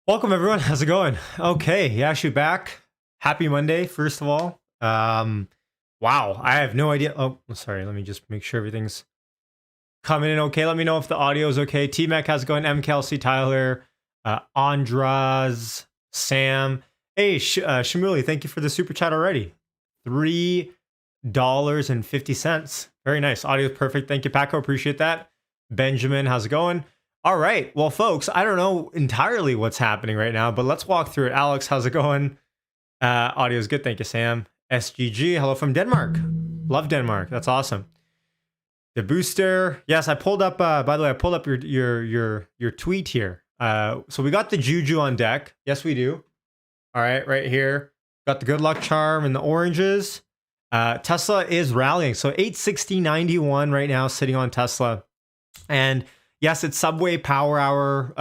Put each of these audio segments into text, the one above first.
Welcome everyone. How's it going? Okay, Yashu back. Happy Monday, first of all. Wow, I have no idea. Oh, sorry. Let me just make sure everything's coming in okay. Let me know if the audio is okay. T-Mac, how's it going? M. Kelsey, Tyler, Andraz, Sam. Hey, Shamuli, thank you for the super chat already. $3.50. Very nice. Audio is perfect. Thank you, Paco. Appreciate that. Benjamin, how's it going? All right. Well, folks, I don't know entirely what's happening right now, but let's walk through it. Alex, how's it going? Audio is good. Thank you, Sam. SGG, hello from Denmark. Love Denmark. That's awesome. The booster. Yes, I pulled up. By the way, I pulled up your tweet here. So we got the Juju on deck. Yes, we do. All right, right here. Got the good luck charm and the oranges. Tesla is rallying. So 860.91 right now, sitting on Tesla. And yes, it's Subway power hour,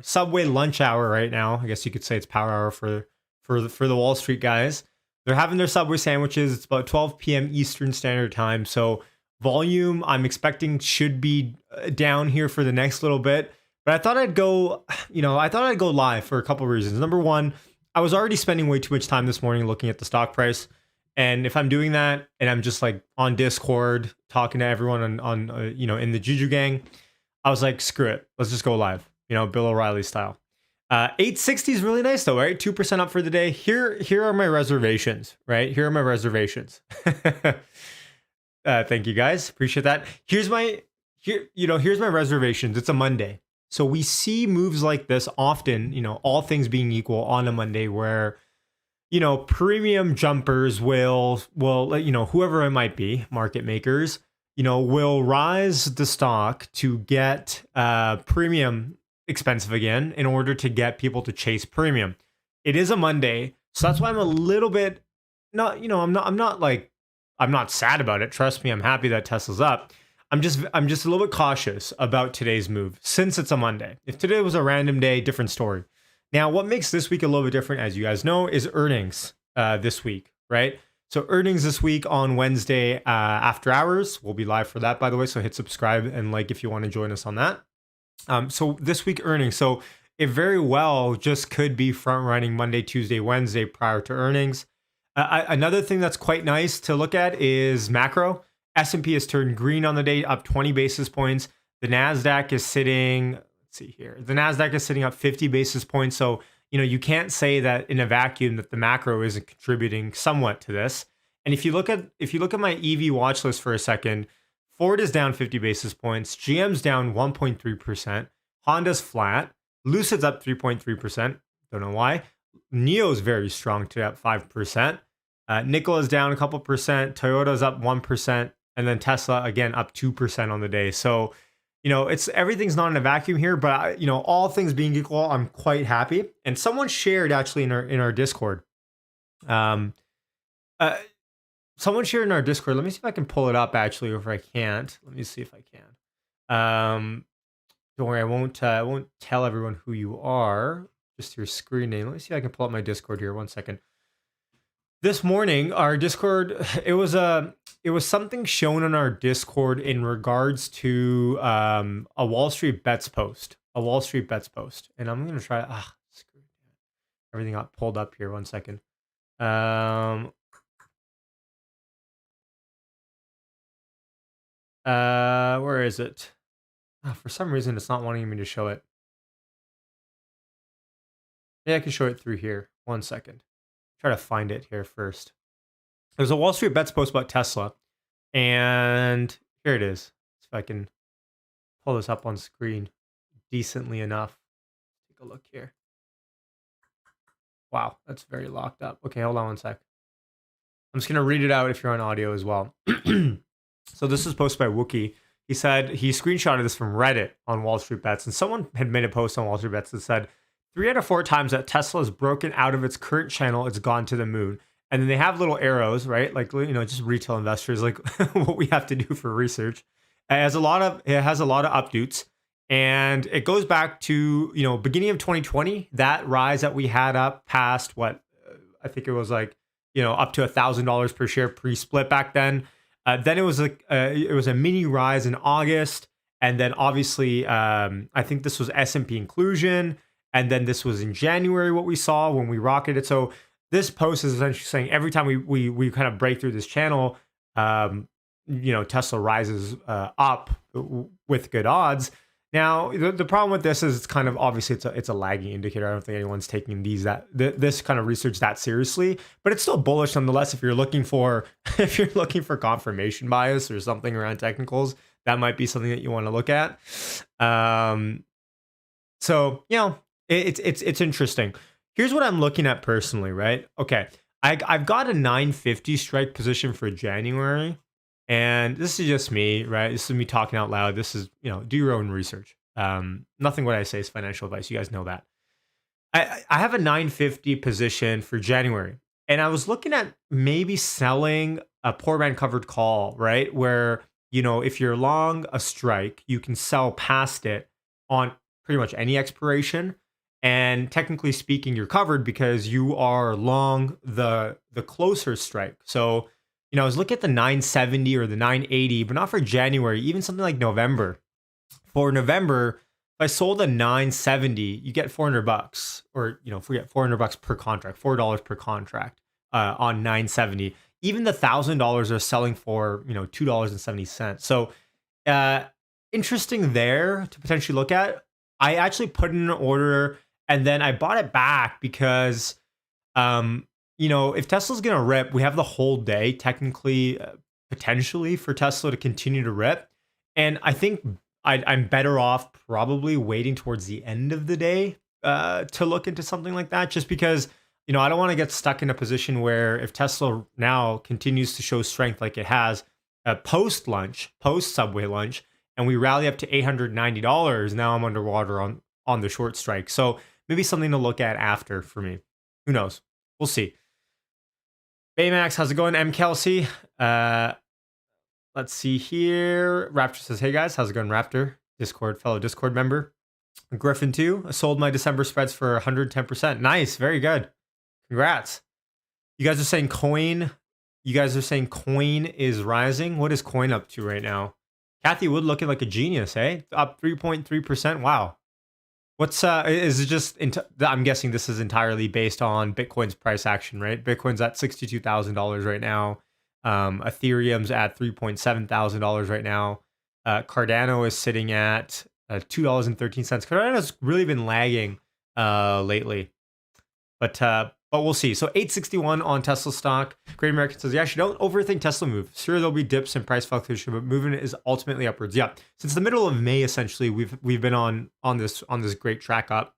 Subway lunch hour right now. I guess you could say it's power hour for the Wall Street guys. They're having their Subway sandwiches. It's about 12 p.m. Eastern Standard Time. So volume, I'm expecting, should be down here for the next little bit. But I thought I'd go, live for a couple of reasons. Number one, I was already spending way too much time this morning looking at the stock price. And if I'm doing that and I'm just like on Discord talking to everyone on in the Juju gang, I was like, screw it. Let's just go live, Bill O'Reilly style. 860 is really nice though, right? 2% up for the day. Here are my reservations, right? Here are my reservations. Thank you guys. Appreciate that. Here's my reservations. It's a Monday. So we see moves like this often, all things being equal on a Monday where, premium jumpers will, whoever it might be, market makers, will rise the stock to get premium expensive again in order to get people to chase premium. It is a Monday, so that's why I'm a little bit I'm not sad about it. Trust me, I'm happy that Tesla's up. I'm just a little bit cautious about today's move since it's a Monday. If today was a random day, different story. Now, what makes this week a little bit different, as you guys know, is earnings this week, right? So earnings this week on Wednesday after hours. We'll be live for that, by the way. So hit subscribe and like if you want to join us on that. So this week earnings. So it very well just could be front running Monday, Tuesday, Wednesday prior to earnings. Another thing that's quite nice to look at is macro. S&P has turned green on the day, up 20 basis points. The NASDAQ is sitting, let's see here. The NASDAQ is sitting up 50 basis points. So, you can't say that in a vacuum that the macro isn't contributing somewhat to this. And if you look at my EV watch list for a second, Ford is down 50 basis points. GM's down 1.3%. Honda's flat. Lucid's up 3.3%. Don't know why. NIO's very strong today, up 5%. Nikola's down a couple percent. Toyota's up 1%. And then Tesla, again, up 2% on the day. So, everything's not in a vacuum here, but all things being equal, I'm quite happy. And someone shared actually in our Discord. Someone shared in our Discord. Let me see if I can pull it up actually, or if I can't. Let me see if I can. Don't worry, I won't tell everyone who you are. Just your screen name. Let me see if I can pull up my Discord here. 1 second. This morning, our Discord, it was something shown on our Discord in regards to a Wall Street Bets post. And I'm gonna try. Screw it. Everything got pulled up here. 1 second. Where is it? For some reason, it's not wanting me to show it. Yeah, I can show it through here. 1 second. Try to find it here first. There's a Wall Street Bets post about Tesla, and here it is. See if I can pull this up on screen decently enough. Take a look here. Wow, that's very locked up. Okay, hold on 1 sec. I'm just gonna read it out if you're on audio as well. So this is posted by Wookie. He said he screenshotted this from Reddit on Wall Street Bets, and someone had made a post on Wall Street Bets that said 3 out of 4 times that Tesla has broken out of its current channel, it's gone to the moon. And then they have little arrows, right? Like, just retail investors, like what we have to do for research. It has a lot of updates, and it goes back to, beginning of 2020, that rise that we had up past what I think it was like, up to $1,000 per share pre-split back then. Then it was a mini rise in August. And then obviously, I think this was S&P inclusion. And then this was in January what we saw when we rocketed. So this post is essentially saying every time we kind of break through this channel, Tesla rises up with good odds. Now the problem with this is it's kind of obviously it's a lagging indicator. I don't think anyone's taking this kind of research that seriously, but it's still bullish nonetheless. If you're looking for confirmation bias or something around technicals, that might be something that you want to look at. So it's interesting. Here's what I'm looking at personally, right? Okay, I've got a 950 strike position for January. And this is just me, right? This is me talking out loud. This is, do your own research. Nothing what I say is financial advice. You guys know that. I have a 950 position for January. And I was looking at maybe selling a poor man covered call, right? Where, if you're long a strike, you can sell past it on pretty much any expiration. And technically speaking, you're covered because you are long the closer strike. So, I was looking at the 970 or the 980, but not for January, even something like November. For November, if I sold a 970, you get $400 or, forget $400 per contract, $4 per contract on 970. Even the $1,000 are selling for, $2.70. So interesting there to potentially look at. I actually put in an order and then I bought it back because, if Tesla's going to rip, we have the whole day technically, potentially for Tesla to continue to rip. And I think I'm better off probably waiting towards the end of the day to look into something like that, just because, I don't want to get stuck in a position where if Tesla now continues to show strength like it has post Subway lunch, and we rally up to $890, now I'm underwater on the short strike. So maybe something to look at after for me. Who knows? We'll see. Baymax, how's it going? M. Kelsey. Let's see here. Raptor says, hey guys, how's it going, Raptor? Fellow Discord member. Griffin 2, I sold my December spreads for 110%. Nice, very good. Congrats. You guys are saying coin is rising. What is coin up to right now? Kathy Wood looking like a genius, eh? Up 3.3%. Wow. What's is it just I'm guessing this is entirely based on Bitcoin's price action, right? Bitcoin's at $62,000 right now. Ethereum's at $3,700 right now. Cardano is sitting at $2.13. Cardano's really been lagging lately. But we'll see. So 861 on Tesla stock. Great American says, yeah, you don't overthink Tesla move. Sure, there'll be dips and price fluctuation, but movement is ultimately upwards. Yeah. Since the middle of May, essentially, we've been on this great track up.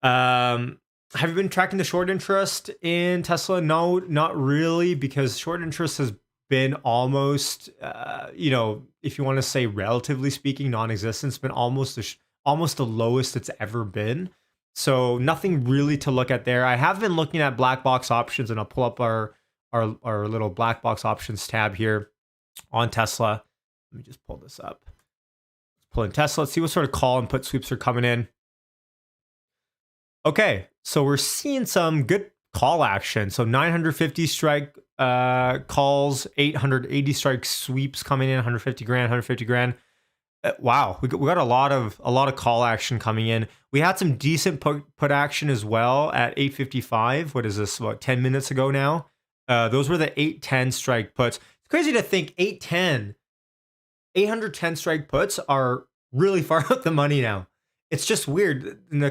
Have you been tracking the short interest in Tesla? No, not really, because short interest has been almost, if you want to say relatively speaking, non-existent. It's been almost the lowest it's ever been. So nothing really to look at there. I have been looking at black box options, and I'll pull up our little black box options tab here on Tesla. Let me just pull this up. Let's pull in Tesla. Let's see what sort of call and put sweeps are coming in. Okay, so we're seeing some good call action. So 950 strike calls, 880 strike sweeps coming in, 150 grand. Wow, we got a lot of call action coming in. We had some decent put action as well at 8:55. What is this? About 10 minutes ago now. Those were the 810 strike puts. It's crazy to think 810 strike puts are really far out the money now. It's just weird. And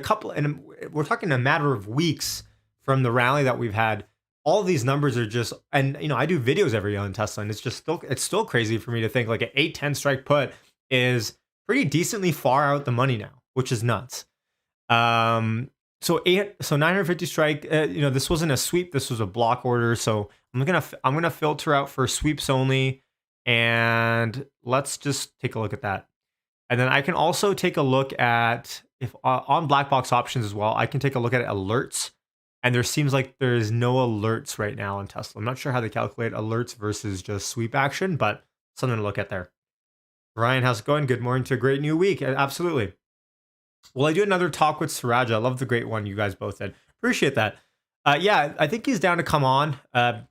we're talking a matter of weeks from the rally that we've had. All of these numbers are just, and I do videos every day on Tesla, and it's still crazy for me to think like an 810 strike put is pretty decently far out the money now, which is nuts. So 950 strike. This wasn't a sweep. This was a block order. So I'm gonna filter out for sweeps only, and let's just take a look at that. And then I can also take a look at if on black box options as well. I can take a look at alerts, and there seems like there is no alerts right now on Tesla. I'm not sure how they calculate alerts versus just sweep action, but something to look at there. Ryan, how's it going? Good morning to a great new week. Absolutely. Will I do another talk with Siraja? I love the great one you guys both did. Appreciate that. Yeah, I think he's down to come on.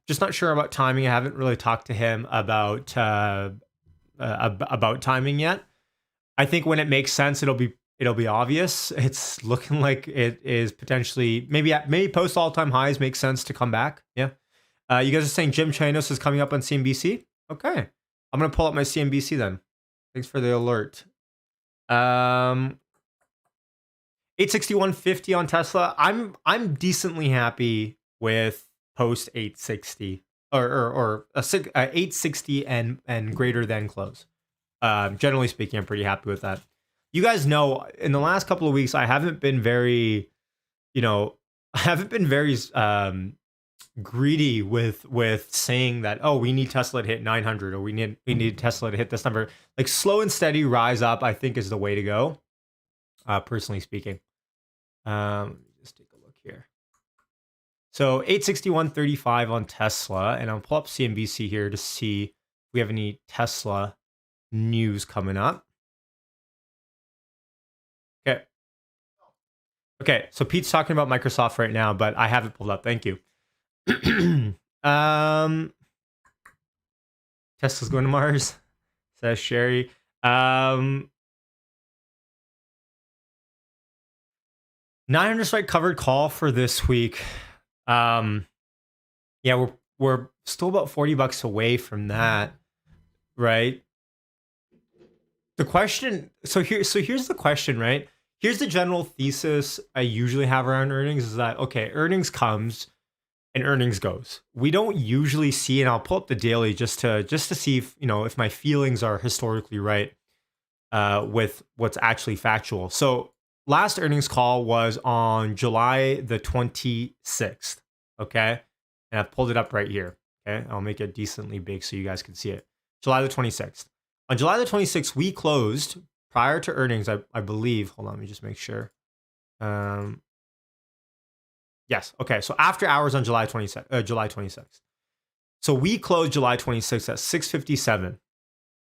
Just not sure about timing. I haven't really talked to him about timing yet. I think when it makes sense, it'll be it'll be obvious. It's looking like it is potentially maybe post all-time highs makes sense to come back. Yeah. You guys are saying Jim Chanos is coming up on CNBC? Okay. I'm gonna pull up my CNBC then. Thanks for the alert. 861.50 on Tesla. I'm decently happy with post 860 or 860 and greater than close. Generally speaking, I'm pretty happy with that. You guys know in the last couple of weeks, I haven't been very, greedy with saying that, oh, we need Tesla to hit 900 or we need Tesla to hit this number. Like slow and steady rise up, I think is the way to go. Personally speaking. Just take a look here. So 861.35 on Tesla, and I'll pull up CNBC here to see if we have any Tesla news coming up. Okay, so Pete's talking about Microsoft right now, but I have it pulled up. Thank you. Tesla's going to Mars, says Sherry. 900 strike covered call for this week. Yeah, we're still about $40 away from that, right? The question, so here's the question, right? Here's the general thesis I usually have around earnings is that, okay, earnings comes and earnings goes. We don't usually see, and I'll pull up the daily just to see if, if my feelings are historically right with what's actually factual. So last earnings call was on July the 26th, okay? And I've pulled it up right here, okay? I'll make it decently big so you guys can see it. July the 26th. On July the 26th, we closed prior to earnings, I believe. Hold on, let me just make sure. Yes, okay. So after hours on July 26th. So we closed July 26th at 6:57,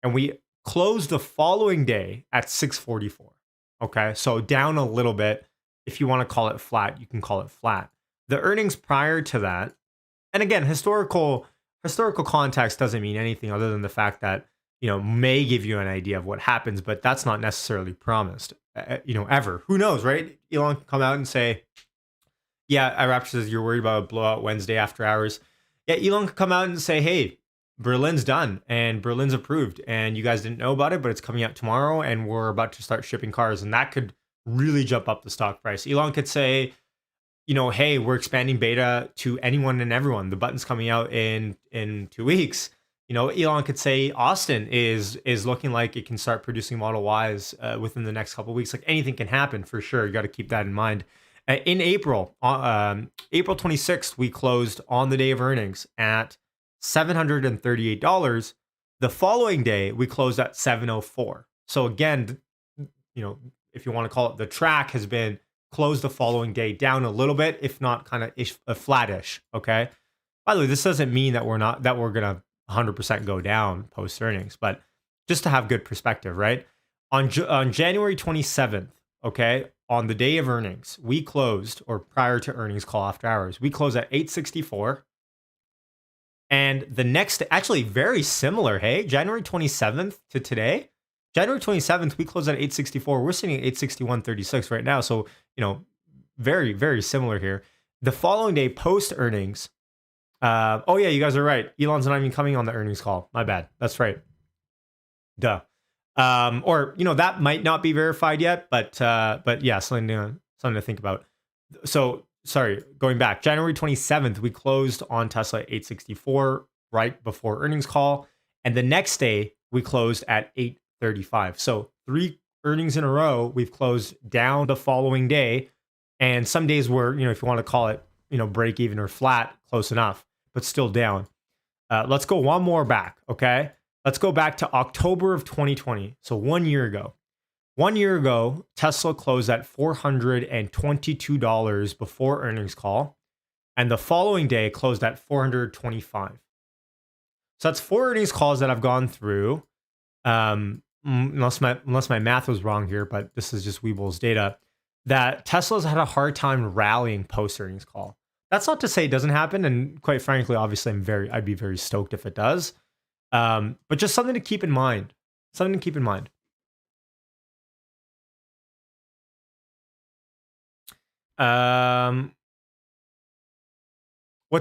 and we closed the following day at 6:44. Okay, so down a little bit. If you want to call it flat, you can call it flat. The earnings prior to that, and again, historical context doesn't mean anything other than the fact that may give you an idea of what happens, but that's not necessarily promised. Ever. Who knows, right? Elon can come out and say, yeah, Raptor says you're worried about a blowout Wednesday after hours. Yeah, Elon could come out and say, hey, Berlin's done and Berlin's approved and you guys didn't know about it, but it's coming out tomorrow and we're about to start shipping cars. And that could really jump up the stock price. Elon could say, hey, we're expanding beta to anyone and everyone. The button's coming out in 2 weeks. Elon could say Austin is looking like it can start producing Model Ys within the next couple of weeks. Like anything can happen for sure. You got to keep that in mind. In April, April 26th, we closed on the day of earnings at $738. The following day, we closed at $704. So again, if you want to call it, the track has been closed the following day down a little bit, if not kind of flattish. Okay. By the way, this doesn't mean that we're gonna 100% go down post earnings, but just to have good perspective, right? On January 27th, okay, on the day of earnings, we closed, or prior to earnings call after hours, we closed at 864. And the next, actually very similar, hey, January 27th to today, January 27th, we closed at 864. We're sitting at 861.36 right now. So, very, very similar here. The following day, post earnings, oh yeah, you guys are right. Elon's not even coming on the earnings call. My bad. That's right. Duh. Or that might not be verified yet, but yeah, something to think about. So sorry, going back, January 27th, we closed on Tesla at 864 right before earnings call, and the next day we closed at 835. So 3 earnings in a row, we've closed down the following day, and some days were, if you want to call it, break even or flat, close enough, but still down. Let's go one more back, okay? Let's go back to October of 2020. So 1 year ago. 1 year ago, Tesla closed at $422 before earnings call, and the following day closed at $425. So that's 4 earnings calls that I've gone through. Unless my math was wrong here, but this is just Weeble's data, that Tesla's had a hard time rallying post earnings call. That's not to say it doesn't happen, and quite frankly, obviously, I'd be very stoked if it does. But just something to keep in mind. Something to keep in mind. What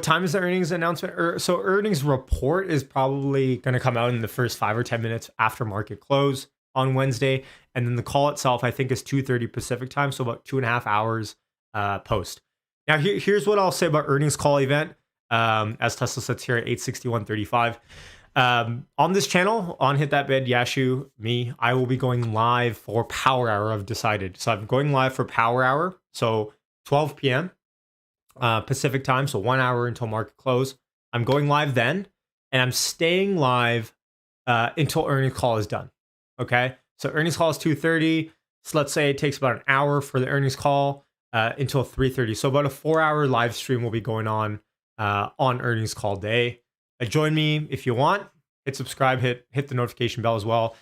time is the earnings announcement? So earnings report is probably going to come out in the first 5 or 10 minutes after market close on Wednesday, and then the call itself I think is 2:30 Pacific time, so about 2.5 hours post. Now here's what I'll say about earnings call event. As Tesla sits here at 861.35. On this channel, on Hit That Bid, Yashu, me, I will be going live for Power Hour. I've decided, so I'm going live for Power Hour, so 12 p.m. Pacific time, so 1 hour until market close. I'm going live then, and I'm staying live until earnings call is done. Okay, so earnings call is 2:30. So let's say it takes about an hour for the earnings call until 3:30. So about a 4-hour live stream will be going on earnings call day. Join me if you want. Hit subscribe. Hit the notification bell as well.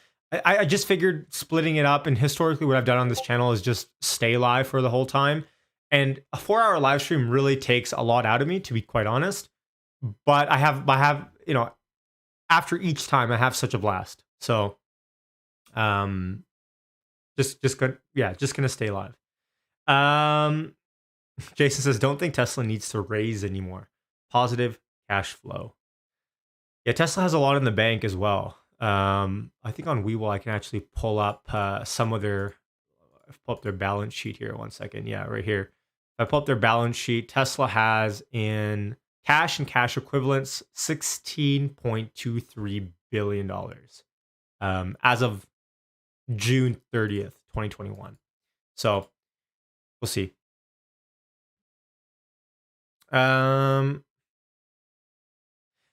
I just figured splitting it up, and historically what I've done on this channel is just stay live for the whole time. And a 4-hour live stream really takes a lot out of me, to be quite honest. But I have, after each time, I have such a blast. So, just gonna stay live. Jason says, don't think Tesla needs to raise anymore. Positive cash flow. Yeah, Tesla has a lot in the bank as well. I think on Webull I can actually pull up some of their, pull up their balance sheet here. 1 second. Yeah, right here. If I pull up their balance sheet, Tesla has in cash and cash equivalents $16.23 billion as of June 30th, 2021. So we'll see.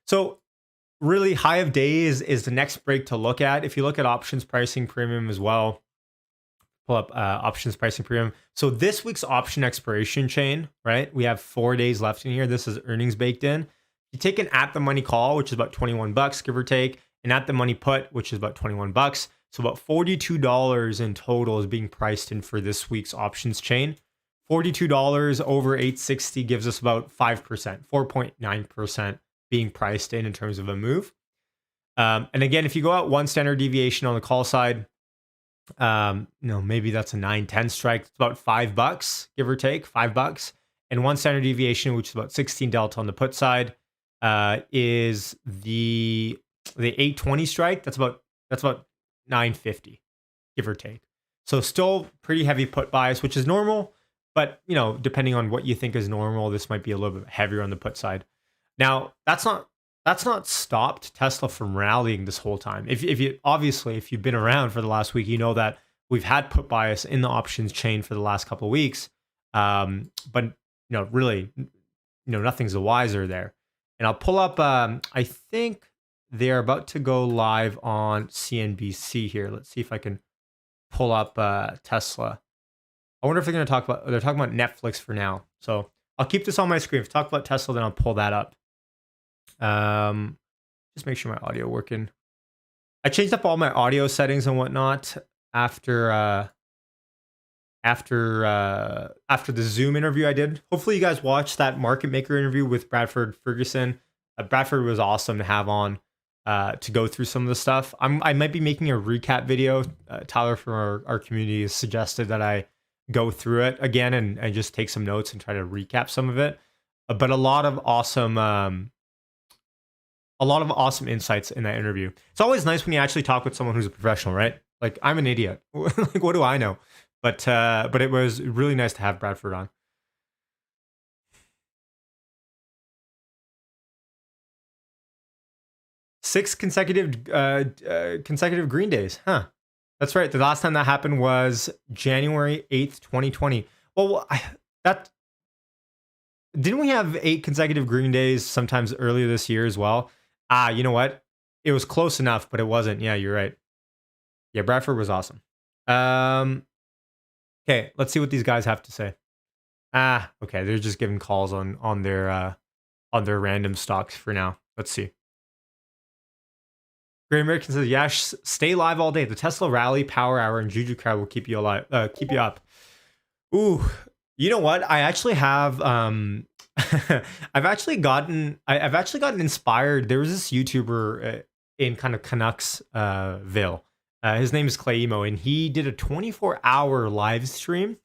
So really, high of days is the next break to look at. If you look at options pricing premium as well, pull up options pricing premium. So this week's option expiration chain, right? We have 4 days left in here. This is earnings baked in. You take an at the money call, which is about $21, give or take, and at the money put, which is about $21. So about $42 in total is being priced in for this week's options chain. $42 over 860 gives us about 5%, 4.9% being priced in terms of a move. And again, if you go out one standard deviation on the call side, maybe that's a 9-10 strike. It's about $5, give or take, $5. And one standard deviation, which is about 16 delta on the put side, is the 820 strike. That's about $9.50, give or take. So still pretty heavy put bias, which is normal. But depending on what you think is normal, this might be a little bit heavier on the put side. Now, that's not stopped Tesla from rallying this whole time. If you've been around for the last week, you know that we've had put bias in the options chain for the last couple of weeks. But really, nothing's the wiser there. And I'll pull up. I think they're about to go live on CNBC here. Let's see if I can pull up Tesla. I wonder if they're talking about Netflix for now. So I'll keep this on my screen. If we talk about Tesla, then I'll pull that up. Just make sure my audio working. I changed up all my audio settings and whatnot after the Zoom interview I did. Hopefully you guys watched that market maker interview with Bradford Ferguson. Bradford was awesome to have on to go through some of the stuff. I might be making a recap video. Tyler from our community has suggested that I go through it again and just take some notes and try to recap some of it. But a lot of awesome insights in that interview. It's always nice when you actually talk with someone who's a professional, right? Like, I'm an idiot. Like, what do I know? But it was really nice to have Bradford on. Six consecutive green days, huh? That's right. The last time that happened was January 8th, 2020. Well, didn't we have 8 consecutive green days sometimes earlier this year as well? You know what? It was close enough, but it wasn't. Yeah, you're right. Yeah, Bradford was awesome. Okay, let's see what these guys have to say. Okay, they're just giving calls on their random stocks for now. Let's see. Great American says, yeah, stay live all day. The Tesla rally, Power Hour, and Juju Crowd will keep you alive, keep you up. Ooh, you know what? I actually have I've actually gotten inspired. There was this YouTuber in kind of Canucksville. His name is Clay Emo, and he did a 24-hour live stream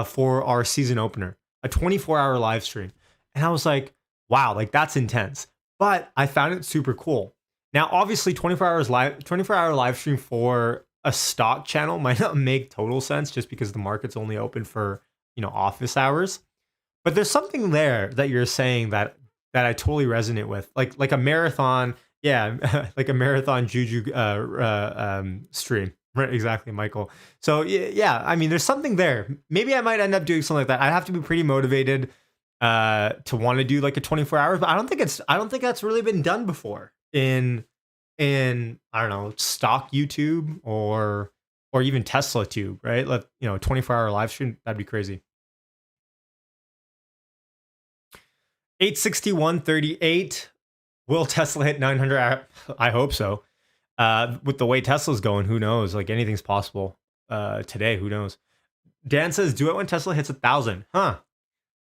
for our season opener, a 24-hour live stream. And I was like, wow, like that's intense. But I found it super cool. Now, obviously, 24-hour live stream for a stock channel might not make total sense just because the market's only open for, office hours. But there's something there that you're saying that I totally resonate with, like a marathon, yeah, like a marathon juju stream, right? Exactly, Michael. So yeah, I mean, there's something there. Maybe I might end up doing something like that. I'd have to be pretty motivated to want to do like a 24 hours, but I don't think that's really been done before in I don't know, stock YouTube or even Tesla tube, right? 24-hour live stream, that'd be crazy. 861.38. Will Tesla hit 900? I hope so. With the way Tesla's going, who knows? Like anything's possible today. Who knows? Dan says, do it when Tesla hits 1,000. Huh.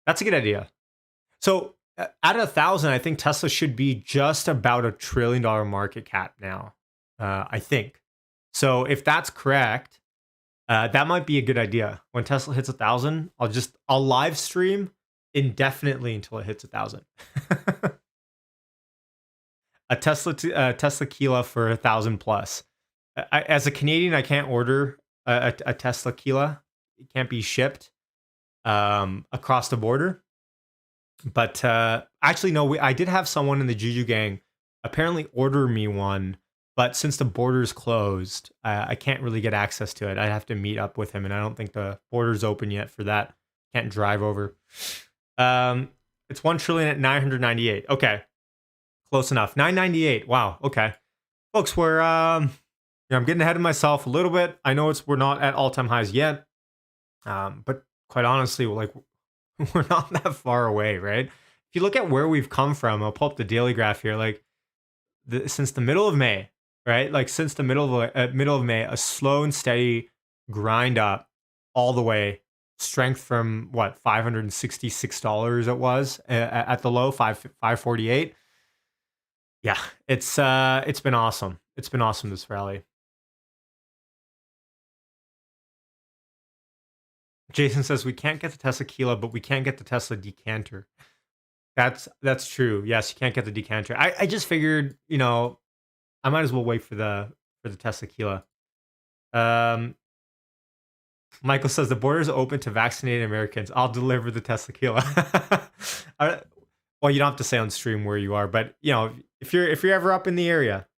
That's a good idea. So at 1,000, I think Tesla should be just about $1 trillion market cap now. I think. So if that's correct, that might be a good idea. When Tesla hits 1,000, I'll live stream indefinitely until it hits 1,000. A Tesla Kila for 1,000 plus. As a Canadian, I can't order a Tesla Kila. It can't be shipped across the border. But actually, no, I did have someone in the Juju gang apparently order me one. But since the border's closed, I can't really get access to it. I'd have to meet up with him, and I don't think the border's open yet for that. Can't drive over. It's 1 trillion at 998. Okay, close enough. 998. Wow. Okay, folks, we're I'm getting ahead of myself a little bit. I know we're not at all-time highs yet, but quite honestly, we're not that far away, right? If you look at where we've come from, I'll pull up the daily graph here. Since the middle of May, right? Like since the middle of May, a slow and steady grind up all the way. Strength from what, $566 it was at the low, 548. Yeah, it's been awesome. It's been awesome, this rally. Jason says we can't get the Tesla Kila, but we can get the Tesla decanter. That's true. Yes, you can't get the decanter. I just figured, I might as well wait for the Tesla Kila. Michael says the border is open to vaccinated Americans. I'll deliver the Tesla Kila. Well, you don't have to say on stream where you are, but if you're ever up in the area,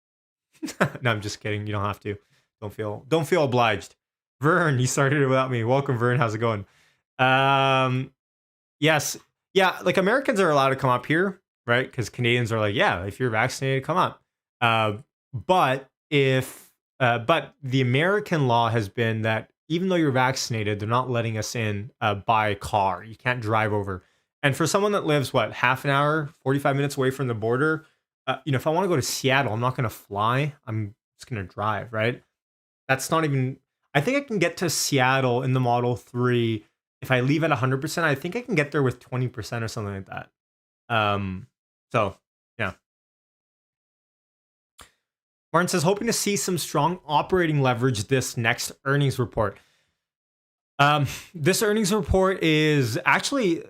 no, I'm just kidding. You don't have to. Don't feel obliged. Vern, you started it without me. Welcome, Vern. How's it going? Yes, yeah. Like Americans are allowed to come up here, right? Because Canadians are like, yeah, if you're vaccinated, come up. But the American law has been that even though you're vaccinated, they're not letting us in by car. You can't drive over. And for someone that lives, half an hour, 45 minutes away from the border, if I want to go to Seattle, I'm not going to fly. I'm just going to drive, right? That's not even... I think I can get to Seattle in the Model 3. If I leave at 100%, I think I can get there with 20% or something like that. So, yeah. Martin says, hoping to see some strong operating leverage this next earnings report. This earnings report is actually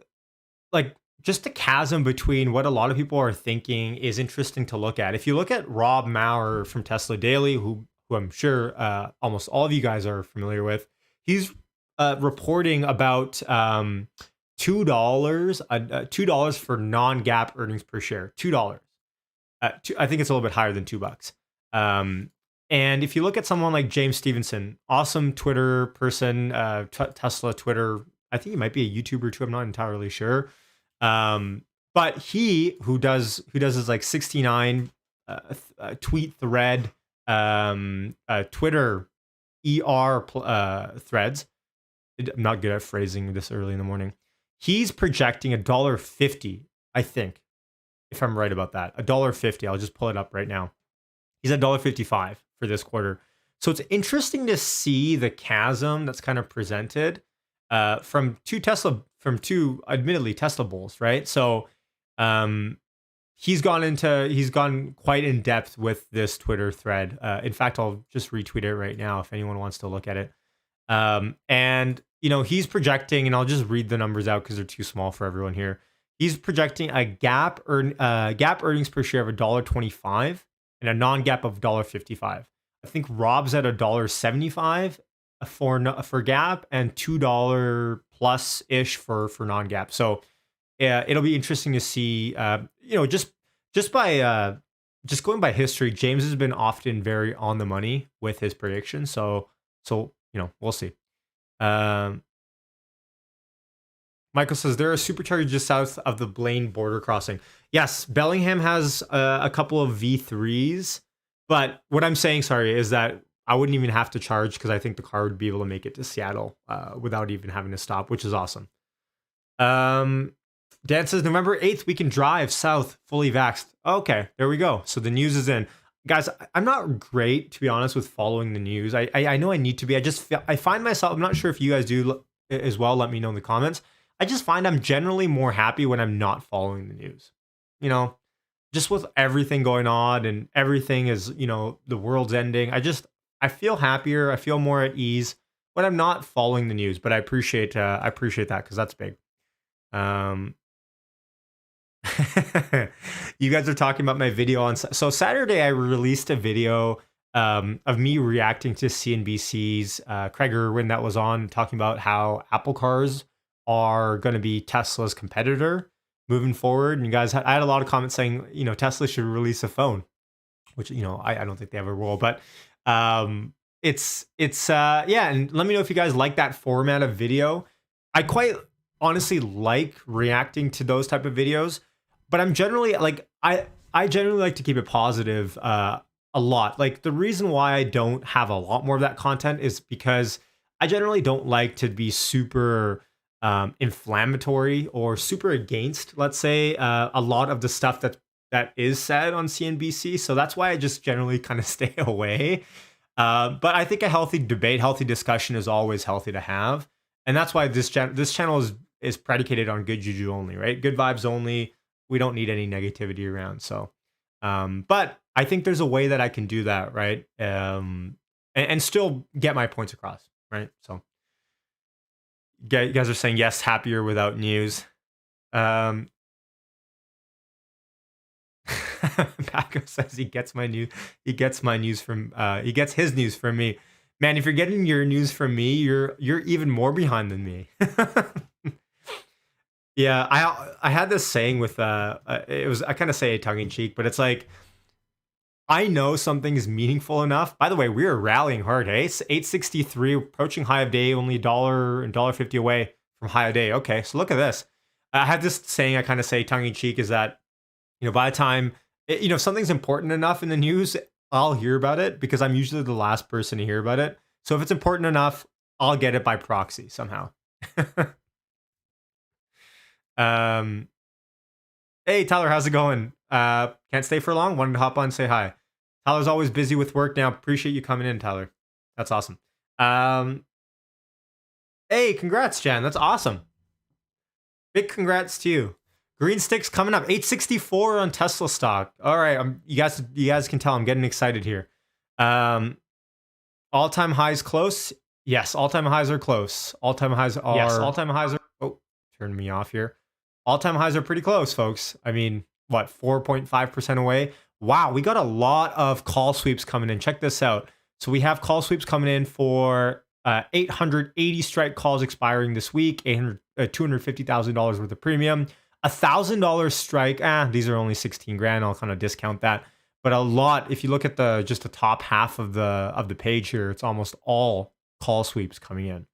just the chasm between what a lot of people are thinking is interesting to look at. If you look at Rob Maurer from Tesla Daily, who I'm sure almost all of you guys are familiar with, he's reporting about $2 $2 for non-GAAP earnings per share. $2. I think it's a little bit higher than $2. And if you look at someone like James Stevenson, awesome Twitter person, Tesla Twitter, I think he might be a YouTuber too. I'm not entirely sure. But he who does his 69 tweet thread, Twitter threads. I'm not good at phrasing this early in the morning. He's projecting $1.50, I think, if I'm right about that. $1.50. I'll just pull it up right now. He's at $1.55 for this quarter. So it's interesting to see the chasm that's kind of presented from two admittedly Tesla bulls, right? So he's gone quite in depth with this Twitter thread. In fact, I'll just retweet it right now if anyone wants to look at it. And he's projecting, and I'll just read the numbers out because they're too small for everyone here. He's projecting a gap earnings per share of $1.25 and a non-gap of $1.55. I think Rob's at $1.75 for gap and $2 plus ish for non-gap. So it'll be interesting to see. Just going by history, James has been often very on the money with his predictions. So we'll see. Michael says there are superchargers just south of the Blaine border crossing. Yes, Bellingham has a couple of V3s, but what I'm saying, sorry, is that I wouldn't even have to charge because I think the car would be able to make it to Seattle without even having to stop, which is awesome. Dan says November 8th, we can drive south fully vaxxed. Okay, there we go. So the news is in. Guys, I'm not great, to be honest, with following the news. I know I need to be. I find myself, I'm not sure if you guys do as well. Let me know in the comments. I just find I'm generally more happy when I'm not following the news. Just with everything going on and everything is, the world's ending. I feel happier. I feel more at ease when I'm not following the news. But I appreciate that because that's big. You guys are talking about my video on. So Saturday, I released a video of me reacting to CNBC's Craig Irwin that was on talking about how Apple cars are going to be Tesla's competitor moving forward. And you guys, I had a lot of comments saying, Tesla should release a phone, which, I don't think they ever will, but it's yeah. And let me know if you guys like that format of video. I quite honestly like reacting to those type of videos, but I'm generally like, I generally like to keep it positive a lot. Like the reason why I don't have a lot more of that content is because I generally don't like to be super inflammatory or super against, let's say, a lot of the stuff that is said on CNBC. So that's why I just generally kind of stay away. But I think a healthy debate, healthy discussion is always healthy to have. And that's why this channel is predicated on good juju only, right? Good vibes only. We don't need any negativity around. So, but I think there's a way that I can do that, right? And still get my points across, right? So you guys are saying, yes, happier without news. Paco says he gets his news from me. Man, if you're getting your news from me, you're even more behind than me. Yeah, I had this saying with it was, I kind of say it tongue in cheek, but it's like, I know something is meaningful enough. By the way, we are rallying hard, hey? It's 863, approaching high of day, only $1 and $1.50 away from high of day. Okay, so look at this. I had this saying I kind of say tongue in cheek is that, by the time, if something's important enough in the news, I'll hear about it because I'm usually the last person to hear about it. So if it's important enough, I'll get it by proxy somehow. Hey, Tyler, how's it going? Can't stay for long. Wanted to hop on and say hi. Tyler's always busy with work now. Appreciate you coming in, Tyler. That's awesome. Hey, congrats, Jan. That's awesome. Big congrats to you. Green sticks coming up. 864 on Tesla stock. All right, you guys can tell I'm getting excited here. All-time highs close. Yes, all-time highs are close. All-time highs are. Yes, all-time highs are. Oh, turned me off here. All-time highs are pretty close, folks. I mean, what, 4.5% away? Wow, we got a lot of call sweeps coming in. Check this out. So we have call sweeps coming in for 880 strike calls expiring this week, $250,000 worth of premium, $1,000 strike. These are only 16 grand. I'll kind of discount that. But a lot, if you look at just the top half of the page here, it's almost all call sweeps coming in.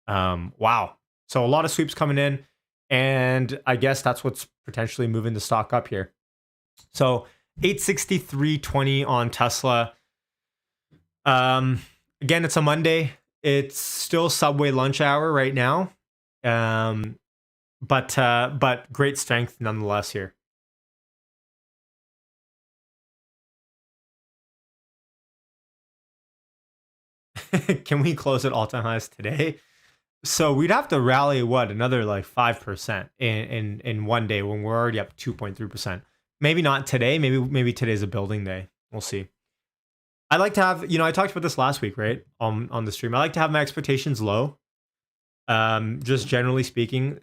Wow. So a lot of sweeps coming in. And I guess that's what's potentially moving the stock up here. So 863.20 on Tesla. Again, it's a Monday. It's still Subway lunch hour right now. But great strength nonetheless here. Can we close at all-time highs today? So we'd have to rally another like 5% in one day when we're already up 2.3%. Maybe not today. Maybe today's a building day. We'll see. I like to have, I talked about this last week, right? On the stream. I like to have my expectations low. Just generally speaking,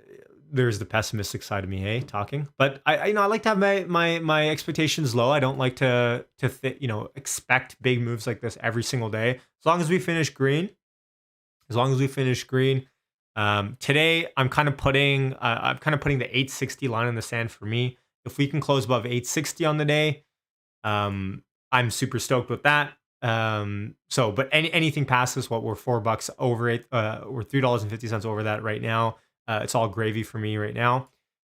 there's the pessimistic side of me, hey, talking. But I like to have my expectations low. I don't like to expect big moves like this every single day. As long as we finish green, today I'm kind of putting the 860 line in the sand for me. If we can close above 860 on the day, I'm super stoked with that. But anything past this, we're $4 over it. We're $3.50 over that right now. It's all gravy for me right now.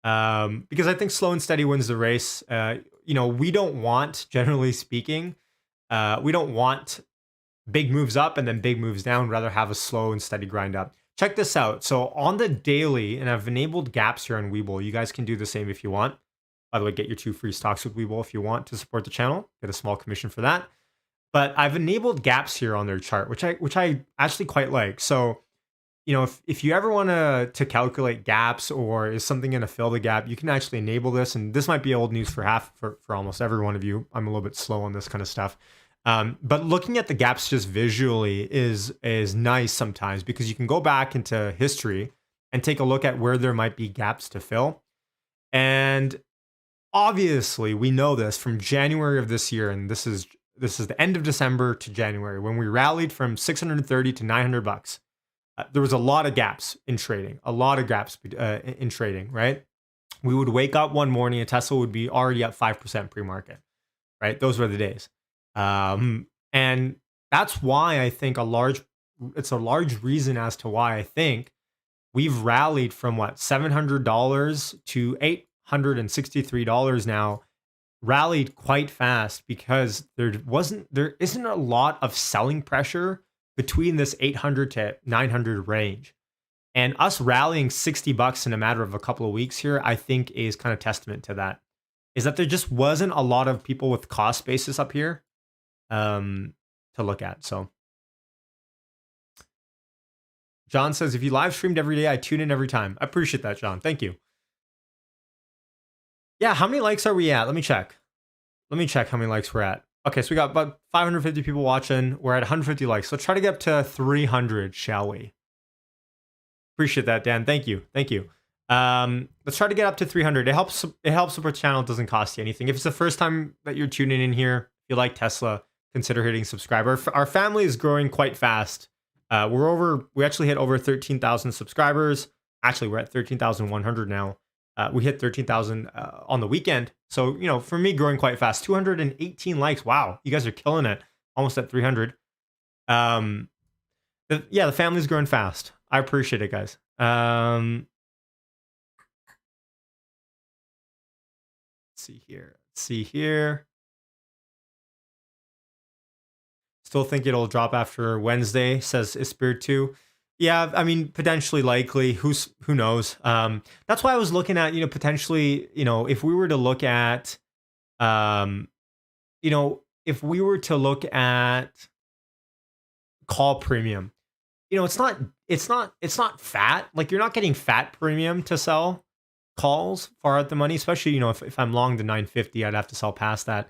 Because I think slow and steady wins the race. We don't want, generally speaking, we don't want big moves up and then big moves down. We'd rather have a slow and steady grind up. Check this out. So on the daily, and I've enabled gaps here on Webull. You guys can do the same if you want. By the way, get your 2 free stocks with Webull if you want to support the channel. Get a small commission for that. But I've enabled gaps here on their chart, which I actually quite like. So, if you ever want to calculate gaps or is something going to fill the gap, you can actually enable this. And this might be old news for almost every one of you. I'm a little bit slow on this kind of stuff. But looking at the gaps just visually is nice sometimes because you can go back into history and take a look at where there might be gaps to fill. And obviously, we know this from January of this year, and this is the end of December to January when we rallied from 630 to $900. There was a lot of gaps in trading, right? We would wake up one morning and Tesla would be already at 5% pre-market, right? Those were the days. And that's why I think it's a large reason as to why I think we've rallied from $700 to $863 now, rallied quite fast because there isn't a lot of selling pressure between this 800 to 900 range. And us rallying $60 in a matter of a couple of weeks here, I think is kind of testament to that. Is that there just wasn't a lot of people with cost basis up here to look at. So John says, if you live streamed every day, I tune in every time. I appreciate that, John. Thank you. Yeah, how many likes are we at? Let me check how many likes we're at. Okay, so we got about 550 people watching. We're at 150 likes. Let's try to get up to 300, shall we? Appreciate that, Dan. Thank you. Let's try to get up to 300. It helps support the channel. It doesn't cost you anything. If it's the first time that you're tuning in here, if you like Tesla, consider hitting subscribe. Our family is growing quite fast. We actually hit over 13,000 subscribers. Actually, we're at 13,100 now. We hit 13,000 on the weekend. So, for me, growing quite fast. 218 likes. Wow, you guys are killing it. Almost at 300. The family's growing fast. I appreciate it, guys. Let's see here. Still think it'll drop after Wednesday, says Ispirit 2. Yeah, I mean, potentially, likely. Who knows? That's why I was looking at, potentially, if we were to look at, call premium, it's not fat. Like, you're not getting fat premium to sell calls far out the money, especially, if I'm long the 950, I'd have to sell past that.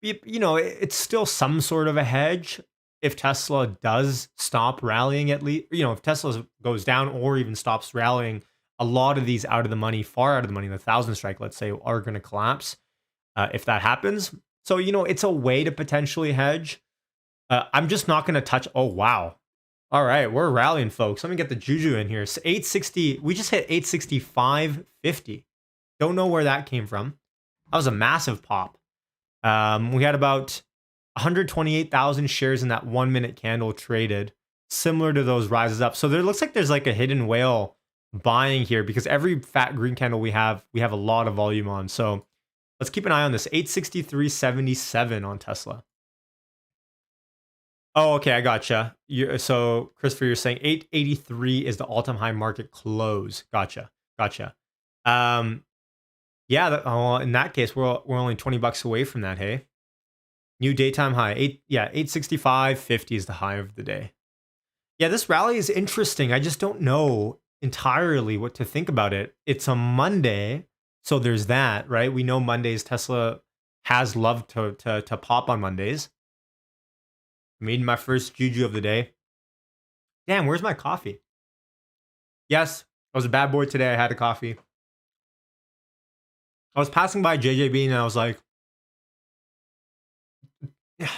It's still some sort of a hedge. If Tesla does stop rallying, at least, if Tesla goes down or even stops rallying, a lot of these far out of the money, the 1,000 strike, let's say, are going to collapse if that happens. So, it's a way to potentially hedge. I'm just not going to touch. Oh, wow. All right, we're rallying, folks. Let me get the juju in here. So 860, we just hit 865.50. Don't know where that came from. That was a massive pop. We had about 128,000 shares in that 1 minute candle traded, similar to those rises up. So there looks like there's like a hidden whale buying here because every fat green candle we have a lot of volume on. So let's keep an eye on this. 863.77 on Tesla. Oh, okay, I gotcha. So Christopher, you're saying 883 is the all-time high market close. Gotcha. Yeah, in that case, we're only $20 away from that, hey? New daytime high, 865.50 is the high of the day. Yeah, this rally is interesting. I just don't know entirely what to think about it. It's a Monday, so there's that, right? We know Mondays, Tesla has loved to pop on Mondays. Made my first juju of the day. Damn, where's my coffee? Yes, I was a bad boy today. I had a coffee. I was passing by JJB and I was like, yeah,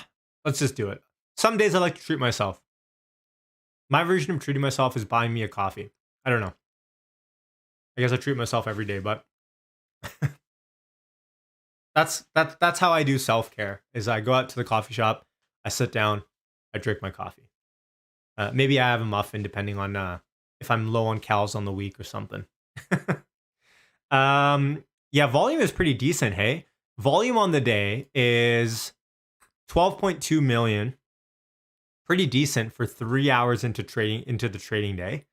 let's just do it. Some days I like to treat myself. My version of treating myself is buying me a coffee. I don't know. I guess I treat myself every day, but that's how I do self-care. Is I go out to the coffee shop, I sit down, I drink my coffee. Maybe I have a muffin depending on if I'm low on calories on the week or something. Yeah, volume is pretty decent, hey? Volume on the day is 12.2 million. Pretty decent for 3 hours into the trading day.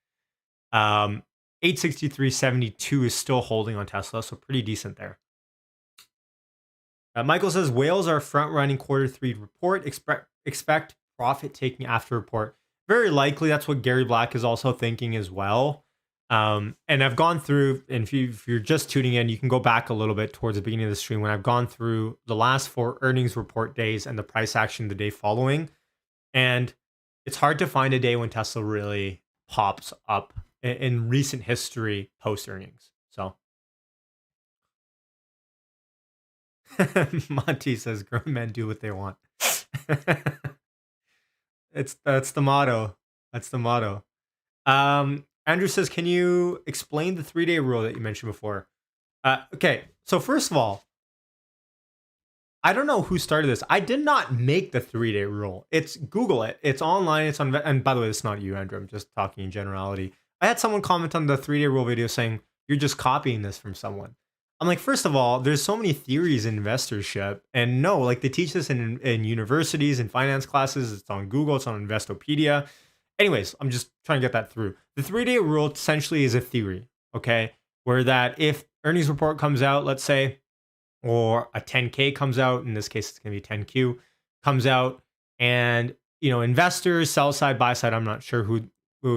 863.72 is still holding on Tesla, so pretty decent there. Michael says whales are front-running Q3 report. Expect profit taking after report. Very likely that's what Gary Black is also thinking as well. And I've gone through, and if you're just tuning in, you can go back a little bit towards the beginning of the stream when I've gone through the last 4 earnings report days and the price action the day following. And it's hard to find a day when Tesla really pops up in recent history post earnings. So Monty says grown men do what they want. That's the motto. That's the motto. Andrew says, can you explain the 3-day rule that you mentioned before? Okay, so first of all, I don't know who started this. I did not make the 3-day rule. It's Google it. It's online. It's on. And by the way, it's not you, Andrew. I'm just talking in generality. I had someone comment on the 3-day rule video saying you're just copying this from someone. I'm like, first of all, there's so many theories in investorship, and no, like they teach this in universities and finance classes. It's on Google. It's on Investopedia. Anyways, I'm just trying to get that through. The 3-day rule essentially is a theory, okay, where that if earnings report comes out, let's say, or a 10K comes out, in this case, it's going to be 10Q, comes out, and, investors, sell side, buy side, I'm not sure who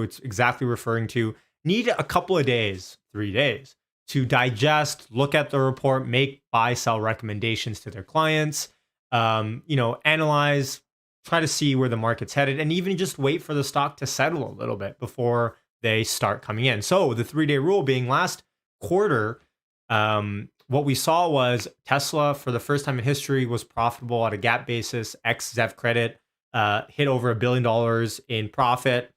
it's exactly referring to, need a couple of days, 3 days, to digest, look at the report, make buy, sell recommendations to their clients, analyze, try to see where the market's headed, and even just wait for the stock to settle a little bit before they start coming in. So the 3-day rule being last quarter, what we saw was Tesla, for the first time in history, was profitable at a GAAP basis, ex ZEV credit, hit over $1 billion in profit.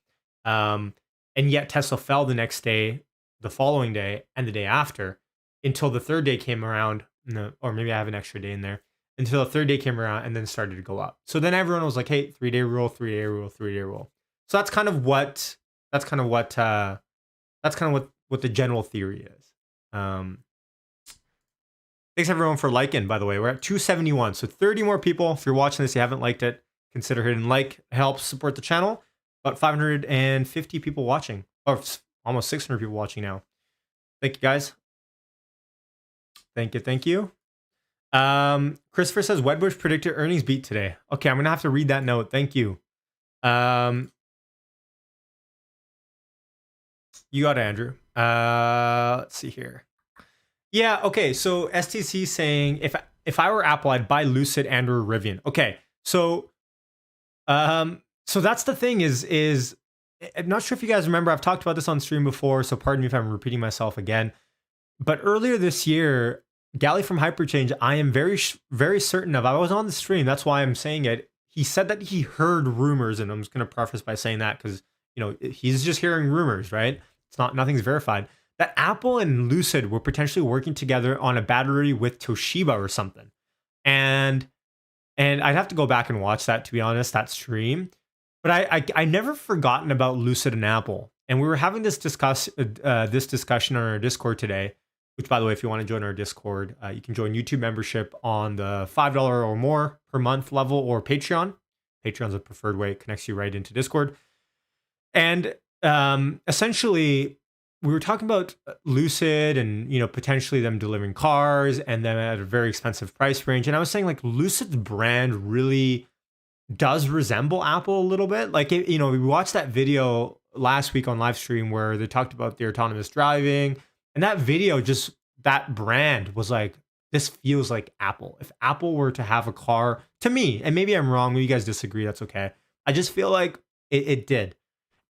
And yet Tesla fell the next day, the following day, and the day after, until the 3rd day came around. Or maybe I have an extra day in there. Until the 3rd day came around and then started to go up. So then everyone was like, hey, 3-day rule, 3-day rule, 3-day rule. So that's kind of what the general theory is. Thanks everyone for liking, by the way. We're at 271. So 30 more people. If you're watching this, you haven't liked it, consider hitting like. It helps support the channel. About 550 people watching. Or almost 600 people watching now. Thank you, guys. Thank you. Christopher says Wedbush predicted earnings beat today. Okay, I'm gonna have to read that note. Thank you. You got it, Andrew. Let's see here. Yeah, okay. So STC saying if I were Apple, I'd buy Lucid and or Rivian. Okay, so that's the thing is I'm not sure if you guys remember. I've talked about this on stream before, so pardon me if I'm repeating myself again. But earlier this year, Gally from Hyperchange, I am very certain of. I was on the stream, that's why I'm saying it. He said that he heard rumors, and I'm just going to preface by saying that because he's just hearing rumors, right? Nothing's verified. That Apple and Lucid were potentially working together on a battery with Toshiba or something, and I'd have to go back and watch that, to be honest, that stream. But I never forgotten about Lucid and Apple, and we were having this discussion on our Discord today. Which, by the way, if you want to join our Discord, you can join YouTube membership on the $5 or more per month level, or Patreon. Patreon's a preferred way. It connects you right into Discord. And essentially, we were talking about Lucid and potentially them delivering cars and them at a very expensive price range. And I was saying, like, Lucid's brand really does resemble Apple a little bit. Like, we watched that video last week on live stream where they talked about the autonomous driving. And that video, just that brand was like, this feels like Apple. If Apple were to have a car, to me, and maybe I'm wrong, maybe you guys disagree, that's okay. I just feel like it did.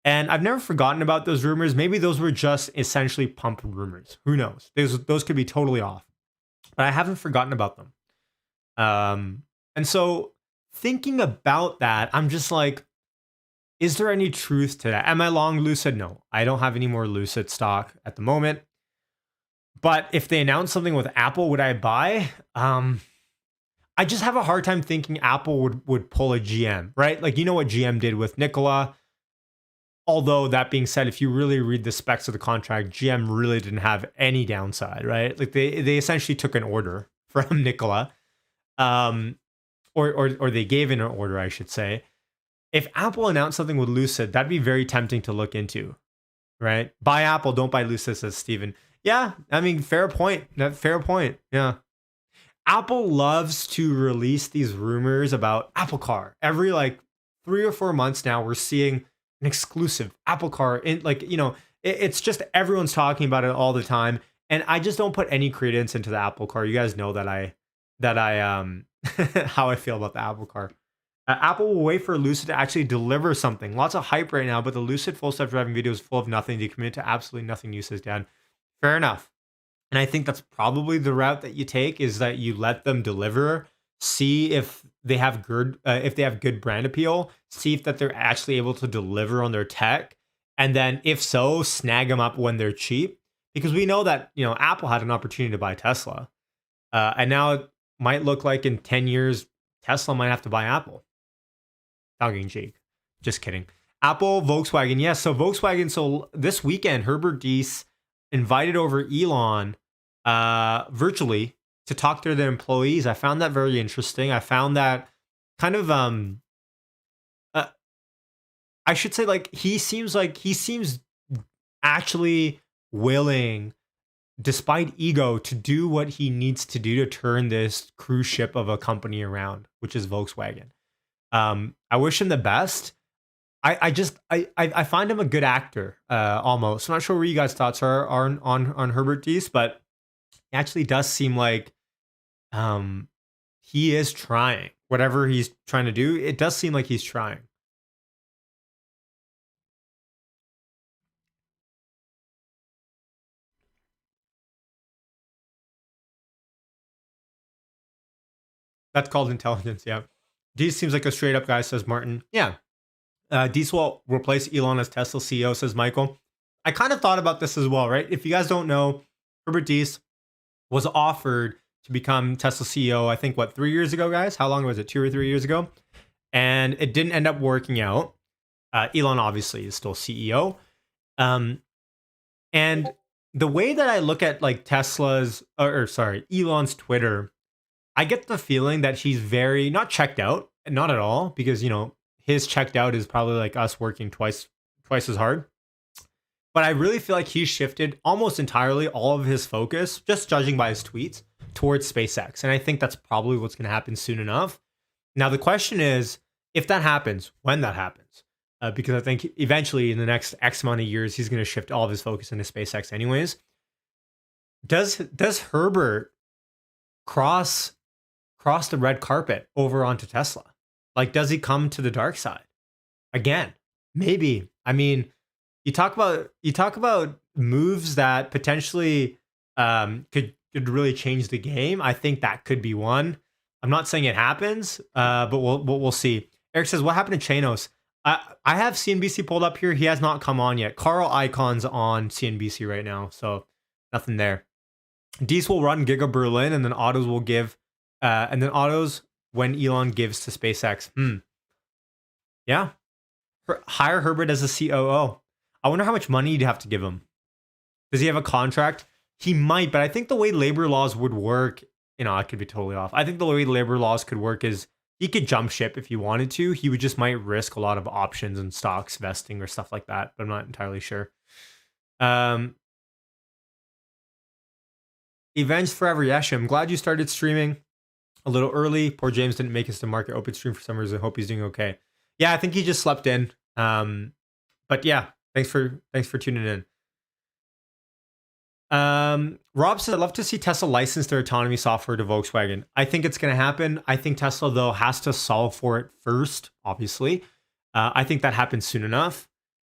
And I've never forgotten about those rumors. Maybe those were just essentially pump rumors. Who knows? Those could be totally off. But I haven't forgotten about them. And so thinking about that, I'm just like, is there any truth to that? Am I long Lucid? No, I don't have any more Lucid stock at the moment. But if they announce something with Apple, would I buy? I just have a hard time thinking Apple would pull a GM, right? Like, you know what GM did with Nikola. Although that being said, if you really read the specs of the contract, GM really didn't have any downside, right? Like they essentially took an order from Nikola, or they gave in an order, I should say. If Apple announced something with Lucid, that'd be very tempting to look into, right? Buy Apple, don't buy Lucid, says Steven. Yeah, I mean, fair point. Fair point. Yeah. Apple loves to release these rumors about Apple Car. Every like 3 or 4 months now, we're seeing an exclusive Apple Car. In like, it's just everyone's talking about it all the time. And I just don't put any credence into the Apple Car. You guys know that I how I feel about the Apple Car. Apple will wait for Lucid to actually deliver something. Lots of hype right now, but the Lucid full self-driving video is full of nothing. They commit to absolutely nothing new, says Dan. Fair enough. And I think that's probably the route that you take, is that you let them deliver, see if they have good brand appeal, see if that they're actually able to deliver on their tech, and then if so, snag them up when they're cheap. Because we know that Apple had an opportunity to buy Tesla, and now it might look like in 10 years Tesla might have to buy Apple. Tongue cheek, just kidding. Apple, Volkswagen, yes. So Volkswagen. So this weekend, Herbert Diess invited over Elon virtually to talk to their employees. I found that very interesting. I found that kind of I should say, like, he seems actually willing, despite ego, to do what he needs to do to turn this cruise ship of a company around, which is Volkswagen. I wish him the best. I find him a good actor, almost. I'm not sure what you guys' thoughts are on Herbert Diess, but it actually does seem like he is trying. Whatever he's trying to do, it does seem like he's trying. That's called intelligence, yeah. Diess seems like a straight up guy, says Martin. Yeah. Diess will replace Elon as Tesla CEO, says Michael. I kind of thought about this as well, right? If you guys don't know, Herbert Diess was offered to become Tesla CEO, I think, 3 years ago, guys? How long was it? 2 or 3 years ago? And it didn't end up working out. Elon obviously is still CEO. And the way that I look at like Elon's Twitter, I get the feeling that he's very not checked out, not at all, because his checked out is probably like us working twice as hard. But I really feel like he's shifted almost entirely all of his focus, just judging by his tweets, towards SpaceX. And I think that's probably what's going to happen soon enough. Now, the question is, if that happens, when that happens, because I think eventually in the next X amount of years, he's going to shift all of his focus into SpaceX anyways. Does Herbert cross the red carpet over onto Tesla? Like, does he come to the dark side again? Maybe. I mean, you talk about moves that potentially could really change the game. I think that could be one. I'm not saying it happens, but we'll see. Eric says, what happened to Chanos? I have CNBC pulled up here. He has not come on yet. Carl Icon's on CNBC right now, so nothing there. Diess will run Giga Berlin, and then Autos will give, when Elon gives to SpaceX. Yeah. Hire Herbert as a COO. I wonder how much money you'd have to give him. Does he have a contract? He might, but I think the way labor laws would work, I could be totally off. I think the way labor laws could work is he could jump ship if he wanted to. He would just might risk a lot of options and stocks vesting or stuff like that, but I'm not entirely sure. Events forever. Yesh, I'm glad you started streaming a little early. Poor James didn't make his to market open stream for some reason. I hope he's doing okay. Yeah, I think he just slept in. But yeah, thanks for tuning in. Rob said, I'd love to see Tesla license their autonomy software to Volkswagen. I think it's going to happen. I think Tesla, though, has to solve for it first, obviously. I think that happens soon enough.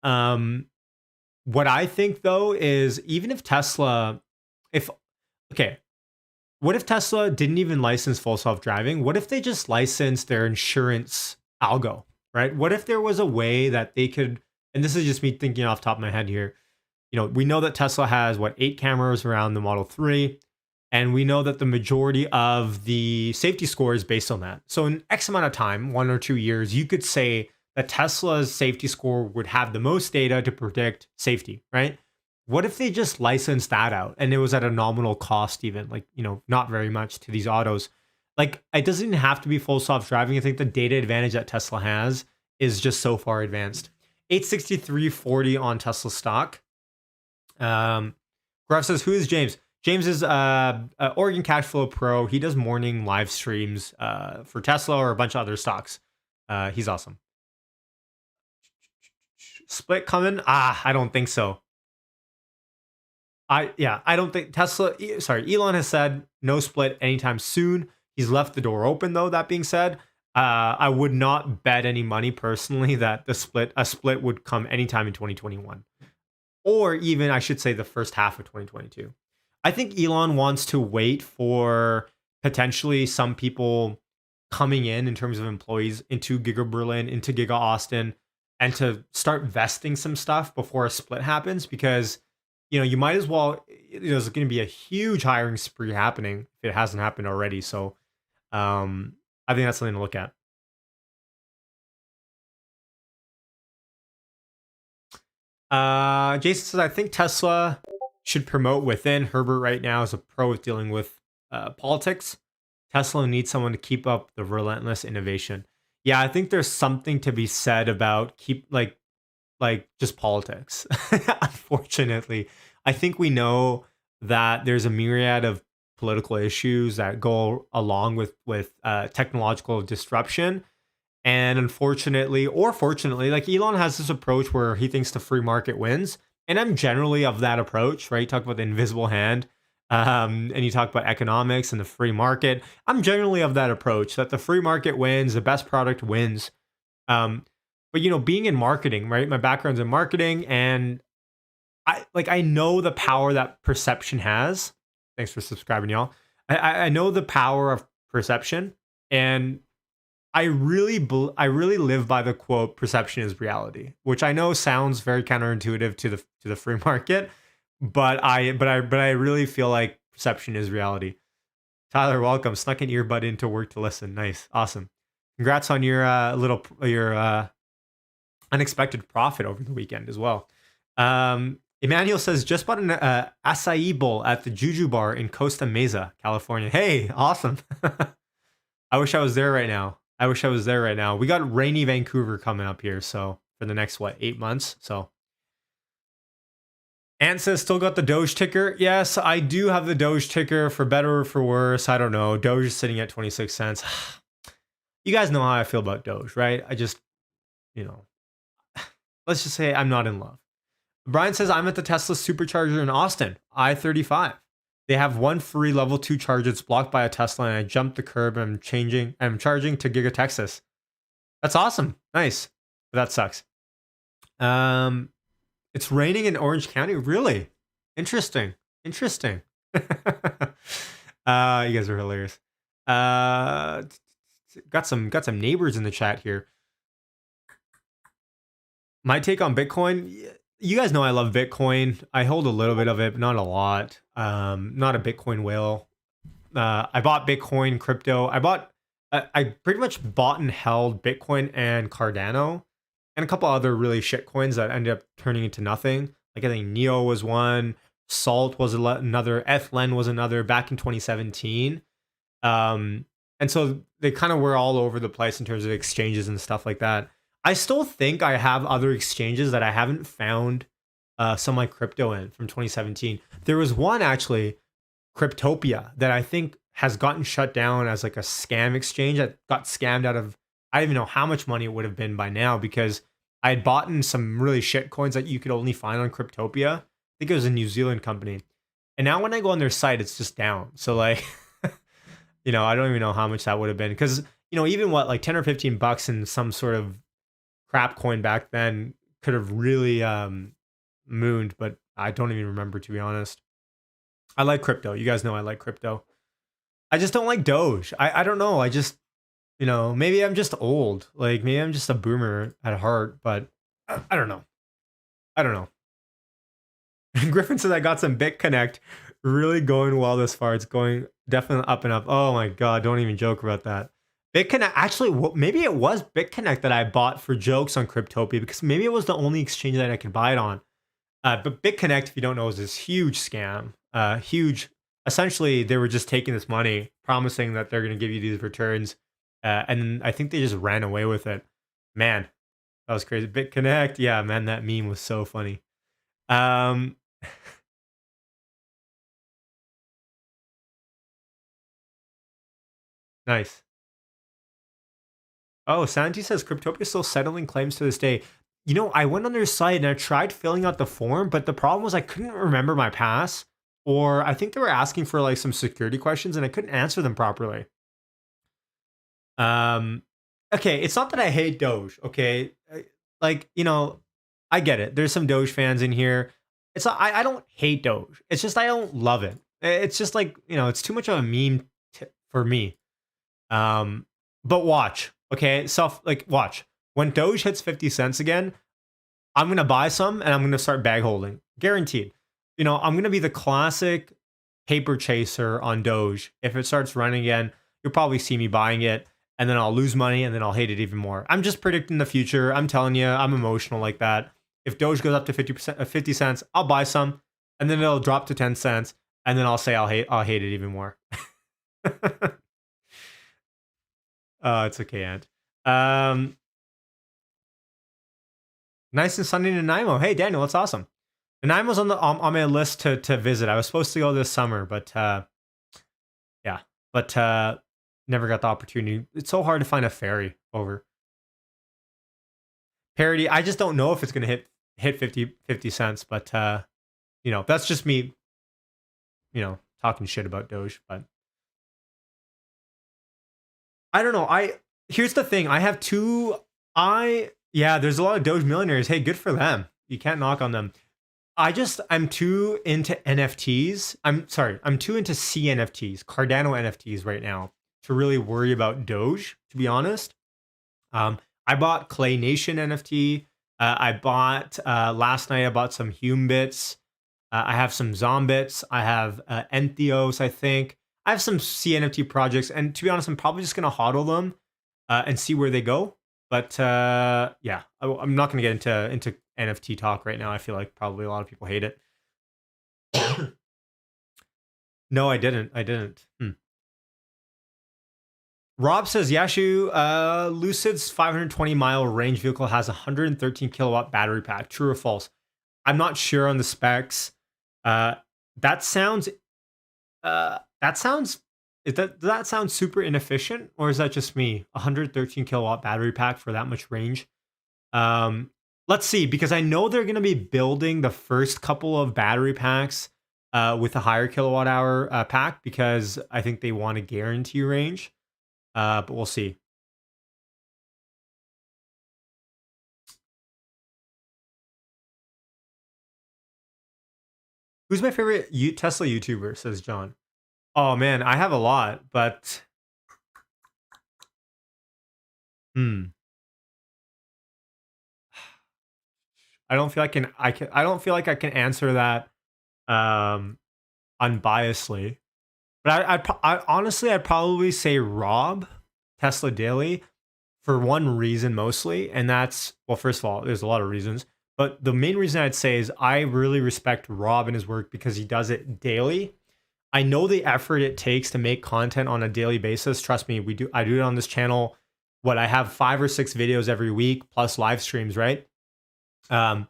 What I think though is even if Tesla, if okay, what if Tesla didn't even license full self-driving? What if they just licensed their insurance algo, right? What if there was a way that they could, and this is just me thinking off the top of my head here, we know that Tesla has what, 8 cameras around the Model 3, and we know that the majority of the safety score is based on that. So in X amount of time, 1 or 2 years, you could say that Tesla's safety score would have the most data to predict safety, right? What if they just licensed that out and it was at a nominal cost, even like, not very much to these autos? Like, it doesn't even have to be full self-driving. I think the data advantage that Tesla has is just so far advanced. 863.40 on Tesla stock. Gruff says, who is James? James is Oregon Cashflow Pro. He does morning live streams for Tesla or a bunch of other stocks. He's awesome. Split coming? I don't think so. I don't think Elon has said no split anytime soon. He's left the door open though. That being said, I would not bet any money personally that a split would come anytime in 2021. Or even, I should say, the first half of 2022. I think Elon wants to wait for potentially some people coming in terms of employees into Giga Berlin, into Giga Austin, and to start vesting some stuff before a split happens, because you might as well, there's going to be a huge hiring spree happening if it hasn't happened already. So I think that's something to look at. Jason says, I think Tesla should promote within. Herbert right now is a pro with dealing with politics. Tesla needs someone to keep up the relentless innovation. Yeah, I think there's something to be said about just politics. Unfortunately, I think we know that there's a myriad of political issues that go along with technological disruption. And unfortunately, or fortunately, like Elon has this approach where he thinks the free market wins. And I'm generally of that approach, right? You talk about the invisible hand, and you talk about economics and the free market. I'm generally of that approach that the free market wins, the best product wins. But being in marketing, right? My background's in marketing, and I know the power that perception has. Thanks for subscribing, y'all. I know the power of perception, and I really live by the quote, perception is reality, which I know sounds very counterintuitive to the free market, but I really feel like perception is reality. Tyler, welcome. Snuck an earbud into work to listen. Nice. Awesome. Congrats on your unexpected profit over the weekend as well. Emmanuel says, just bought an acai bowl at the Juju Bar in Costa Mesa, California. Hey, awesome. I wish I was there right now. We got rainy Vancouver coming up here, so for the next 8 months. So Ant says, still got the Doge ticker. Yes, I do have the Doge ticker, for better or for worse. I don't know. Doge is sitting at 26 cents. You guys know how I feel about Doge, right? I just, let's just say I'm not in love. Brian says, I'm at the Tesla supercharger in Austin, I-35. They have one free level 2 charge. It's blocked by a Tesla, and I jumped the curb and I'm charging to Giga Texas. That's awesome. Nice. But that sucks. It's raining in Orange County. Really? Interesting. You guys are hilarious. Got some neighbors in the chat here. My take on Bitcoin. You guys know I love Bitcoin. I hold a little bit of it, but not a lot. Not a Bitcoin whale. I bought Bitcoin, crypto. I pretty much bought and held Bitcoin and Cardano and a couple other really shit coins that ended up turning into nothing. Like I think Neo was one, Salt was another, Ethlen was another back in 2017. And so they kind of were all over the place in terms of exchanges and stuff like that. I still think I have other exchanges that I haven't found some of my crypto in from 2017. There was one actually, Cryptopia, that I think has gotten shut down as like a scam exchange that got scammed out of, I don't even know how much money it would have been by now, because I had bought in some really shit coins that you could only find on Cryptopia. I think it was a New Zealand company. And now when I go on their site, it's just down. So like, I don't even know how much that would have been, because, even like 10 or $15 in some sort of crap coin back then could have really mooned, but I don't even remember, to be honest. I like crypto. You guys know I like crypto. I just don't like Doge. I don't know. I just, maybe I'm just old. Like maybe I'm just a boomer at heart, but I don't know. I don't know. Griffin says I got some BitConnect really going well this far. It's going definitely up and up. Oh my God, don't even joke about that. BitConnect, actually, maybe it was BitConnect that I bought for jokes on Cryptopia, because maybe it was the only exchange that I could buy it on. But BitConnect, if you don't know, is this huge scam. Huge. Essentially, they were just taking this money, promising that they're going to give you these returns. And I think they just ran away with it. Man, that was crazy. BitConnect. Yeah, man, that meme was so funny. Nice. Oh, Santi says Cryptopia is still settling claims to this day. I went on their site and I tried filling out the form, but the problem was I couldn't remember my pass, or I think they were asking for like some security questions and I couldn't answer them properly. Okay, it's not that I hate Doge, okay? Like, I get it. There's some Doge fans in here. I don't hate Doge. It's just I don't love it. It's just like, it's too much of a meme for me. But watch, okay? Watch. When Doge hits 50 cents again, I'm going to buy some and I'm going to start bag holding. Guaranteed. I'm going to be the classic paper chaser on Doge. If it starts running again, you'll probably see me buying it, and then I'll lose money and then I'll hate it even more. I'm just predicting the future. I'm telling you, I'm emotional like that. If Doge goes up to 50 cents, I'll buy some, and then it'll drop to 10 cents, and then I'll say I'll hate it even more. It's okay, Ant. Nice and sunny in Nanaimo. Hey, Daniel, that's awesome. Nanaimo's on my list to visit. I was supposed to go this summer, but never got the opportunity. It's so hard to find a ferry over. Parody, I just don't know if it's going to hit 50 cents, but that's just me, talking shit about Doge, but I don't know. Here's the thing. I have there's a lot of Doge millionaires. Hey, good for them. You can't knock on them. I'm too into NFTs. I'm too into CNFTs, Cardano NFTs right now to really worry about Doge, to be honest. I bought Clay Nation NFT. Last night I bought some Hume bits. I have some Zombits. I have Entheos, I think. I have some CNFT projects, and to be honest, I'm probably just going to hodl them and see where they go. But I'm not going to get into NFT talk right now. I feel like probably a lot of people hate it. No, I didn't. Rob says, Yashu, Lucid's 520-mile range vehicle has a 113 kilowatt battery pack. True or false? I'm not sure on the specs. That sounds does that sound super inefficient, or is that just me? 113 kilowatt battery pack for that much range. Let's see, because I know they're going to be building the first couple of battery packs with a higher kilowatt hour pack, because I think they want to guarantee range. But we'll see. Who's my favorite Tesla YouTuber, says John. Oh man, I have a lot, but I don't feel I don't feel like I can answer that unbiasedly. But I honestly, I'd probably say Rob, Tesla Daily, for one reason mostly, and that's, well, first of all, there's a lot of reasons, but the main reason I'd say is I really respect Rob and his work because he does it daily. I know the effort it takes to make content on a daily basis. Trust me, I do it on this channel. I have 5 or 6 videos every week plus live streams, right? And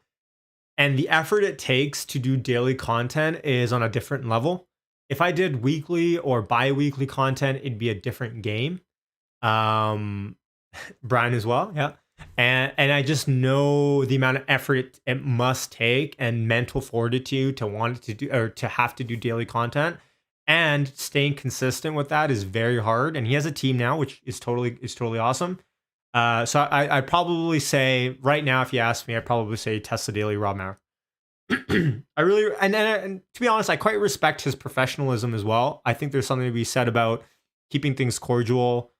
the effort it takes to do daily content is on a different level. If I did weekly or bi-weekly content, it'd be a different game. Brian as well, yeah. And I just know the amount of effort it must take and mental fortitude to want to do, or to have to do daily content, and staying consistent with that is very hard. And he has a team now, which is totally awesome. So I'd probably say right now, if you ask me, I'd probably say Tesla Daily Rob Maurer. I really and to be honest, I quite respect his professionalism as well. I think there's something to be said about keeping things cordial,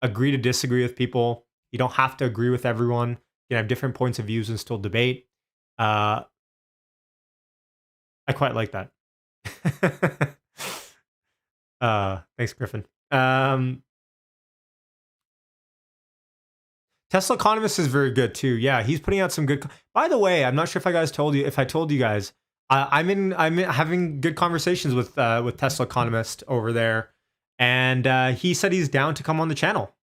agree to disagree with people. You don't have to agree with everyone. You can have different points of views and still debate. I quite like that. Thanks, Griffin. Tesla Economist is very good too. Yeah, he's putting out some good. By the way, I'm not sure if I told you guys, I'm having good conversations with Tesla Economist over there, and he said he's down to come on the channel.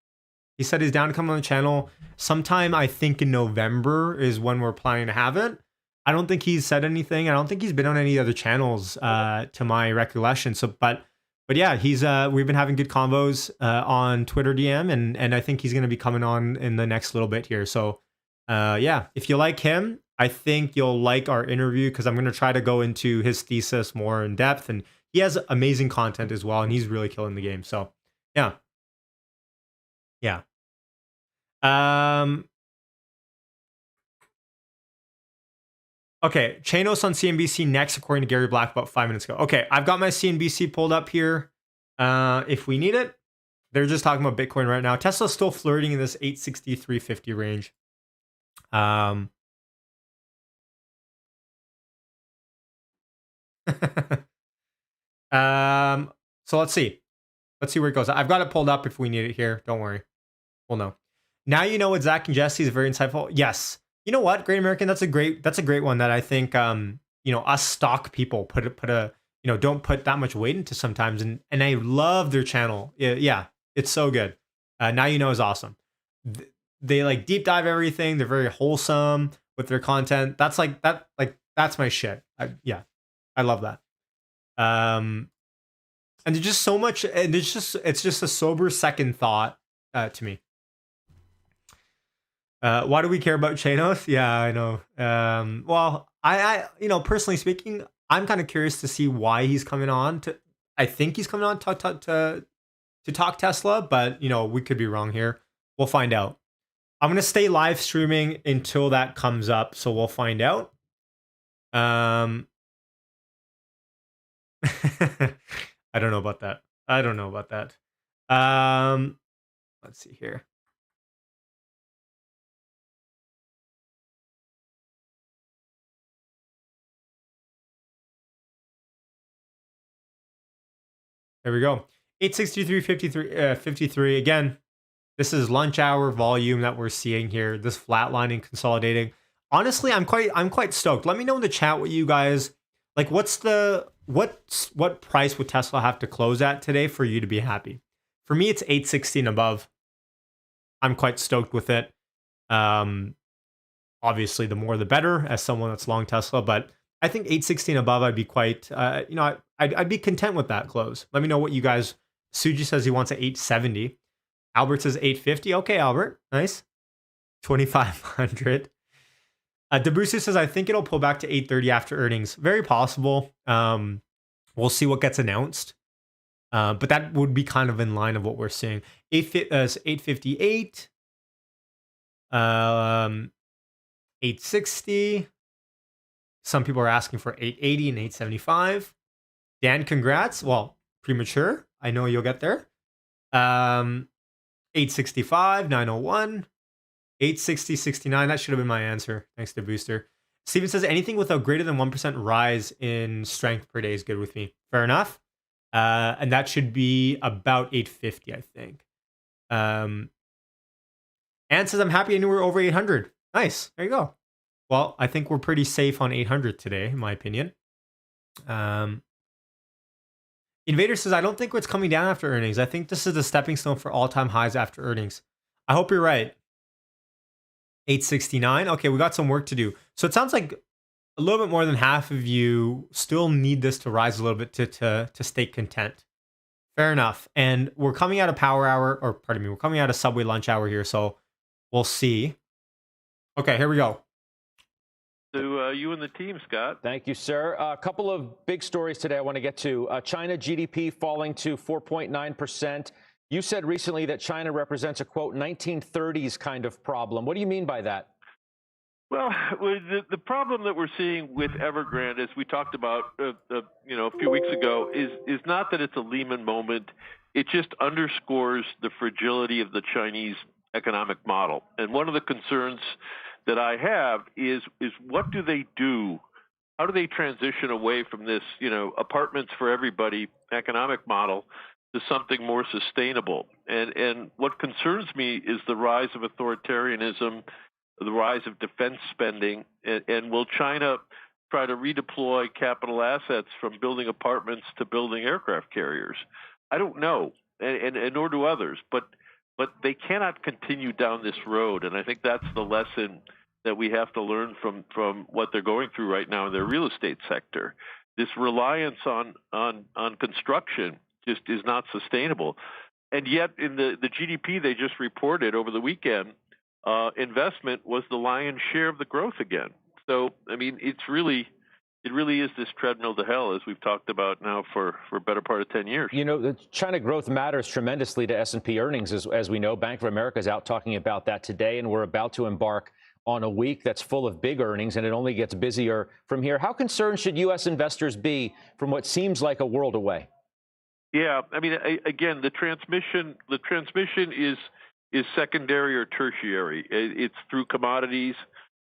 He said he's down to come on the channel sometime. I think in November is when we're planning to have it. I don't think he's said anything. I don't think he's been on any other channels to my recollection. So, but yeah, he's we've been having good convos on Twitter DM, and I think he's going to be coming on in the next little bit here. So, yeah, if you like him, I think you'll like our interview because I'm going to try to go into his thesis more in depth, and he has amazing content as well, and he's really killing the game. So, yeah. Yeah. Okay, Chanos on CNBC next, according to Gary Black about 5 minutes ago. Okay, I've got my CNBC pulled up here. If we need it, they're just talking about Bitcoin right now. Tesla's still flirting in this 863.50 range. So let's see. Let's see where it goes. I've got it pulled up if we need it here. Don't worry. We'll know. Now you know what Zach and Jesse is very insightful. Yes. You know what, Great American, that's a great one that I think us stock people put a don't put that much weight into sometimes, and I love their channel. Yeah, it's so good. Now you know is awesome. They like deep dive everything. They're very wholesome with their content. That's that's my shit. I love that. And there's just so much, and it's just a sober second thought to me. Why do we care about Chanos? Yeah, I know. Well, I personally speaking, I'm kind of curious to see why he's coming on to. I think he's coming on to talk Tesla, but we could be wrong here. We'll find out. I'm gonna stay live streaming until that comes up, so we'll find out. I don't know about that. Let's see here. There we go. 863.53. Again, this is lunch hour volume that we're seeing here. This flatlining, consolidating. Honestly, I'm quite stoked. Let me know in the chat what you guys like. What price would Tesla have to close at today for you to be happy? For me, it's 860 and above. I'm quite stoked with it. Obviously, the more the better as someone that's long Tesla, but I think 860 and above, I'd be quite, I'd be content with that close. Let me know what you guys. Suji says he wants at 870. Albert says 850. Okay, Albert, nice. 2,500. Debussy says I think it'll pull back to 830 after earnings. Very possible. We'll see what gets announced. But that would be kind of in line of what we're seeing. 858. 860. Some people are asking for 880 and 875. Dan, congrats. Well, premature. I know you'll get there. 865, 901, 860, 69. That should have been my answer. Thanks to Booster. Steven says anything with a greater than 1% rise in strength per day is good with me. Fair enough. And that should be about 850, I think. Anne says, I'm happy I knew we were over 800. Nice. There you go. Well, I think we're pretty safe on 800 today, in my opinion. Invader says, I don't think it's coming down after earnings. I think this is the stepping stone for all-time highs after earnings. I hope you're right. 869. Okay, we got some work to do. So it sounds like a little bit more than half of you still need this to rise a little bit to stay content. Fair enough. And we're coming out of power hour, or pardon me, we're coming out of Subway lunch hour here, so we'll see. Okay, here we go. To you and the team, Scott. Thank you, sir. A couple of big stories today I want to get to. China GDP falling to 4.9%. You said recently that China represents a, quote, 1930s kind of problem. What do you mean by that? Well, the problem that we're seeing with Evergrande, as we talked about, a few weeks ago, is not that it's a Lehman moment. It just underscores the fragility of the Chinese economic model. And one of the concerns that I have is what do they do? How do they transition away from this, apartments for everybody economic model to something more sustainable? And what concerns me is the rise of authoritarianism, the rise of defense spending, and will China try to redeploy capital assets from building apartments to building aircraft carriers? I don't know, and nor do others, but they cannot continue down this road, and I think that's the lesson that we have to learn from what they're going through right now in their real estate sector. This reliance on construction just is not sustainable, and yet in the GDP they just reported over the weekend, investment was the lion's share of the growth again. So, I mean, it really is this treadmill to hell, as we've talked about now for a better part of 10 years. The China growth matters tremendously to S&P earnings, as we know. Bank of America is out talking about that today, and we're about to embark on a week that's full of big earnings, and it only gets busier from here. How concerned should U.S. investors be from what seems like a world away? Yeah, I mean, again, the transmission is secondary or tertiary. It's through commodities.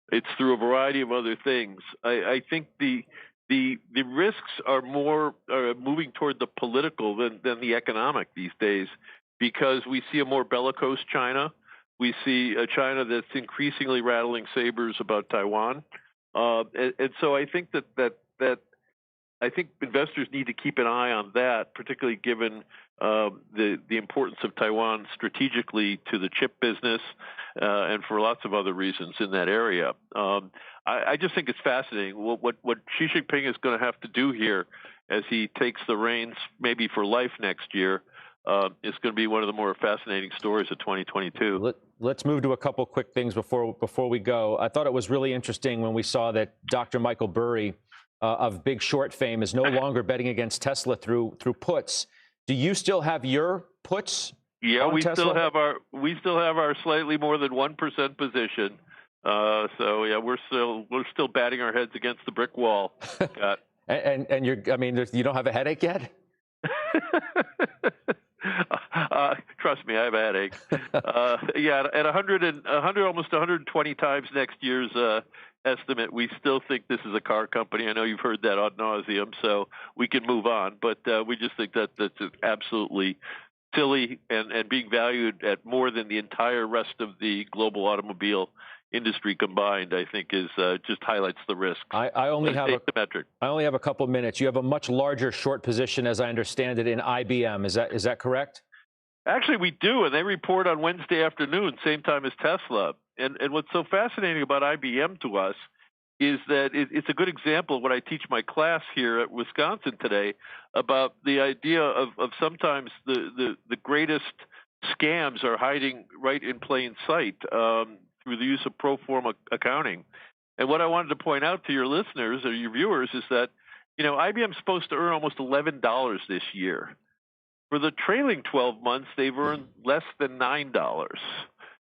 It's through a variety of other things. I think the risks are more moving toward the political than the economic these days, because we see a more bellicose China. We see a China that's increasingly rattling sabers about Taiwan, and so I think that I think investors need to keep an eye on that, particularly given the importance of Taiwan strategically to the chip business and for lots of other reasons in that area. I just think it's fascinating what Xi Jinping is going to have to do here as he takes the reins, maybe for life next year. Is going to be one of the more fascinating stories of 2022. Let's move to a couple quick things before we go. I thought it was really interesting when we saw that Dr. Michael Burry of Big Short fame is no longer betting against Tesla through puts. Do you still have your puts? Yeah, we Tesla? still have our slightly more than 1% position. So yeah, we're still batting our heads against the brick wall, Scott. and you don't have a headache yet? Trust me, I have a headache. Yeah, at 100 almost 120 times next year's estimate, we still think this is a car company. I know you've heard that ad nauseum, so we can move on. But we just think that that's absolutely silly, and being valued at more than the entire rest of the global automobile industry combined, I think is just highlights the risk. I only have a couple of minutes. You have a much larger short position, as I understand it, in IBM. Is that correct? Actually, we do, and they report on Wednesday afternoon, same time as Tesla. And what's so fascinating about IBM to us is that it's a good example of what I teach my class here at Wisconsin today about the idea of sometimes the greatest scams are hiding right in plain sight through the use of pro forma accounting. And what I wanted to point out to your listeners or your viewers is that, IBM's supposed to earn almost $11 this year. For the trailing 12 months, they've earned less than $9.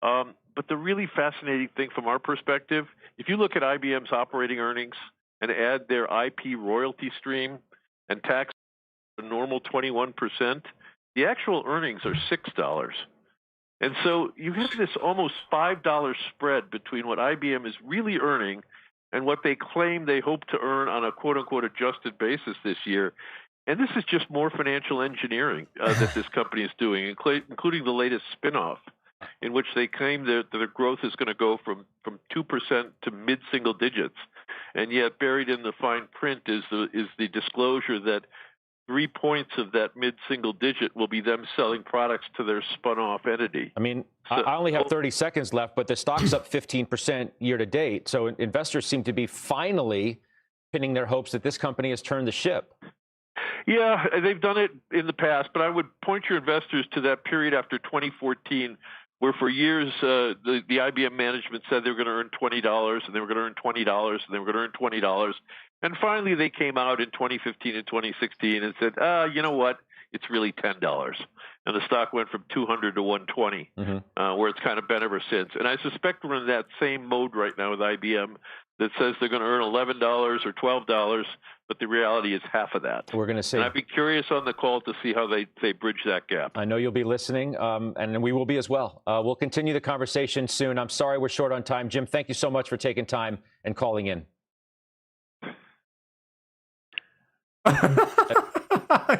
But the really fascinating thing from our perspective, if you look at IBM's operating earnings and add their IP royalty stream and tax a normal 21%, the actual earnings are $6. And so you have this almost $5 spread between what IBM is really earning and what they claim they hope to earn on a quote-unquote adjusted basis this year. And this is just more financial engineering that this company is doing, including the latest spinoff, in which they claim that their growth is going to go from 2% to mid-single digits. And yet buried in the fine print is the disclosure that 3 points of that mid-single digit will be them selling products to their spun-off entity. I mean, I only have 30 seconds left, but the stock's up 15% year to date. So investors seem to be finally pinning their hopes that this company has turned the ship. Yeah, they've done it in the past, but I would point your investors to that period after 2014, where for years the IBM management said they were going to earn $20, and they were going to earn $20, and they were going to earn $20. And finally, they came out in 2015 and 2016 and said, you know what? it's really $10. And the stock went from 200 to 120, where it's kind of been ever since. And I suspect we're in that same mode right now with IBM that says they're going to earn $11 or $12, but the reality is half of that. We're going to see. And I'd be curious on the call to see how they bridge that gap. I know you'll be listening, and we will be as well. We'll continue the conversation soon. I'm sorry we're short on time. Jim, thank you so much for taking time and calling in.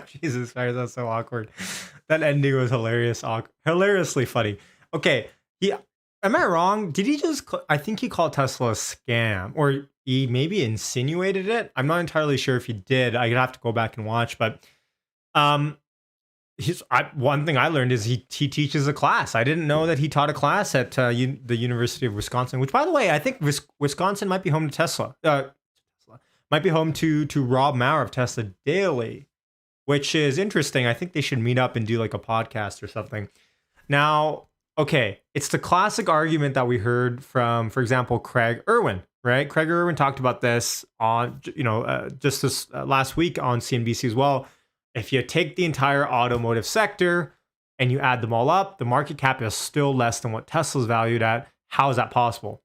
Jesus Christ, that's so awkward. That ending was hilariously funny. Okay, am I wrong? Did he just? I think he called Tesla a scam, or he maybe insinuated it. I'm not entirely sure if he did. I'd have to go back and watch. But one thing I learned is he teaches a class. I didn't know that he taught a class at the University of Wisconsin. Which, by the way, I think Wisconsin might be home to Tesla. Might be home to Rob Maurer of Tesla Daily, which is interesting. I think they should meet up and do like a podcast or something. Now, okay, it's the classic argument that we heard from, for example, Craig Irwin, right? Craig Irwin talked about this on, just this last week on CNBC as well. If you take the entire automotive sector and you add them all up, the market cap is still less than what Tesla's valued at. How is that possible?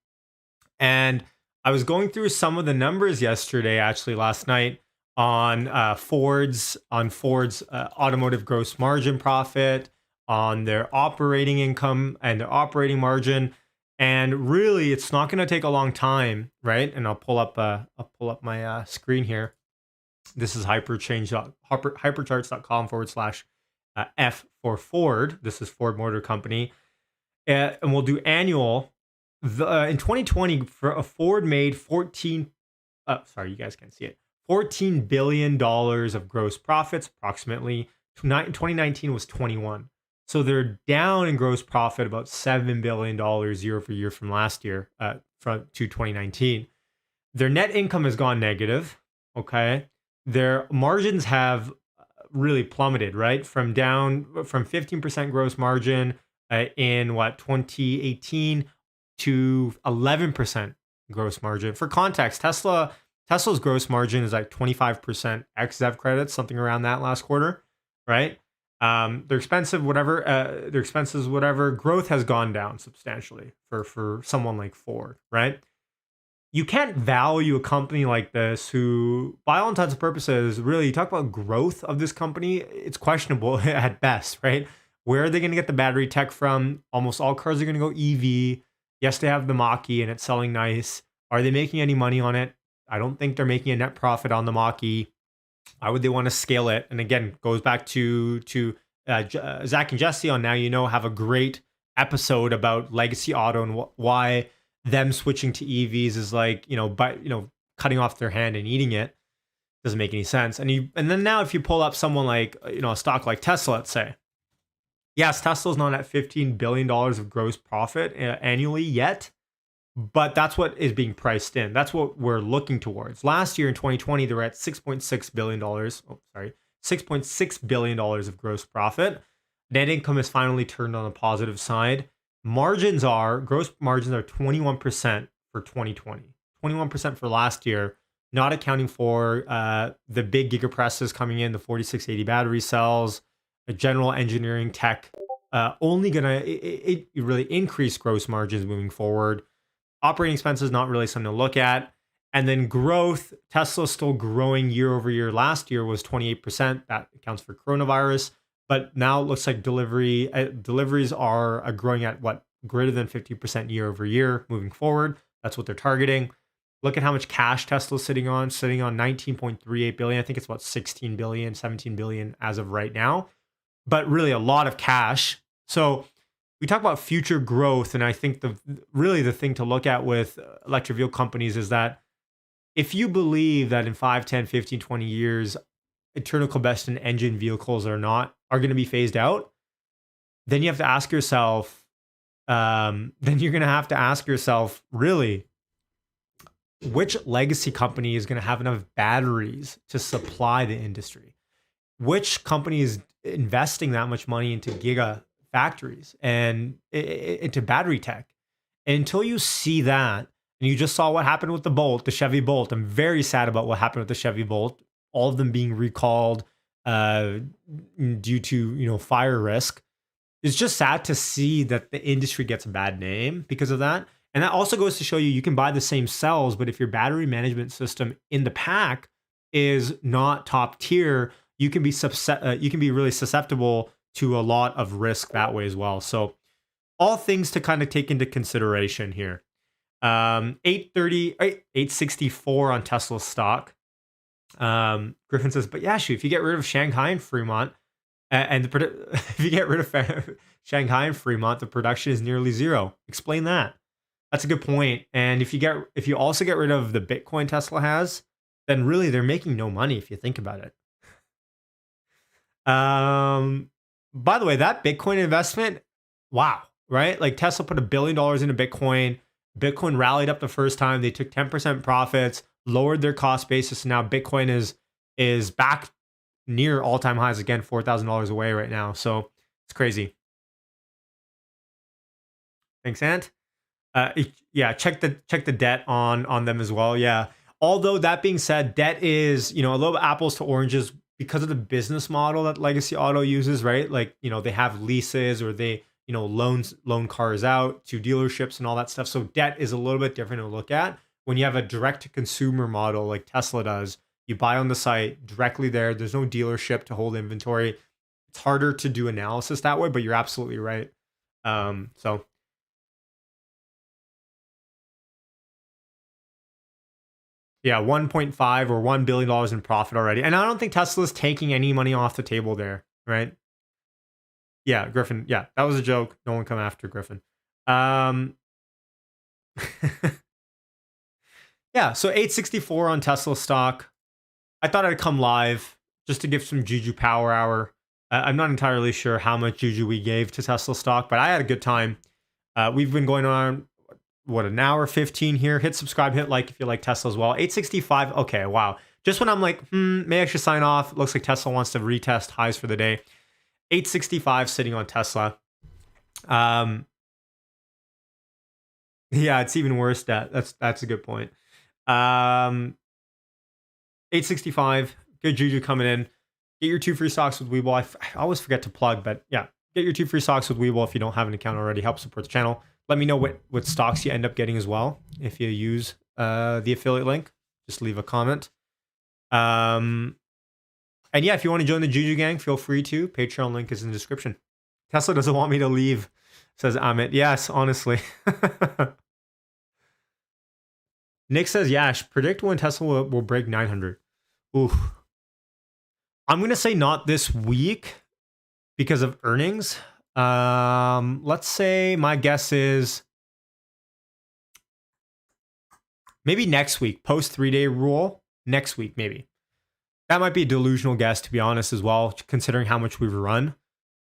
And I was going through some of the numbers yesterday, actually last night, on Ford's automotive gross margin profit, on their operating income and their operating margin, and really, it's not going to take a long time, right? And I'll pull up my screen here. This is hypercharts.com/F for Ford. This is Ford Motor Company, and we'll do annual. In 2020, Ford made you guys can't see it. $14 billion of gross profits, approximately. 2019 was 21. So they're down in gross profit about $7 billion year over year from last year, to 2019. Their net income has gone negative. Okay. Their margins have really plummeted, right? From 15% gross margin in 2018 to 11% gross margin. For context, Tesla's gross margin is like 25% ex ZEV credits, something around that last quarter, right? They're expensive, whatever. Growth has gone down substantially for someone like Ford, right? You can't value a company like this who, by all intents and purposes, really, you talk about growth of this company, it's questionable at best, right? Where are they going to get the battery tech from? Almost all cars are going to go EV. Yes, they have the Mach-E and it's selling nice. Are they making any money on it? I don't think they're making a net profit on the Mach-E. Why would they want to scale it? And again, goes back to Zach and Jesse on Now You Know have a great episode about legacy auto and why them switching to EVs is like, cutting off their hand and eating it. Doesn't make any sense. And then now if you pull up someone like, a stock like Tesla, let's say, yes, Tesla's not at $15 billion of gross profit annually yet, but that's what is being priced in. That's what we're looking towards. Last year in 2020, they were at $6.6 billion. $6.6 billion of gross profit. Net income has finally turned on the positive side. Gross margins are 21% for 2020, 21% for last year, not accounting for the big gigapresses coming in, the 4680 battery cells, the general engineering tech, only going to really increase gross margins moving forward. Operating expenses, not really something to look at. And then growth, Tesla's still growing year over year. Last year was 28%. That accounts for coronavirus. But now it looks like deliveries are growing at greater than 50% year over year moving forward. That's what they're targeting. Look at how much cash Tesla's sitting on 19.38 billion. I think it's about 16 billion, 17 billion as of right now. But really a lot of cash. So we talk about future growth, and I think the thing to look at with electric vehicle companies is that if you believe that in 5, 10, 15, 20 years, internal combustion engine vehicles are going to be phased out, then you have to ask yourself, really, which legacy company is going to have enough batteries to supply the industry? Which company is investing that much money into giga factories and into battery tech? And until you see that, and you just saw what happened with the Chevy Bolt. I'm very sad about what happened with the Chevy Bolt. All of them being recalled, due to fire risk. It's just sad to see that the industry gets a bad name because of that. And that also goes to show you can buy the same cells, but if your battery management system in the pack is not top tier, you can be really susceptible to a lot of risk that way as well. So all things to kind of take into consideration here. 864 on Tesla stock. Griffin says, but yeah, if you get rid of Shanghai and Fremont, if you get rid of Shanghai and Fremont, the production is nearly zero. Explain that. That's a good point. And if you also get rid of the Bitcoin Tesla has, then really they're making no money if you think about it. By the way, that Bitcoin investment, wow, right? Like Tesla put $1 billion into Bitcoin. Bitcoin rallied up the first time. They took 10% profits, lowered their cost basis, and now Bitcoin is back near all-time highs again, $4,000 away right now. So it's crazy. Thanks, Ant. Yeah, check the debt on them as well. Yeah. Although that being said, debt is, a little bit apples to oranges because of the business model that Legacy Auto uses, right? Like, they have leases or they, loan cars out to dealerships and all that stuff. So debt is a little bit different to look at. When you have a direct to consumer model like Tesla does, you buy on the site directly there. There's no dealership to hold inventory. It's harder to do analysis that way, but you're absolutely right. So yeah, 1.5 or $1 billion in profit already. And I don't think Tesla's taking any money off the table there, right? Yeah, Griffin. Yeah, that was a joke. No one come after Griffin. Yeah, so 864 on Tesla stock. I thought I'd come live just to give some Juju Power Hour. I'm not entirely sure how much Juju we gave to Tesla stock, but I had a good time. We've been going on, an hour 15 here. Hit subscribe, hit like if you like Tesla as well. 865. Okay, wow. Just when I'm like, maybe I should sign off. It looks like Tesla wants to retest highs for the day. 865 sitting on Tesla. Yeah, it's even worse. That's a good point. 865. Good Juju coming in. Get your 2 free stocks with Webull. I always forget to plug, but yeah, get your 2 free stocks with Webull if you don't have an account already. Help support the channel. Let me know what stocks you end up getting as well if you use the affiliate link. Just leave a comment. And yeah, if you want to join the Juju gang, feel free to. Patreon link is in the description. Tesla doesn't want me to leave, says Amit. Yes, honestly. Nick says, Yash, predict when Tesla will break 900. Ooh. I'm going to say not this week because of earnings. Let's say my guess is maybe next week, post 3-day rule, next week, maybe. That might be a delusional guess, to be honest, as well, considering how much we've run.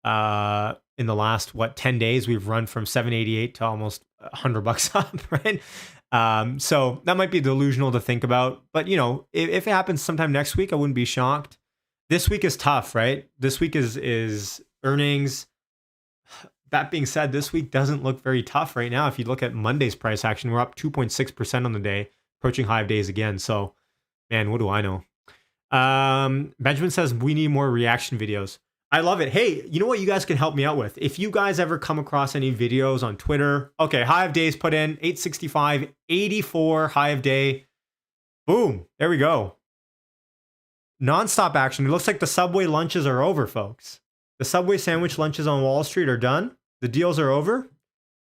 In the last, 10 days, we've run from 788 to almost $100 up, right? So that might be delusional to think about. But, if it happens sometime next week, I wouldn't be shocked. This week is tough, right? This week is earnings. That being said, this week doesn't look very tough right now. If you look at Monday's price action, we're up 2.6% on the day, approaching high of days again. So, man, what do I know? Benjamin says we need more reaction videos. I love it. Hey, you know what you guys can help me out with? If you guys ever come across any videos on Twitter, okay, high of days put in 865, 84 high of day. Boom. There we go. Nonstop action. It looks like the Subway lunches are over, folks. The Subway sandwich lunches on Wall Street are done. The deals are over.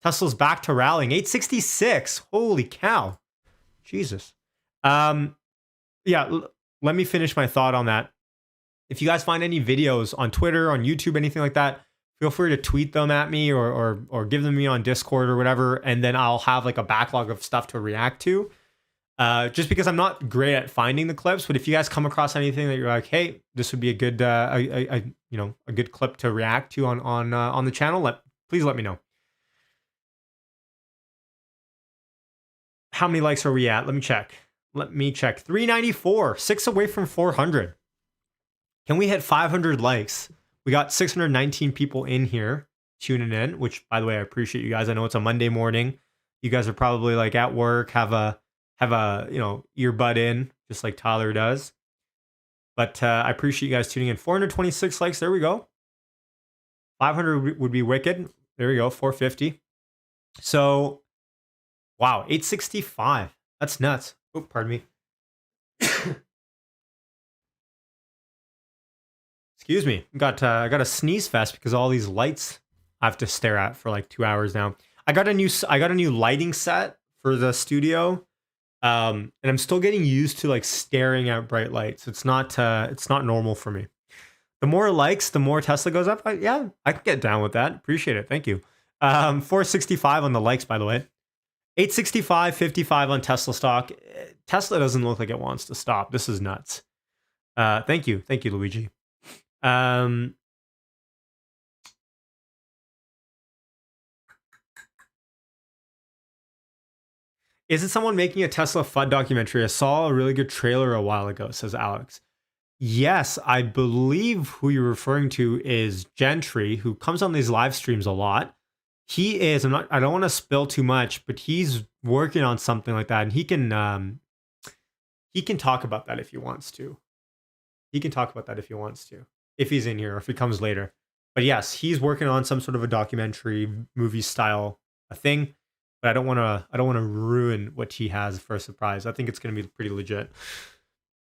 Tesla's back to rallying. 866. Holy cow. Jesus. Yeah, let me finish my thought on that. If you guys find any videos on Twitter, on YouTube, anything like that, feel free to tweet them at me or give them to me on Discord or whatever, and then I'll have like a backlog of stuff to react to. Just because I'm not great at finding the clips, but if you guys come across anything that you're like, hey, this would be a good a good clip to react to on the channel, please let me know. How many likes are we at? Let me check. 394, 6 away from 400. Can we hit 500 likes? We got 619 people in here tuning in, which, by the way, I appreciate you guys. I know it's a Monday morning. You guys are probably like at work, have a earbud in, just like Tyler does. But I appreciate you guys tuning in. 426 likes. There we go. 500 would be wicked. There we go. 450. So, wow, 865. That's nuts. Oh, pardon me. Excuse me. I got a sneeze fest because all these lights I have to stare at for like 2 hours now. I got a new lighting set for the studio. And I'm still getting used to like staring at bright lights. It's not normal for me. The more likes, the more Tesla goes up. Yeah, I can get down with that. Appreciate it. Thank you. 465 on the likes, by the way. 865, 55 on Tesla stock. Tesla doesn't look like it wants to stop. This is nuts. Thank you, Luigi. Is it someone making a Tesla FUD documentary? I saw a really good trailer a while ago, says Alex. Yes, I believe who you're referring to is Gentry, who comes on these live streams a lot. He is, I don't want to spill too much, but he's working on something like that, and he can talk about that if he wants to. If he's in here or if he comes later. But yes, he's working on some sort of a documentary movie style thing. But I don't want to ruin what he has for a surprise. I think it's going to be pretty legit.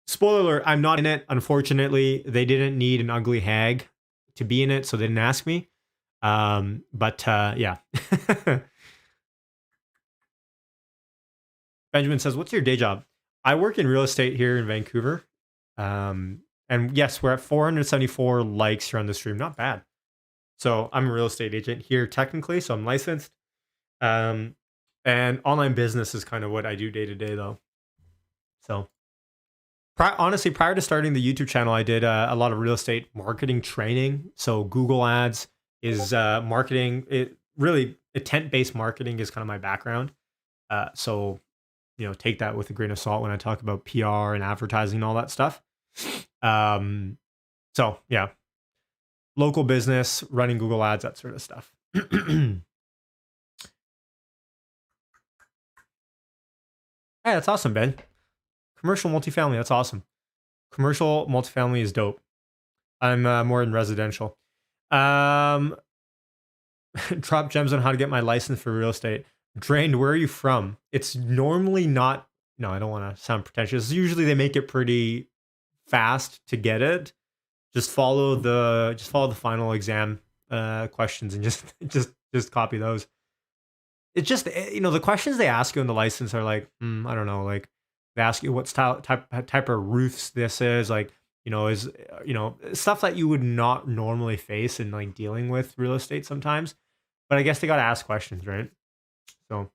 Spoiler alert, I'm not in it. Unfortunately, they didn't need an ugly hag to be in it, so they didn't ask me. Yeah. Benjamin says, what's your day job? I work in real estate here in Vancouver. And yes, we're at 474 likes here on the stream. Not bad. So I'm a real estate agent here technically, so I'm licensed. And online business is kind of what I do day to day though. So honestly, prior to starting the YouTube channel, I did a lot of real estate marketing training. So Google ads is marketing. Intent-based marketing is kind of my background. So, take that with a grain of salt when I talk about PR and advertising and all that stuff. So yeah, local business, running Google ads, that sort of stuff. Hey, that's awesome, Ben. Commercial multifamily, that's awesome. Commercial multifamily is dope. I'm more in residential. Drop gems on how to get my license for real estate. Drained, where are you from? It's normally not, no, I don't want to sound pretentious. Usually they make it pretty fast to get it. Just follow the final exam questions and just copy those. It's just, the questions they ask you in the license are like, I don't know, like they ask you what type of roofs this is, like, is, stuff that you would not normally face in like dealing with real estate sometimes. But I guess they got to ask questions, right? So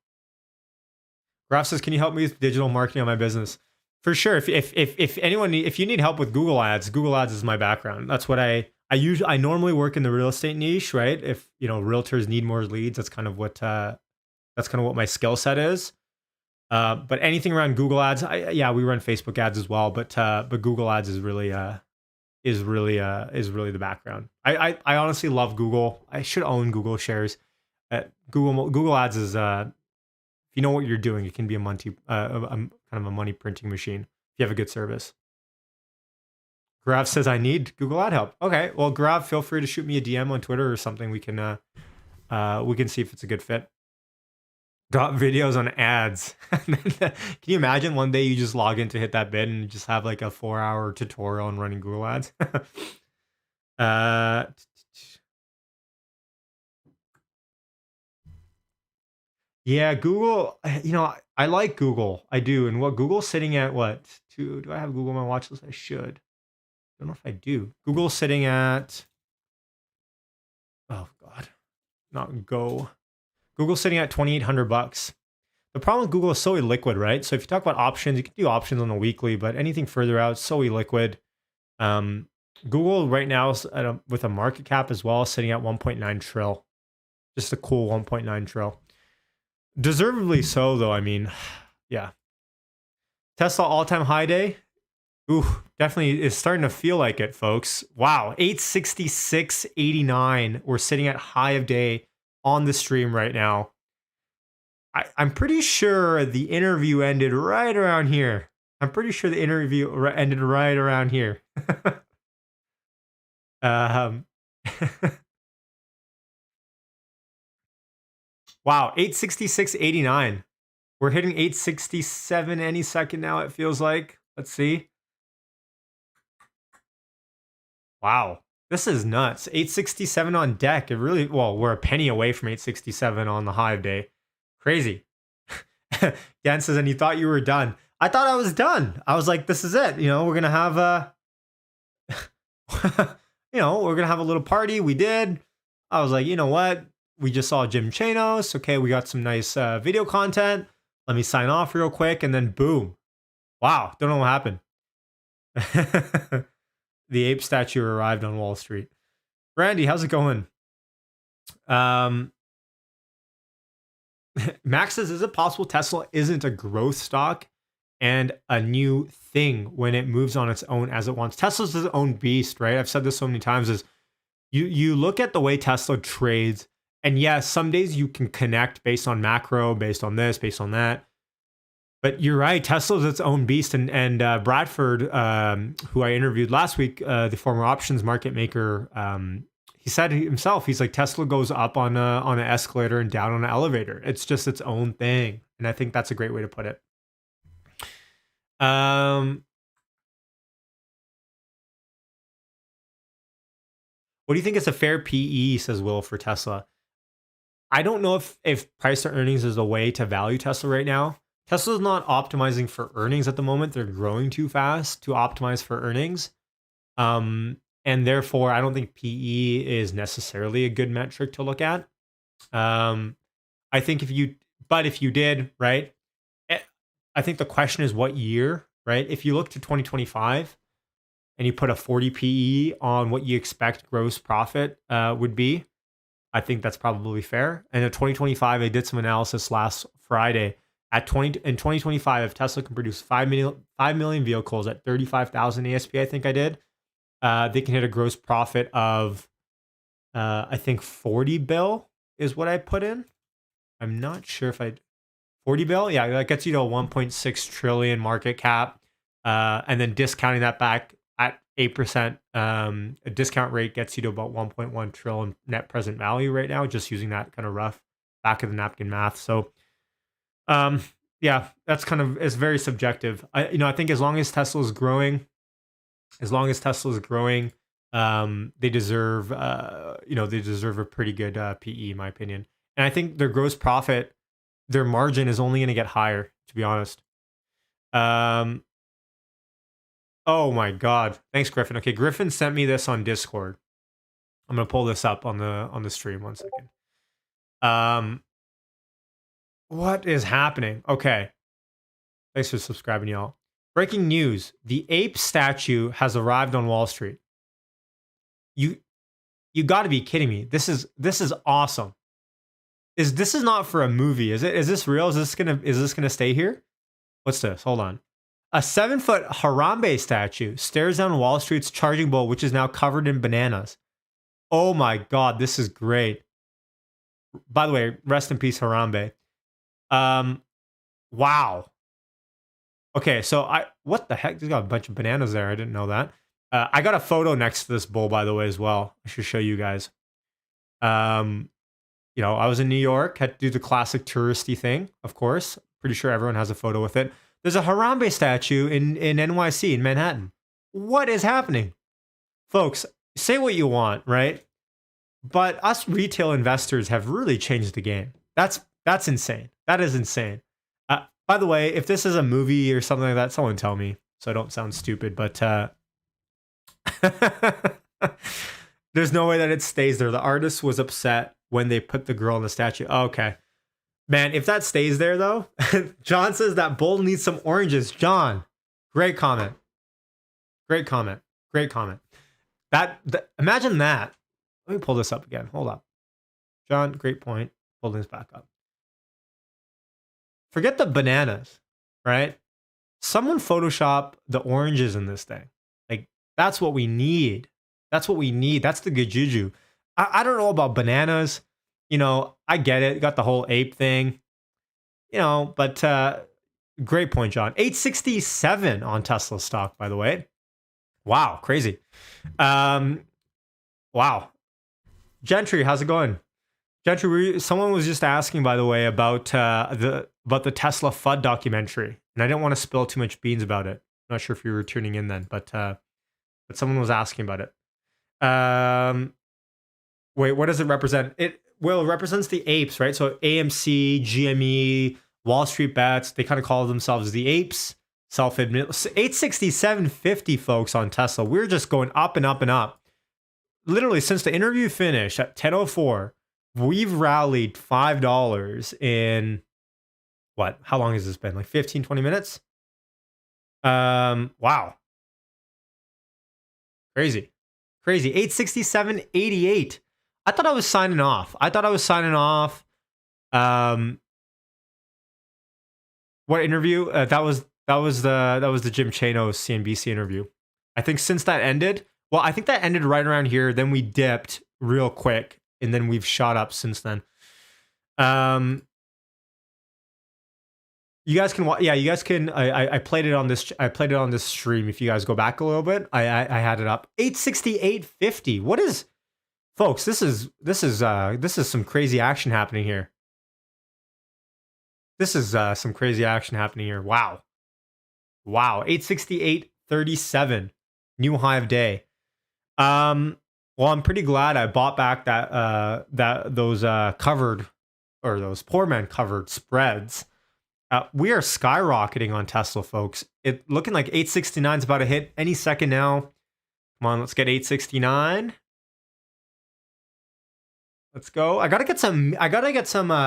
Graf says, can you help me with digital marketing on my business? For sure. If you need help with Google ads is my background. That's what I normally work in the real estate niche, right? If, realtors need more leads, that's kind of what my skill set is. But anything around Google ads, we run Facebook ads as well, but Google ads is really the background. I honestly love Google. I should own Google shares. Google ads is, if you know what you're doing, it can be kind of a money printing machine if you have a good service. Grav says, I need Google ad help. Okay, well, Grav, feel free to shoot me a DM on Twitter or something. We can see if it's a good fit. Got videos on ads. Can you imagine one day you just log in to hit that bid and just have like a 4-hour tutorial on running Google ads? Yeah, Google, I like Google. I do. And what Google's sitting at, do I have Google on my watch list? I should. I don't know if I do. Google's sitting at, oh God, not Go. Google's sitting at $2,800. The problem with Google is so illiquid, right? So if you talk about options, you can do options on the weekly, but anything further out, so illiquid. Google right now is with a market cap as well, sitting at 1.9 trill. Just a cool 1.9 trill. Deservedly so, though. I mean, yeah. Tesla all-time high day. Ooh, definitely is starting to feel like it, folks. Wow, 866.89. We're sitting at high of day on the stream right now. I'm pretty sure the interview ended right around here. I'm pretty sure the interview ended right around here. um, wow, 866.89. We're hitting 867 any second now, it feels like. Let's see. Wow, this is nuts. 867 on deck. It really, well, we're a penny away from 867 on the hive day. Crazy. Dan says, and you thought you were done. I thought I was done. I was like, this is it. You know, we're going to have we're going to have a little party. We did. I was like, you know what? We just saw Jim Chanos. Okay, we got some nice video content. Let me sign off real quick. And then boom. Wow. Don't know what happened. The ape statue arrived on Wall Street. Randy, how's it going? Max says, is it possible Tesla isn't a growth stock and a new thing when it moves on its own as it wants? Tesla's its own beast, right? I've said this so many times, is you look at the way Tesla trades, and yes, some days you can connect based on macro, based on this, based on that. But you're right, Tesla's its own beast. And Bradford, who I interviewed last week, the former options market maker, he said himself, he's like, Tesla goes up on an escalator and down on an elevator. It's just its own thing. And I think that's a great way to put it. What do you think is a fair PE, says Will, for Tesla? I don't know if price to earnings is a way to value Tesla right now. Tesla's not optimizing for earnings at the moment. They're growing too fast to optimize for earnings. And therefore, I don't think PE is necessarily a good metric to look at. I think if you did, right? I think the question is what year, right? If you look to 2025 and you put a 40 PE on what you expect gross profit would be, I think that's probably fair. And in 2025, I did some analysis last Friday. In 2025, if Tesla can produce 5 million vehicles at 35,000 ASP, I think I did, they can hit a gross profit of, I think 40 bill is what I put in. I'm not sure if 40 bill. Yeah, that gets you to a 1.6 trillion market cap. And then discounting that back at 8%, a discount rate gets you to about 1.1 trillion net present value right now, just using that kind of rough back of the napkin math. So, yeah, that's it's very subjective. I think as long as Tesla is growing, they deserve, they deserve a pretty good PE, in my opinion. And I think their gross profit, their margin is only going to get higher, to be honest. Oh my God. Thanks, Griffin. Okay, Griffin sent me this on Discord. I'm going to pull this up on the stream. 1 second. What is happening? Okay. Thanks for subscribing, y'all. Breaking news. The ape statue has arrived on Wall Street. You got to be kidding me. This is awesome. This is not for a movie, is it? Is this real? Is this gonna stay here? What's this? Hold on. A 7-foot Harambe statue stares down Wall Street's charging bowl, which is now covered in bananas. Oh my God, this is great. By the way, rest in peace, Harambe. Wow. Okay, so what the heck? There's got a bunch of bananas there. I didn't know that. I got a photo next to this bowl, by the way, as well. I should show you guys. I was in New York, had to do the classic touristy thing, of course. Pretty sure everyone has a photo with it. There's a Harambe statue in NYC, in Manhattan. What is happening? Folks, say what you want, right? But us retail investors have really changed the game. That's insane. That is insane. By the way, if this is a movie or something like that, someone tell me so I don't sound stupid. But there's no way that it stays there. The artist was upset when they put the girl in the statue. Oh, okay. Man, if that stays there, though, John says that bowl needs some oranges. John, great comment. Great comment. Great comment. Imagine that. Let me pull this up again. Hold up. John, great point. Pull this back up. Forget the bananas, right? Someone Photoshop the oranges in this thing. Like, that's what we need. That's what we need. That's the good juju. I don't know about bananas. I get it. Got the whole ape thing. But Great point, John. 867 on Tesla stock, by the way. Wow, crazy. Wow. Gentry, how's it going? Gentry, someone was just asking, by the way, about the Tesla FUD documentary, and I didn't want to spill too much beans about it. I'm not sure if you were tuning in then, but someone was asking about it. Wait, what does it represent? It represents the apes, right? So AMC, GME, Wall Street Bets, they kind of call themselves the apes. Self-admit 867.50, folks, on Tesla. We're just going up and up and up. Literally, since the interview finished at 10:04, we've rallied $5 in what? How long has this been? Like 15, 20 minutes? Wow. Crazy. 867.88. I thought I was signing off. What interview? That was the Jim Chanos CNBC interview. I think since that ended, I think that ended right around here. Then we dipped real quick, and then we've shot up since then. You guys can, you guys can. I played it on this. I played it on this stream. If you guys go back a little bit, I had it up. 868.50. What is, folks? This is some crazy action happening here. Some crazy action happening here. Wow. 868.37. New high of day. Well, I'm pretty glad I bought back those covered, or those poor man covered spreads. We are skyrocketing on Tesla, folks. It looking like 869 is about to hit any second now. Come on, let's get 869. Let's go. I gotta get some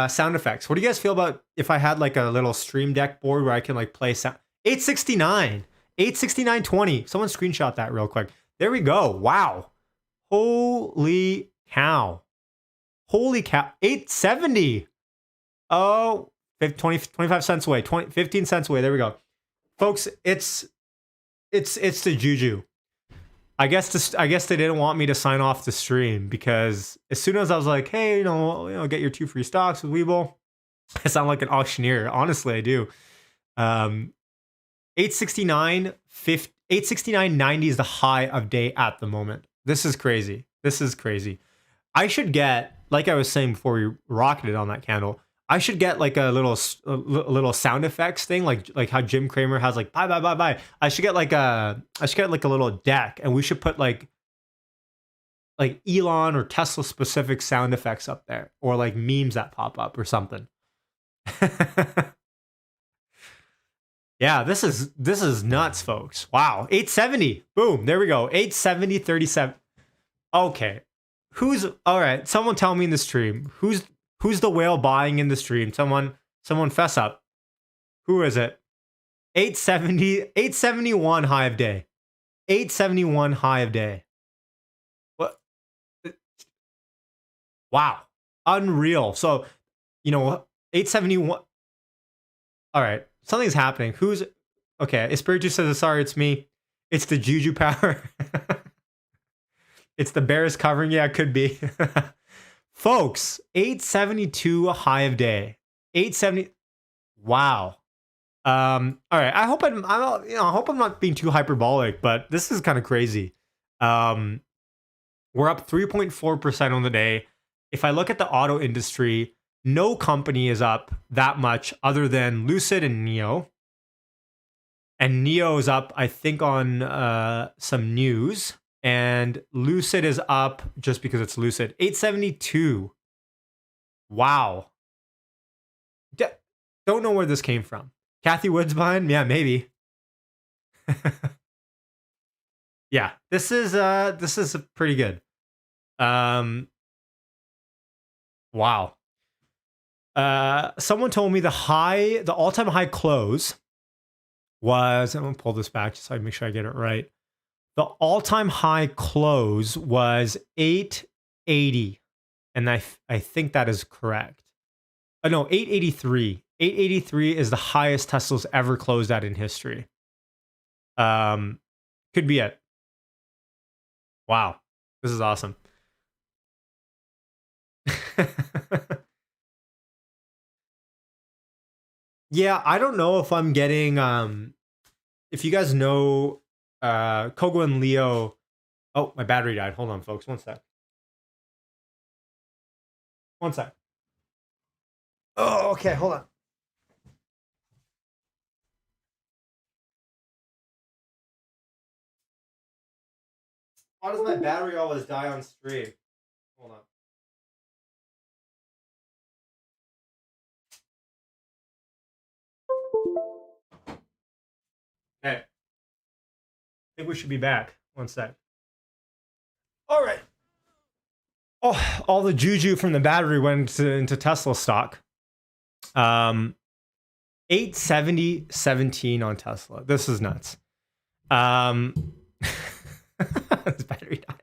sound effects. What do you guys feel about if I had like a little Stream Deck board where I can like play sound? 869. 869.20. Someone screenshot that real quick. There we go. Wow. Holy cow. 870. Oh, 25 cents away. 15 cents away. There we go. Folks, it's the juju. I guess they didn't want me to sign off the stream, because as soon as I was like, hey, get your 2 free stocks with Webull, I sound like an auctioneer. Honestly, I do. 869.90 is the high of day at the moment. This is crazy. I should get, like I was saying before we rocketed on that candle, I should get like a little sound effects thing, like how Jim Cramer has like bye bye bye bye. I should get like a little deck, and we should put like Elon or Tesla specific sound effects up there, or like memes that pop up or something. Yeah, this is nuts, folks. Wow, 870. Boom, there we go. 870.37. Okay, all right? Someone tell me in the stream who's the whale buying in the stream. Someone fess up. Who is it? 871 high of day. 871 high of day. What? Wow, unreal. So 871. All right. Something's happening. Okay? Espiritu says, sorry, it's me. It's the juju power. It's the bears covering. Yeah, it could be. Folks, 872 high of day. 870. Wow. All right. I hope I'm not being too hyperbolic, but this is kind of crazy. We're up 3.4% on the day. If I look at the auto industry, no company is up that much other than Lucid and NIO. And NIO is up, I think, on some news. And Lucid is up just because it's Lucid. 872. Wow. Don't know where this came from. Kathy Woods behind? Yeah, maybe. Yeah, this is pretty good. Wow. Someone told me the all-time high close was, I'm gonna pull this back just so I make sure I get it right. The all-time high close was 880, and I think that is correct. No, 883. 883 is the highest Tesla's ever closed at in history. Could be it. Wow, this is awesome. Yeah, I don't know if I'm getting if you guys know Kogo and Leo. Oh, my battery died. Hold on, folks. One sec. One sec. Oh, okay, hold on. Why does my battery always die on stream? Hold on. Okay. I think we should be back. One sec. All right. Oh, all the juju from the battery went into Tesla stock. 870.17 on Tesla. This is nuts. This battery dies.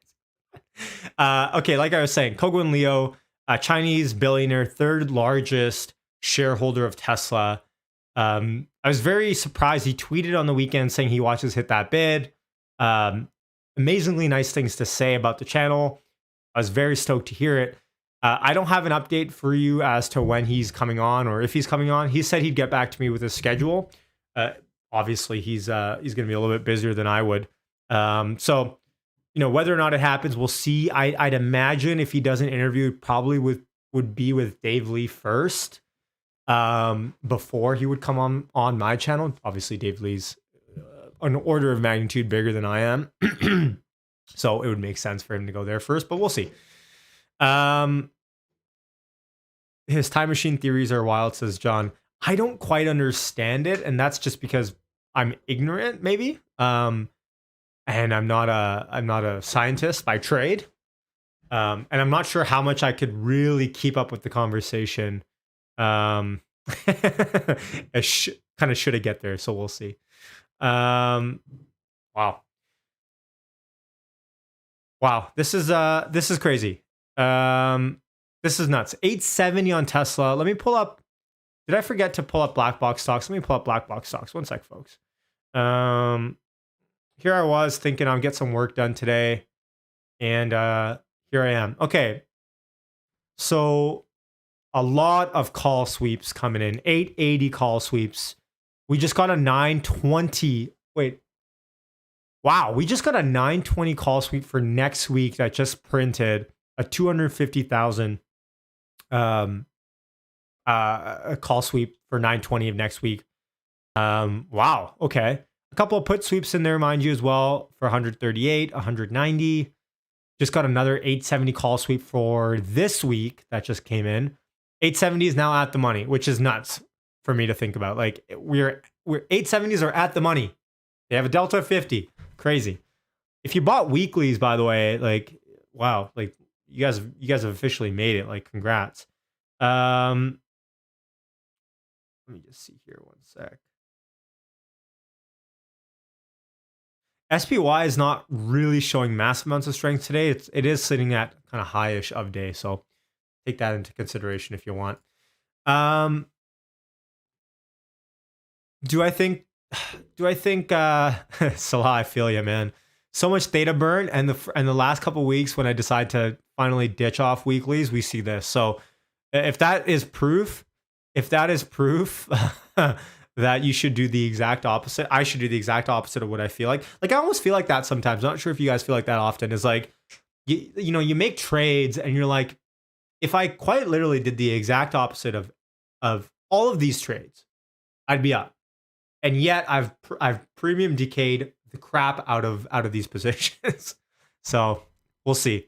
Okay, like I was saying, Kogo and Leo, a Chinese billionaire, third largest shareholder of Tesla. I was very surprised. He tweeted on the weekend saying he watches Hit That Bid. Amazingly nice things to say about the channel. I was very stoked to hear it. I don't have an update for you as to when he's coming on or if he's coming on. He said he'd get back to me with his schedule. Obviously, he's going to be a little bit busier than I would. So, you know, whether or not it happens, we'll see. I'd imagine if he does an interview, probably would be with Dave Lee first, before he would come on my channel. Obviously, Dave Lee's an order of magnitude bigger than I am. So it would make sense for him to go there first, but we'll see. His time machine theories are wild, says John. I don't quite understand it, and that's just because I'm ignorant, maybe. And I'm not a scientist by trade. And I'm not sure how much I could really keep up with the conversation. Kind of should I get there, so we'll see. Wow. Wow, this is crazy. This is nuts. 870 on Tesla. Let me pull up. Did I forget to pull up black box stocks? Let me pull up black box stocks. One sec, folks. Here I was thinking I'll get some work done today, and here I am. Okay, so a lot of call sweeps coming in. 880 call sweeps. We just got a 920. Wait. Wow, we just got a 920 call sweep for next week that just printed a 250,000 a call sweep for 920 of next week. Wow, okay. A couple of put sweeps in there, mind you, as well, for 138, 190. Just got another 870 call sweep for this week that just came in. 870 is now at the money, which is nuts for me to think about. Like we're 870s are at the money. They have a delta of 50. Crazy. If you bought weeklies, by the way, like wow, like you guys have officially made it. Like congrats. Let me just see here one sec. SPY is not really showing massive amounts of strength today. It is sitting at kind of high-ish of day, so take that into consideration if you want. Do I think Salah, I feel you, man. So much data burn, and the last couple of weeks when I decide to finally ditch off weeklies, we see this. So if that is proof that you should do the exact opposite, I should do the exact opposite of what I feel like. Like I almost feel like that sometimes. I'm not sure if you guys feel like that often. Is like you know, you make trades and you're like, if I quite literally did the exact opposite of all of these trades, I'd be up. And yet I've premium decayed the crap out of these positions. So we'll see.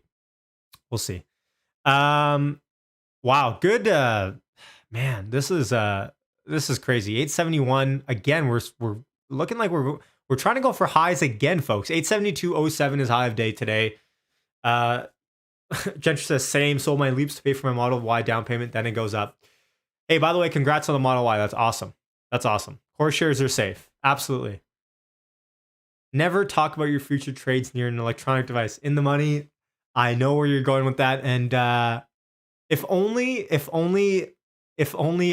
Wow, good. Man, this is crazy. 871 again. We're looking like we're trying to go for highs again, folks. 872.07 is high of day today. Gentry says same. Sold my Leaps to pay for my Model Y down payment. Then it goes up. Hey, by the way, congrats on the Model Y. That's awesome. Core shares are safe. Absolutely. Never talk about your future trades near an electronic device. In the money. I know where you're going with that. And if only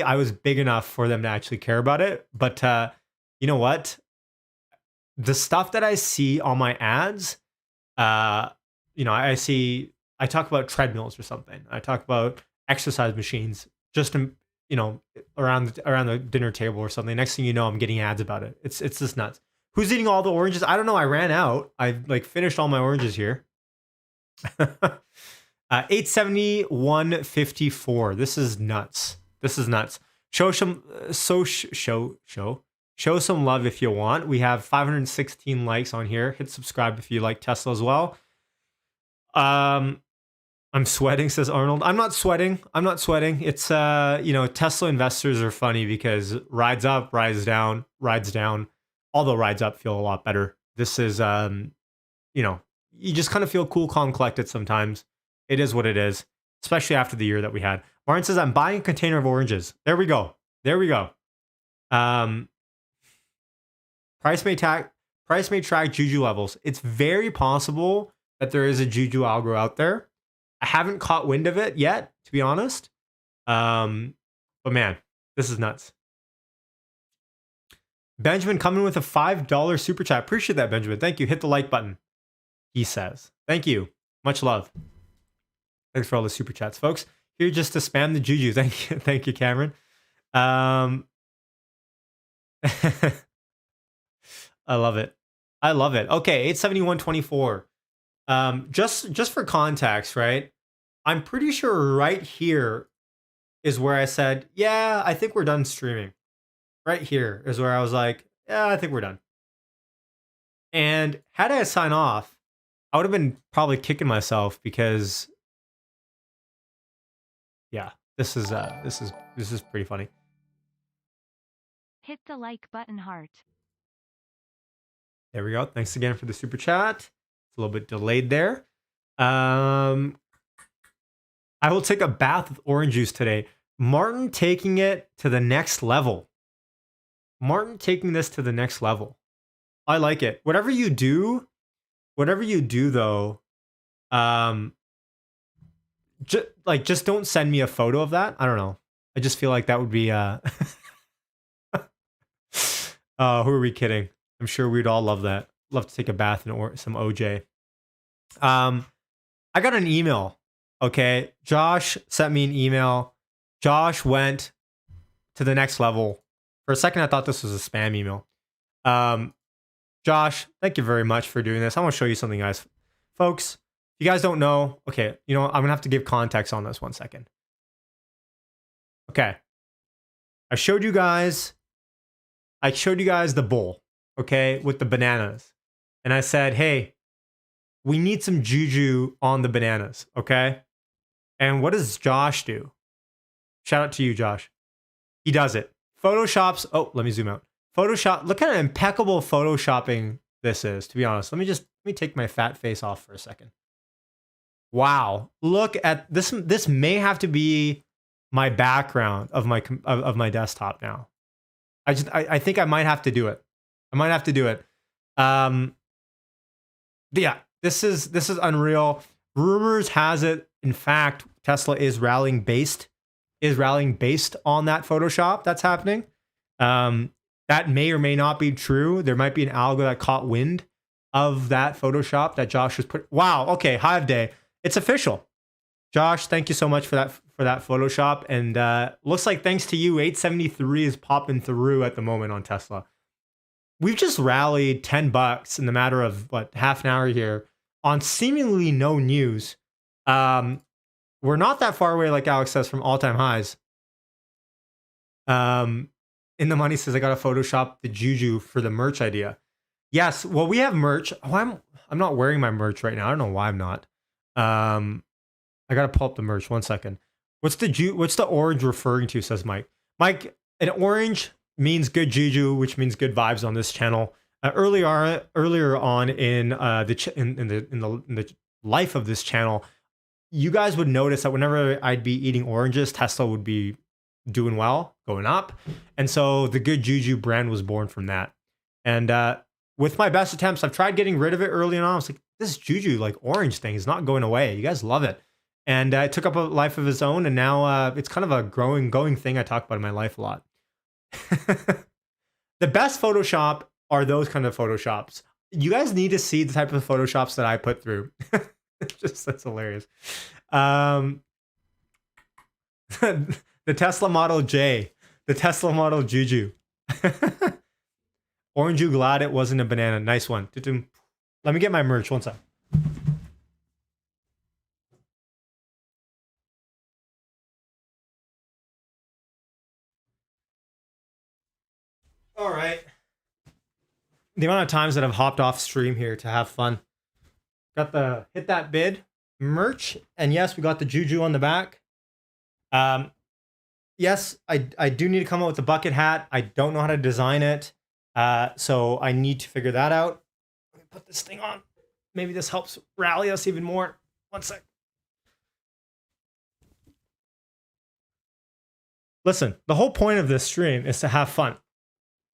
I was big enough for them to actually care about it. But you know what? The stuff that I see on my ads, you know, I talk about treadmills or something. I talk about exercise machines just to, you know, around the dinner table or something. Next thing you know, I'm getting ads about it. It's just nuts. Who's eating all the oranges? I don't know. I ran out. I like finished all my oranges here. 871.54. This is nuts. This is nuts. Show some show some love if you want. We have 516 likes on here. Hit subscribe if you like Tesla as well. I'm sweating, says Arnold. I'm not sweating. It's you know, Tesla investors are funny because rides up, rides down, rides down. Although rides up feel a lot better. This is you know, you just kind of feel cool, calm, collected sometimes. It is what it is, especially after the year that we had. Martin says, I'm buying a container of oranges. There we go. Price may track juju levels. It's very possible that there is a juju algo out there. I haven't caught wind of it yet, to be honest. But man, this is nuts. Benjamin coming with a $5 super chat. Appreciate that, Benjamin. Thank you. Hit the like button, he says. Thank you. Much love. Thanks for all the super chats, folks. Here just to spam the juju. Thank you, Cameron. I love it. Okay, 871.24. Just for context, right? I'm pretty sure right here is where I said, yeah, I think we're done streaming. Right here is where I was like, yeah, I think we're done. And had I sign off, I would have been probably kicking myself because, yeah, this is pretty funny. Hit the like button, heart. There we go. Thanks again for the super chat. It's a little bit delayed there. I will take a bath with orange juice today. Martin taking it to the next level. Martin taking this to the next level. I like it. Whatever you do though, just don't send me a photo of that. I don't know. I just feel like that would be who are we kidding? I'm sure we'd all love that. Love to take a bath in some OJ. I got an email. Okay. Josh sent me an email. Josh went to the next level. For a second, I thought this was a spam email. Josh, thank you very much for doing this. I want to show you something, guys. Folks, if you guys don't know, okay, you know, I'm going to have to give context on this 1 second. Okay. I showed you guys the bowl, okay, with the bananas. And I said, hey, we need some juju on the bananas, okay? And what does Josh do? Shout out to you, Josh. He does it. Photoshops. Oh, let me zoom out. Photoshop. Look how impeccable photoshopping this is, to be honest. Let me take my fat face off for a second. Wow. Look at this. This may have to be my background of my desktop now. I think I might have to do it. Yeah, this is unreal. Rumors has it, in fact, Tesla is rallying based on that Photoshop that's happening. That may or may not be true. There might be an algo that caught wind of that Photoshop that Josh was put. Wow. Okay. Hive Day. It's official. Josh, thank you so much for that Photoshop. And looks like thanks to you, 873 is popping through at the moment on Tesla. We've just rallied $10 in the matter of half an hour here on seemingly no news. We're not that far away, like Alex says, from all-time highs. In the money says I got to Photoshop the juju for the merch idea. Yes, well, we have merch. Oh, I'm not wearing my merch right now. I don't know why I'm not. I gotta pull up the merch. 1 second. What's the orange referring to? Says Mike. Mike, an orange means good juju, which means good vibes on this channel. Earlier on in the life of this channel, you guys would notice that whenever I'd be eating oranges, Tesla would be doing well, going up. And so the Good Juju brand was born from that. And with my best attempts, I've tried getting rid of it early on. I was like, this Juju, like orange thing, is not going away. You guys love it. And it took up a life of its own. And now it's kind of a going thing I talk about in my life a lot. The best Photoshop are those kind of Photoshops. You guys need to see the type of Photoshops that I put through. That's hilarious. The Tesla Model J. The Tesla Model Juju. Orange, you glad it wasn't a banana. Nice one. Let me get my merch. One sec. All right. The amount of times that I've hopped off stream here to have fun. Got the hit that bid merch, and yes, we got the Juju on the back. Yes, I do need to come up with a bucket hat. I don't know how to design it, so I need to figure that out. Let me put this thing on. Maybe this helps rally us even more. One sec. Listen, the whole point of this stream is to have fun.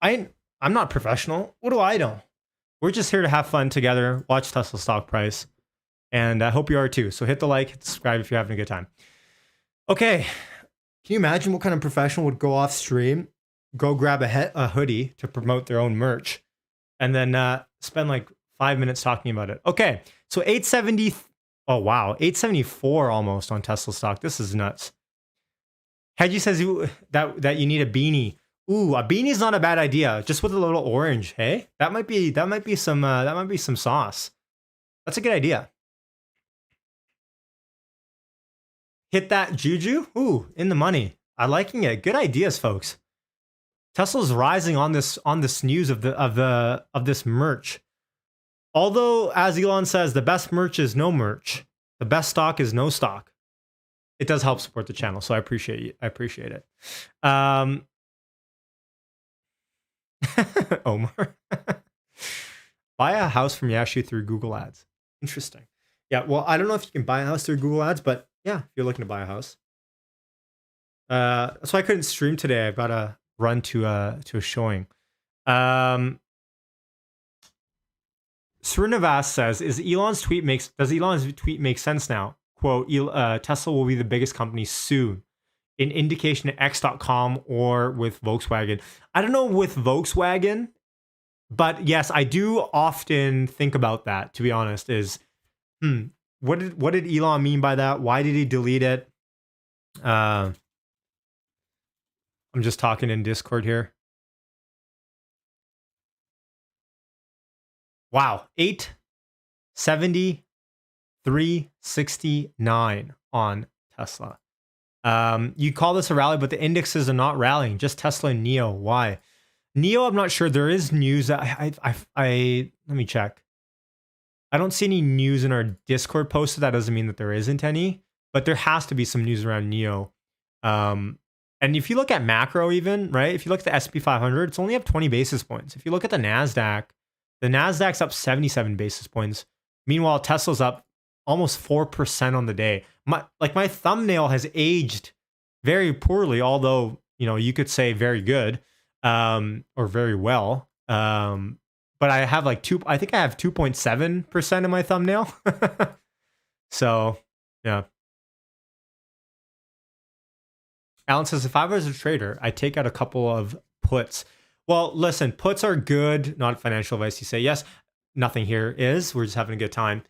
I'm not professional. What do I know? We're just here to have fun together, watch Tesla stock price, and I hope you are too. So hit the like, hit the subscribe if you're having a good time. Okay, can you imagine what kind of professional would go off stream, go grab a hoodie to promote their own merch, and then spend like 5 minutes talking about it? Okay, so 870. Oh wow, 874 almost on Tesla stock. This is nuts. Hedgie says that you need a beanie. Ooh, a beanie's not a bad idea. Just with a little orange, hey? That might be some sauce. That's a good idea. Hit that Juju. Ooh, in the money. I'm liking it. Good ideas, folks. Tesla's rising on this news of this merch. Although, as Elon says, the best merch is no merch. The best stock is no stock. It does help support the channel, so I appreciate it. Omar. Buy a house from Yashu through Google Ads. Interesting. Yeah, well, I don't know if you can buy a house through Google Ads, but yeah, if you're looking to buy a house. So I couldn't stream today. I've got to run to a showing. Srinivas says, does Elon's tweet make sense now? Quote, Tesla will be the biggest company soon. An indication at X.com or with Volkswagen. I don't know with Volkswagen, but yes, I do often think about that, to be honest, is, what did Elon mean by that? Why did he delete it? I'm just talking in Discord here. Wow, 873.69 on Tesla. You call this a rally, but the indexes are not rallying. Just Tesla and NIO. Why? NIO, I'm not sure. There is news that let me check. I don't see any news in our Discord posted. That doesn't mean that there isn't any, but there has to be some news around NIO. And if you look at macro, even right, if you look at the S&P 500, it's only up 20 basis points. If you look at the Nasdaq's up 77 basis points. Meanwhile, Tesla's up almost 4% on the day. My thumbnail has aged very poorly, although, you could say very good, or very well. But I have I think I have 2.7% in my thumbnail. So, yeah. Alan says, if I was a trader, I'd take out a couple of puts. Well, listen, puts are good, not financial advice. You say, yes, nothing here is. We're just having a good time.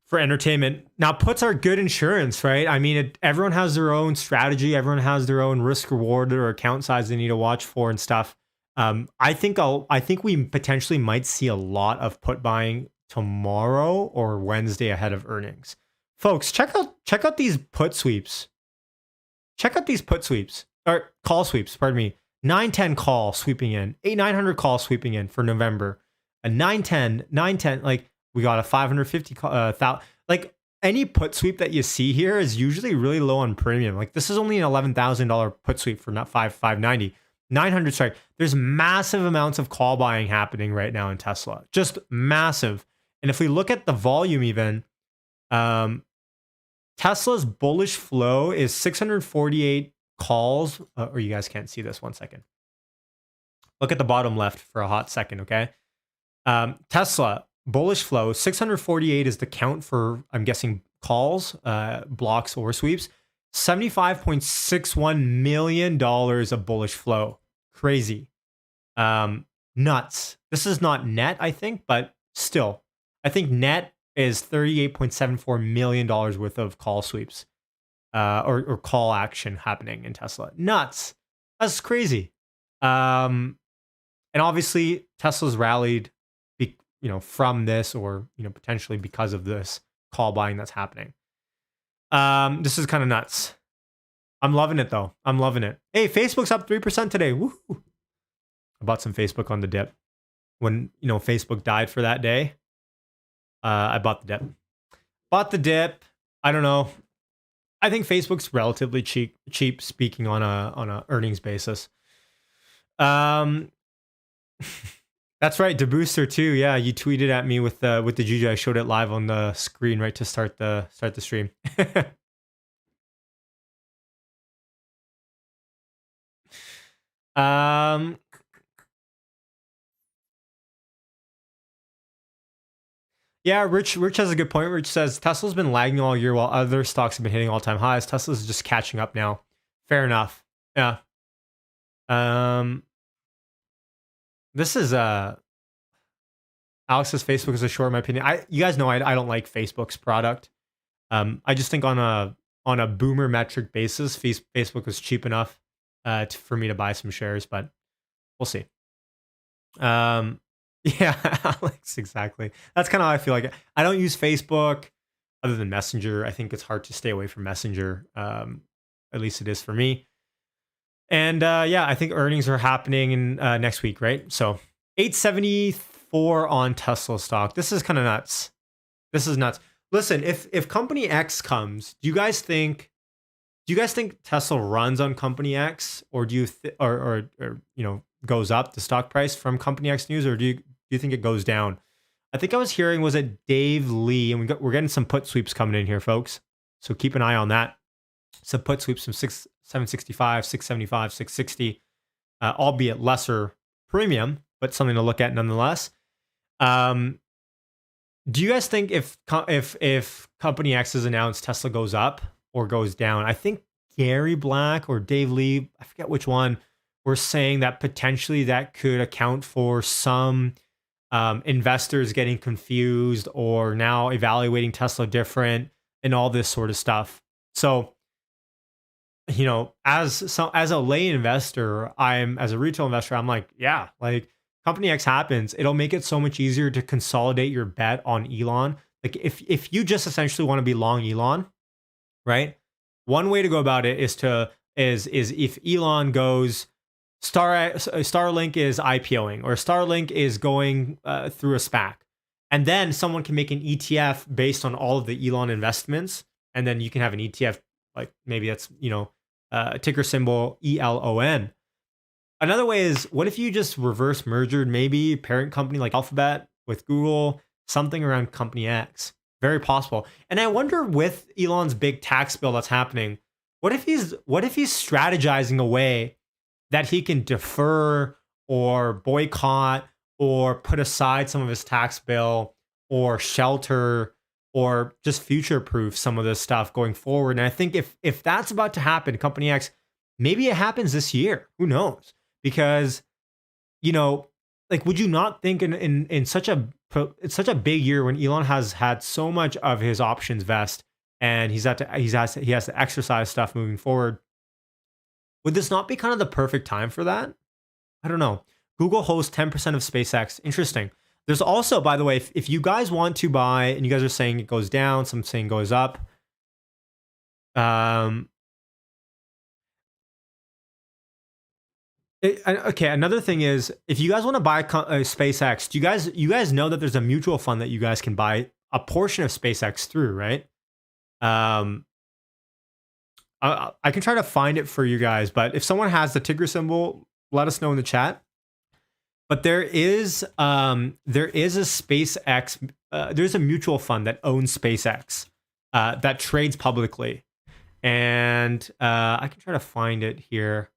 For entertainment. Now, puts are good insurance, right? I mean, everyone has their own strategy. Everyone has their own risk reward or account size they need to watch for and stuff. I think we potentially might see a lot of put buying tomorrow or Wednesday ahead of earnings. Folks, check out these put sweeps. Check out these put sweeps or call sweeps. Pardon me. 910 call sweeping in. 900 call sweeping in for November. A 910. Like, we got a 550 like any put sweep that you see here is usually really low on premium. Like, this is only an $11,000 put sweep for not 590. 900 strike. There's massive amounts of call buying happening right now in Tesla. Just massive. And if we look at the volume even, Tesla's bullish flow is 648 calls. Or you guys can't see this. 1 second. Look at the bottom left for a hot second, okay? Tesla bullish flow 648 is the count for, I'm guessing, calls, blocks or sweeps. $75.61 million of bullish flow. Crazy. Nuts. This is not net, I think, but still, I think net is $38.74 million worth of call sweeps. or call action happening in Tesla. Nuts. That's crazy. And obviously Tesla's rallied, from this, or potentially because of this call buying that's happening. This is kind of nuts. I'm loving it though. I'm loving it. Hey, Facebook's up 3% today. Woo! I bought some Facebook on the dip. When Facebook died for that day, I bought the dip. I don't know. I think Facebook's relatively cheap speaking on a earnings basis. That's right, DeBooster too. Yeah, you tweeted at me with the juju. I showed it live on the screen right to start the stream. Yeah, Rich has a good point. Rich says Tesla's been lagging all year while other stocks have been hitting all-time highs. Tesla's just catching up now. Fair enough. Yeah. This is Alex says Facebook is a short, in my opinion. You guys know I don't like Facebook's product. I just think on a boomer metric basis, Facebook was cheap enough for me to buy some shares, but we'll see. Yeah, Alex, exactly. That's kind of how I feel like. I don't use Facebook other than Messenger. I think it's hard to stay away from Messenger. At least it is for me. And yeah, I think earnings are happening in next week, right? So 874 on Tesla stock. This is kind of nuts. This is nuts. Listen, if Company X comes, do you guys think Tesla runs on Company X, or do you or goes up the stock price from Company X news, or do you think it goes down? I think I was hearing, was it Dave Lee, and we're getting some put sweeps coming in here, folks. So keep an eye on that. Some put sweeps from 765, 675, 660, albeit lesser premium, but something to look at nonetheless. Do you guys think if Company X is announced, Tesla goes up or goes down? I think Gary Black or Dave Lee, I forget which one, were saying that potentially that could account for some investors getting confused or now evaluating Tesla different and all this sort of stuff. So, as a lay investor, as a retail investor, I'm like, yeah, like Company X happens, it'll make it so much easier to consolidate your bet on Elon. Like if you just essentially want to be long Elon, right? One way to go about it is if Elon goes, Starlink is IPOing, or Starlink is going through a SPAC, and then someone can make an ETF based on all of the Elon investments, and then you can have an ETF, like maybe that's ticker symbol ELON. Another way is, what if you just reverse mergered maybe parent company like Alphabet with Google, something around Company X? Very possible. And I wonder, with Elon's big tax bill that's happening, what if he's strategizing a way that he can defer or boycott or put aside some of his tax bill or shelter or just future-proof some of this stuff going forward. And I think if that's about to happen, Company X, maybe it happens this year. Who knows? Because, like, would you not think in such a big year when Elon has had so much of his options vest and he has to exercise stuff moving forward, would this not be kind of the perfect time for that? I don't know. Google hosts 10% of SpaceX. Interesting. There's also, by the way, if you guys want to buy, and you guys are saying it goes down, some saying goes up. Okay, another thing is, if you guys want to buy SpaceX, you guys know that there's a mutual fund that you guys can buy a portion of SpaceX through, right? I can try to find it for you guys, but if someone has the ticker symbol, let us know in the chat. But there is a SpaceX, there's a mutual fund that owns SpaceX that trades publicly, and I can try to find it here.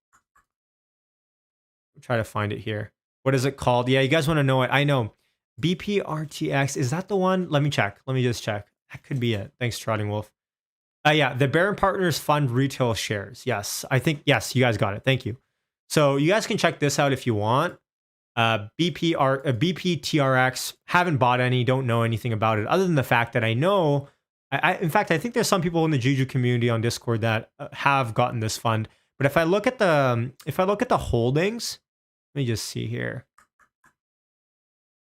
What is it called? Yeah, you guys want to know it? I know. BPRTX, is that the one? Let me check. Let me just check. That could be it. Thanks, Trotting Wolf. Yeah, the Barron Partners Fund retail shares. Yes, I think, yes, you guys got it. Thank you. So you guys can check this out if you want. BPTRX, haven't bought any, don't know anything about it, other than the fact that I know In fact, I think there's some people in the Juju community on Discord that have gotten this fund. But if I look at the holdings, let me just see here.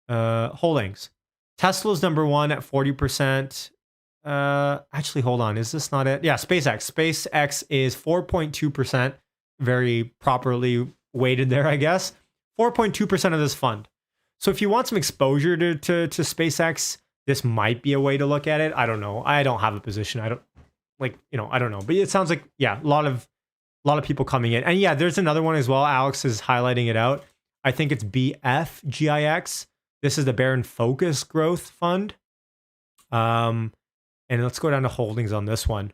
Holdings. Tesla's number one at 40%. Actually, hold on. Is this not it? Yeah, SpaceX. SpaceX is 4.2%. Very properly weighted there, I guess. 4.2% of this fund. So if you want some exposure to SpaceX, this might be a way to look at it. I don't know. I don't have a position. I don't I don't know. But it sounds like, yeah, a lot of people coming in. And yeah, there's another one as well. Alex is highlighting it out. I think it's BFGIX. This is the Baron Focus Growth Fund. And let's go down to holdings on this one.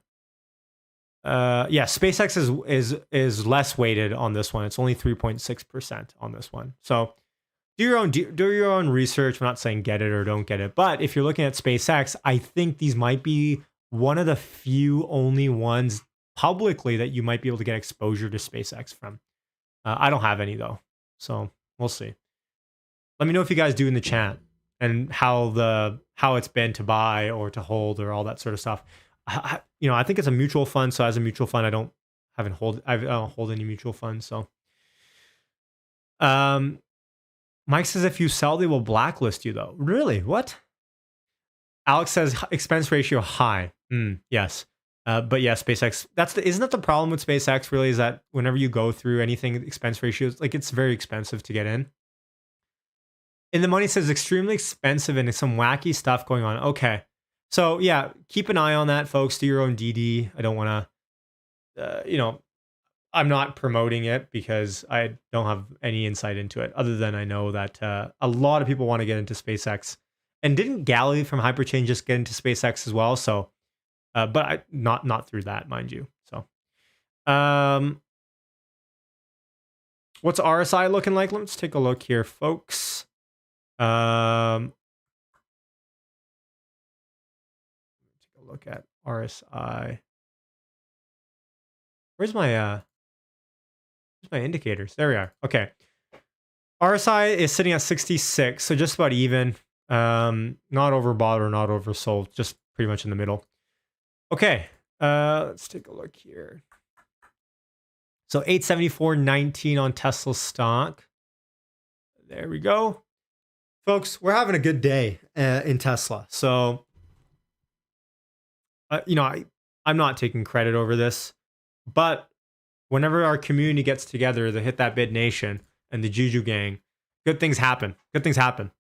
Yeah, SpaceX is less weighted on this one. It's only 3.6% on this one. So do your own research. I'm not saying get it or don't get it, but if you're looking at SpaceX, I think these might be one of the few only ones publicly that you might be able to get exposure to SpaceX from. I don't have any though, so we'll see. Let me know if you guys do in the chat and how it's been to buy or to hold or all that sort of stuff. I think it's a mutual fund. So as a mutual fund, I don't hold any mutual funds. So, Mike says if you sell, they will blacklist you though. Really? What? Alex says expense ratio high. Yes. But yeah, SpaceX. Isn't that the problem with SpaceX? Really, is that whenever you go through anything, expense ratios, like it's very expensive to get in. And the money says extremely expensive and some wacky stuff going on. Okay. So yeah, keep an eye on that, folks. Do your own DD. I don't want to, I'm not promoting it because I don't have any insight into it other than I know that a lot of people want to get into SpaceX. And didn't Galley from Hyperchain just get into SpaceX as well? So, but not through that, mind you. So, what's RSI looking like? Let's take a look here, folks. Take a look at RSI. Where's my indicators? There we are. Okay. RSI is sitting at 66, so just about even. Not overbought or not oversold, just pretty much in the middle. Okay. Let's take a look here. So 874.19 on Tesla stock. There we go. Folks, we're having a good day in Tesla. So, I'm not taking credit over this, but whenever our community gets together to hit that bid nation and the Juju gang, good things happen. Good things happen.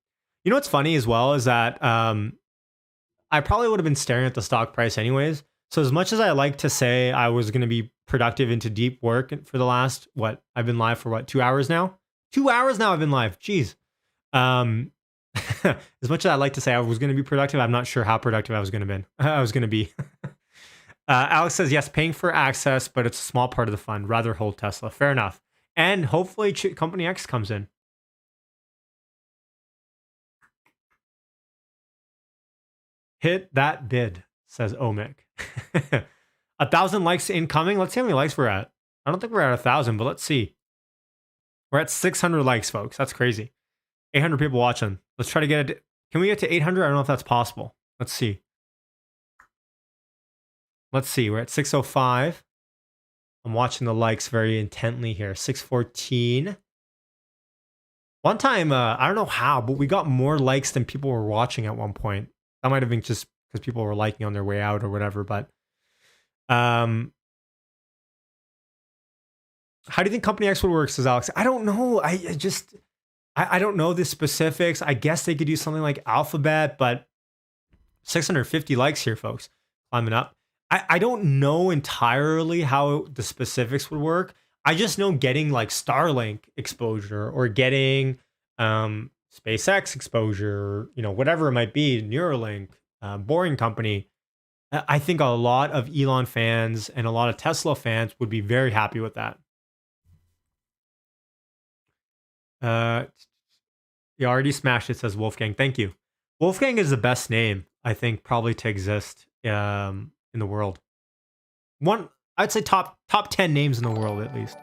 You know what's funny as well is that I probably would have been staring at the stock price anyways. So as much as I like to say I was going to be productive into deep work for the last, I've been live for 2 hours now? 2 hours now I've been live. Jeez. As much as I like to say I was going to be productive, I'm not sure how productive I was going to be. Alex says, yes, paying for access, but it's a small part of the fund. Rather hold Tesla. Fair enough. And hopefully Company X comes in. Hit that bid, says Omic. 1,000 likes incoming. Let's see how many likes we're at. I don't think we're at 1,000, but let's see. We're at 600 likes, folks. That's crazy. 800 people watching. Let's try to get it. Can we get to 800? I don't know if that's possible. Let's see. We're at 605. I'm watching the likes very intently here. 614. One time, I don't know how, but we got more likes than people were watching at one point. That might have been just because people were liking on their way out or whatever. But how do you think Company X would work, says Alex? I don't know. I don't know the specifics. I guess they could do something like Alphabet, but 650 likes here, folks. Climbing up. I don't know entirely how the specifics would work. I just know getting like Starlink exposure or getting SpaceX exposure, whatever it might be, Neuralink, Boring Company. I think a lot of Elon fans and a lot of Tesla fans would be very happy with that. You already smashed it, says Wolfgang. Thank you. Wolfgang is the best name, I think, probably to exist in the world. I'd say top 10 names in the world, at least.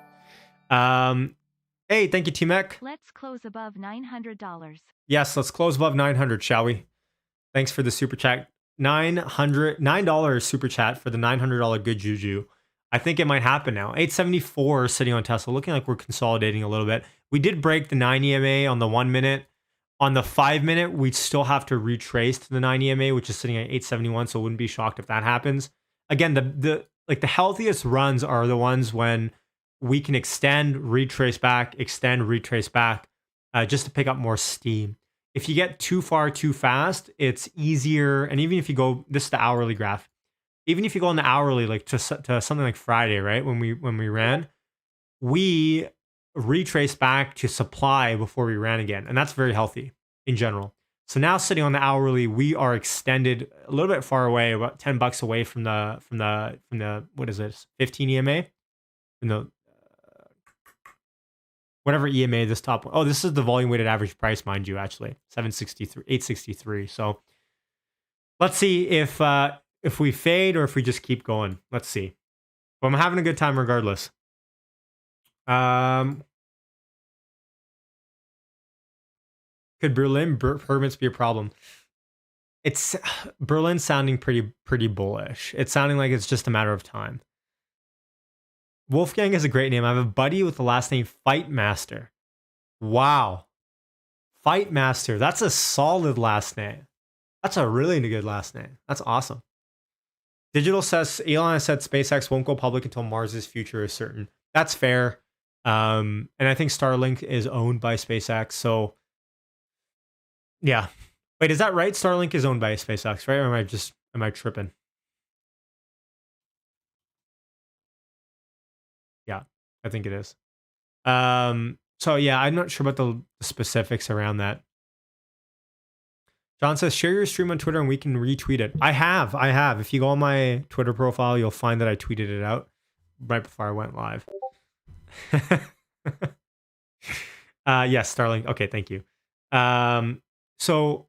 Hey, thank you, T-Mec. Let's close above $900. Yes, let's close above 900, shall we? Thanks for the super chat. $9 super chat for the $900 good juju. I think it might happen now. 874 sitting on Tesla, looking like we're consolidating a little bit. We did break the 9 EMA on the 1 minute. On the 5 minute, we'd still have to retrace to the 9 EMA, which is sitting at 871. So wouldn't be shocked if that happens. Again, the healthiest runs are the ones when we can extend, retrace back, just to pick up more steam. If you get too far too fast, it's easier. And even if you go, this is the hourly graph. Even if you go on the hourly, like to something like Friday, right? When we ran, we retrace back to supply before we ran again, and that's very healthy in general. So now sitting on the hourly, we are extended a little bit far away, about $10 away from the what is this, 15 EMA, from the whatever EMA this top. Oh, this is the volume weighted average price, mind you, actually 763, 863. So let's see if we fade or if we just keep going. Let's see. But I'm having a good time regardless. Could Berlin permits be a problem? It's Berlin sounding pretty bullish. It's sounding like it's just a matter of time. Wolfgang is a great name. I have a buddy with the last name Fight Master. Wow. Fight Master. That's a solid last name. That's a really good last name. That's awesome. Digital says Elon has said SpaceX won't go public until Mars's future is certain. That's fair. And I think Starlink is owned by SpaceX. So yeah. Wait, is that right? Starlink is owned by SpaceX, right? Or am I tripping? Yeah, I think it is. So yeah, I'm not sure about the specifics around that. John says, share your stream on Twitter and we can retweet it. I have. If you go on my Twitter profile, you'll find that I tweeted it out right before I went live. Yes, Starlink. Okay, thank you. So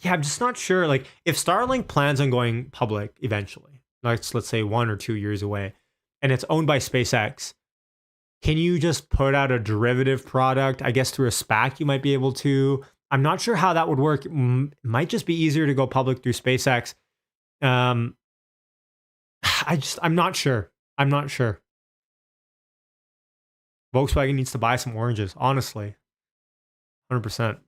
yeah, I'm just not sure. Like, if Starlink plans on going public eventually, let's say 1 or 2 years away, and it's owned by SpaceX, can you just put out a derivative product? I guess through a SPAC, you might be able to. I'm not sure how that would work. It might just be easier to go public through SpaceX. I'm not sure. Volkswagen needs to buy some oranges, honestly. 100%.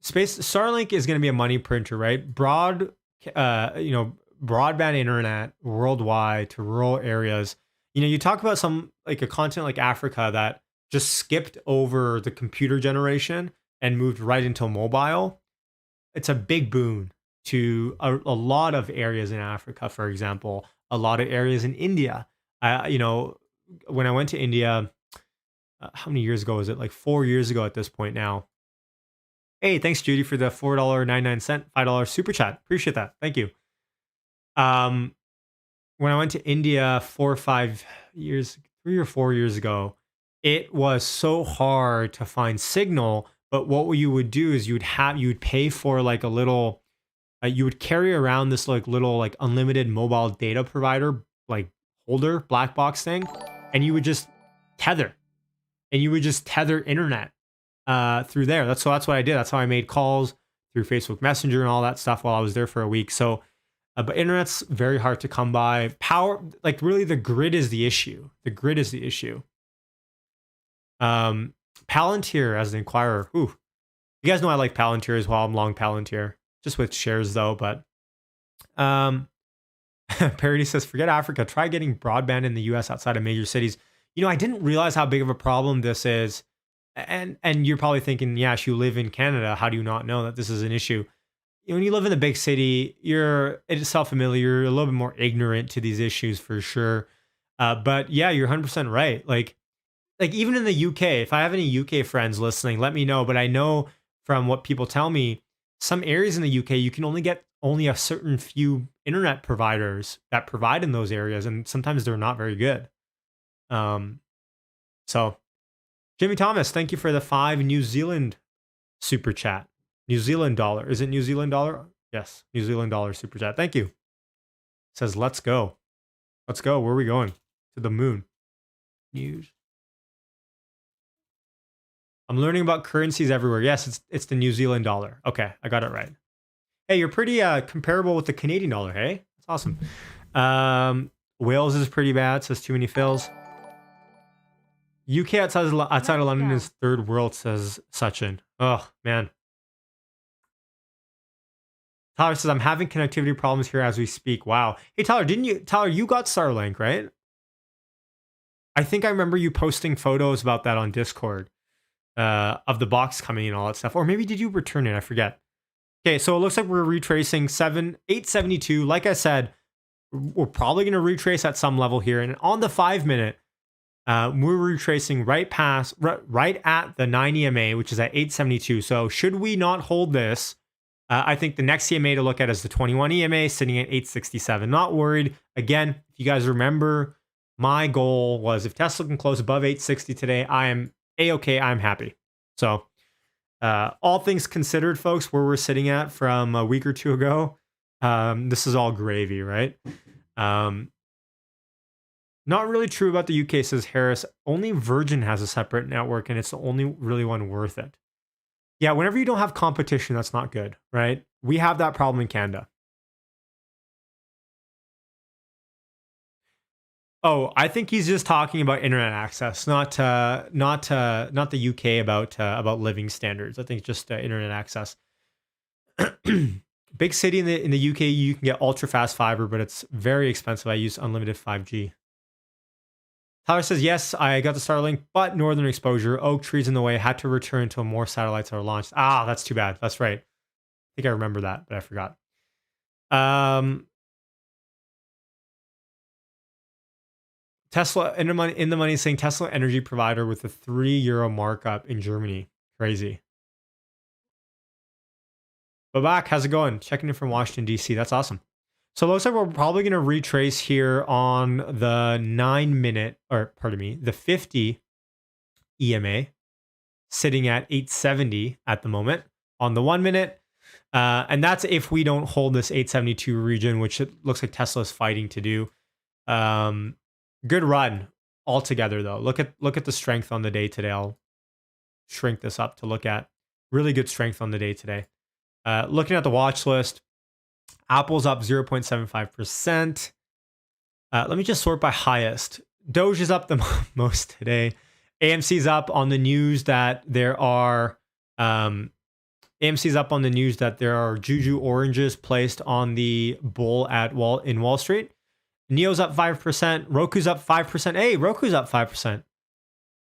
Starlink is going to be a money printer, right? Broadband internet worldwide to rural areas. You talk about some like a continent like Africa that just skipped over the computer generation and moved right into mobile. It's a big boon to a lot of areas in Africa, for example, a lot of areas in India. When I went to India, how many years ago was it? Like 4 years ago at this point now. Hey, thanks, Judy, for the $4.99, $5 super chat. Appreciate that. Thank you. When I went to India 3 or 4 years ago, it was so hard to find signal. But what you would do is you would pay for like a little, you would carry around this like little like unlimited mobile data provider like holder black box thing, and you would just tether internet through there. That's what I did. That's how I made calls through Facebook Messenger and all that stuff while I was there for a week. So, but internet's very hard to come by. Power, like really, the grid is the issue. Palantir as an inquirer. Ooh, you guys know I like Palantir as well. I'm long Palantir, just with shares though. But Parody says, forget Africa. Try getting broadband in the U.S. outside of major cities. I didn't realize how big of a problem this is. And you're probably thinking, Yash, you live in Canada. How do you not know that this is an issue? When you live in the big city, it's self-familiar. You're a little bit more ignorant to these issues for sure. But yeah, you're 100% right. Like even in the UK, if I have any UK friends listening, let me know. But I know from what people tell me, some areas in the UK, you can only get a certain few internet providers that provide in those areas. And sometimes they're not very good. So Jimmy Thomas, thank you for the 5 New Zealand super chat. New Zealand dollar. Is it New Zealand dollar? Yes, New Zealand dollar super chat. Thank you. Says, let's go. Let's go. Where are we going? To the moon. News. I'm learning about currencies everywhere. Yes, it's the New Zealand dollar. Okay, I got it right. Hey, you're pretty comparable with the Canadian dollar, hey? That's awesome. Wales is pretty bad, says too many fills. UK outside of London is third world, says Sachin. Oh, man. Tyler says, I'm having connectivity problems here as we speak. Wow. Hey, Tyler, you got Starlink, right? I think I remember you posting photos about that on Discord of the box coming and all that stuff. Or maybe did you return it? I forget. Okay, so it looks like we're retracing 872. Like I said, we're probably going to retrace at some level here. And on the 5 minute, we're retracing right at the 9 EMA, which is at 872. So should we not hold this, I think the next EMA to look at is the 21 EMA sitting at 867. Not worried. Again, if you guys remember, my goal was if Tesla can close above 860 today, I am A-okay. I'm happy. So all things considered, folks, where we're sitting at from a week or two ago, this is all gravy, right? Not really true about the UK, says Harris. Only Virgin has a separate network, and it's the only really one worth it. Yeah, whenever you don't have competition, that's not good, right? We have that problem in Canada. Oh, I think he's just talking about internet access, not the UK about living standards. I think just internet access. Big city in the UK, you can get ultra fast fiber, but it's very expensive. I use unlimited 5G. Tyler says, yes, I got the Starlink, but northern exposure, oak trees in the way, had to return until more satellites are launched. Ah, that's too bad. That's right. I think I remember that, but I forgot. Tesla in the money saying Tesla energy provider with a €3 markup in Germany. Crazy. Babak, how's it going? Checking in from Washington, D.C. That's awesome. So it looks like we're probably going to retrace here on the the 50 EMA, sitting at 870 at the moment on the 1 minute. And that's if we don't hold this 872 region, which it looks like Tesla is fighting to do. Good run altogether, though. Look at the strength on the day today. I'll shrink this up to look at. Really good strength on the day today. Looking at the watch list, Apple's up 0.75%. Let me just sort by highest. Doge is up the most today. AMC's up on the news that there are Juju oranges placed on the bull in Wall Street. Neo's up 5%. Roku's up 5%. Hey, Roku's up 5%.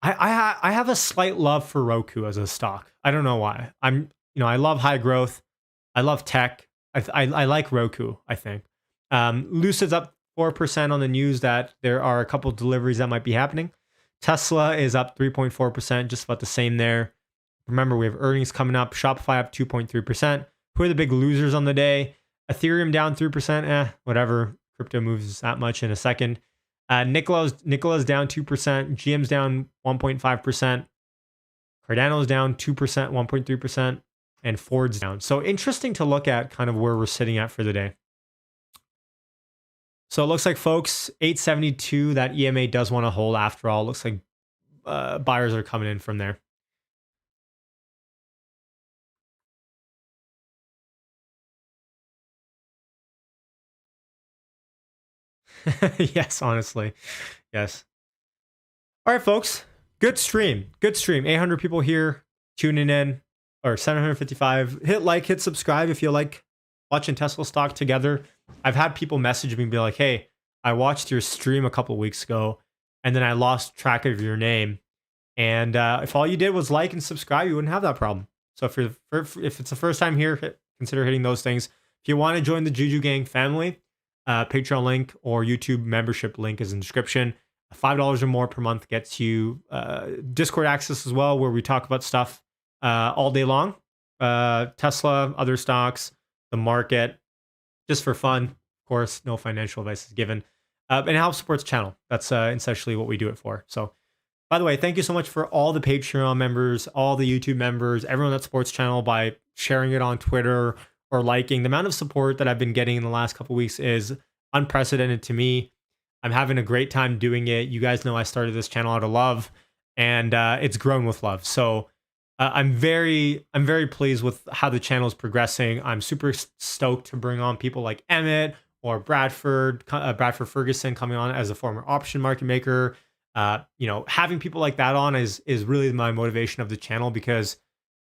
I have a slight love for Roku as a stock. I don't know why. I love high growth. I love tech. I like Roku, I think. Lucid's up 4% on the news that there are a couple deliveries that might be happening. Tesla is up 3.4%, just about the same there. Remember, we have earnings coming up. Shopify up 2.3%. Who are the big losers on the day? Ethereum down 3%. Whatever. Crypto moves that much in a second. Nikola's down 2%. GM's down 1.5%. Cardano's down 2%, 1.3%. And Ford's down. So interesting to look at kind of where we're sitting at for the day. So it looks like, folks, 872, that EMA does want to hold after all. It looks like buyers are coming in from there. Yes, honestly. Yes. All right, folks. Good stream. 800 people here tuning in. Or 755. Hit like, hit subscribe if you like watching Tesla stock together. I've had people message me and be like, hey, I watched your stream a couple weeks ago and then I lost track of your name. And if all you did was like and subscribe, you wouldn't have that problem. So if it's the first time here, consider hitting those things. If you want to join the Juju Gang family, Patreon link or YouTube membership link is in the description. $5 or more per month gets you Discord access as well, where we talk about stuff all day long. Tesla, other stocks, the market, just for fun. Of course, no financial advice is given. And it helps support the channel. That's essentially what we do it for. So, by the way, thank you so much for all the Patreon members, all the YouTube members, everyone that supports the channel by sharing it on Twitter or liking. The amount of support that I've been getting in the last couple of weeks is unprecedented to me. I'm having a great time doing it. You guys know I started this channel out of love, and it's grown with love. So I'm very pleased with how the channel is progressing. I'm super stoked to bring on people like Emmett or Bradford Ferguson coming on as a former option market maker. Having people like that on is really my motivation of the channel, because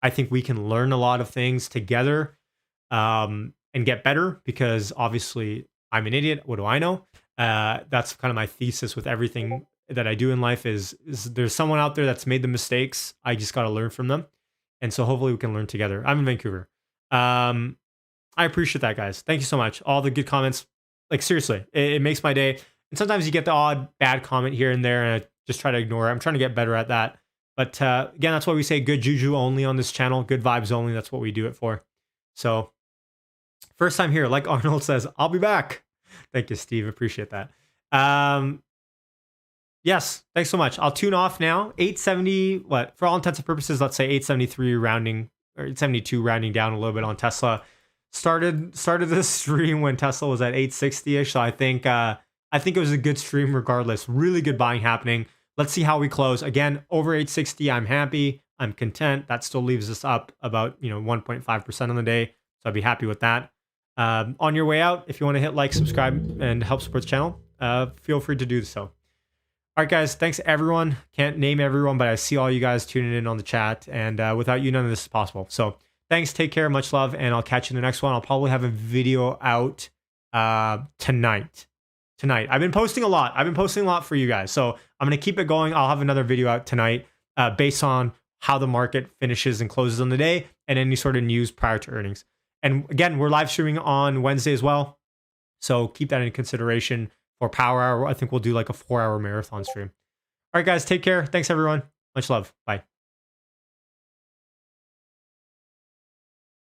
I think we can learn a lot of things together, and get better, because obviously I'm an idiot. What do I know? That's kind of my thesis with everything that I do in life is there's someone out there that's made the mistakes. I just got to learn from them. And so hopefully we can learn together. I'm in Vancouver. I appreciate that, guys. Thank you so much. All the good comments. Like, seriously, it makes my day. And sometimes you get the odd bad comment here and there, and I just try to ignore it. I'm trying to get better at that. But again, that's why we say good juju only on this channel, good vibes only. That's what we do it for. So first time here, like Arnold says, I'll be back. Thank you, Steve. Appreciate that. Yes, thanks so much. I'll tune off now. 870, what? For all intents and purposes, let's say 873 rounding, or 872 rounding down a little bit on Tesla. Started this stream when Tesla was at 860-ish. So I think it was a good stream regardless. Really good buying happening. Let's see how we close. Again, over 860, I'm happy. I'm content. That still leaves us up about 1.5% on the day. So I'd be happy with that. On your way out, if you want to hit like, subscribe, and help support the channel, feel free to do so. All right, guys. Thanks, everyone. Can't name everyone, but I see all you guys tuning in on the chat. And without you, none of this is possible. So thanks. Take care. Much love. And I'll catch you in the next one. I'll probably have a video out tonight. I've been posting a lot for you guys. So I'm going to keep it going. I'll have another video out tonight based on how the market finishes and closes on the day and any sort of news prior to earnings. And again, we're live streaming on Wednesday as well. So keep that in consideration for Power Hour. I think we'll do like a 4-hour marathon stream. All right, guys, take care. Thanks, everyone. Much love. Bye.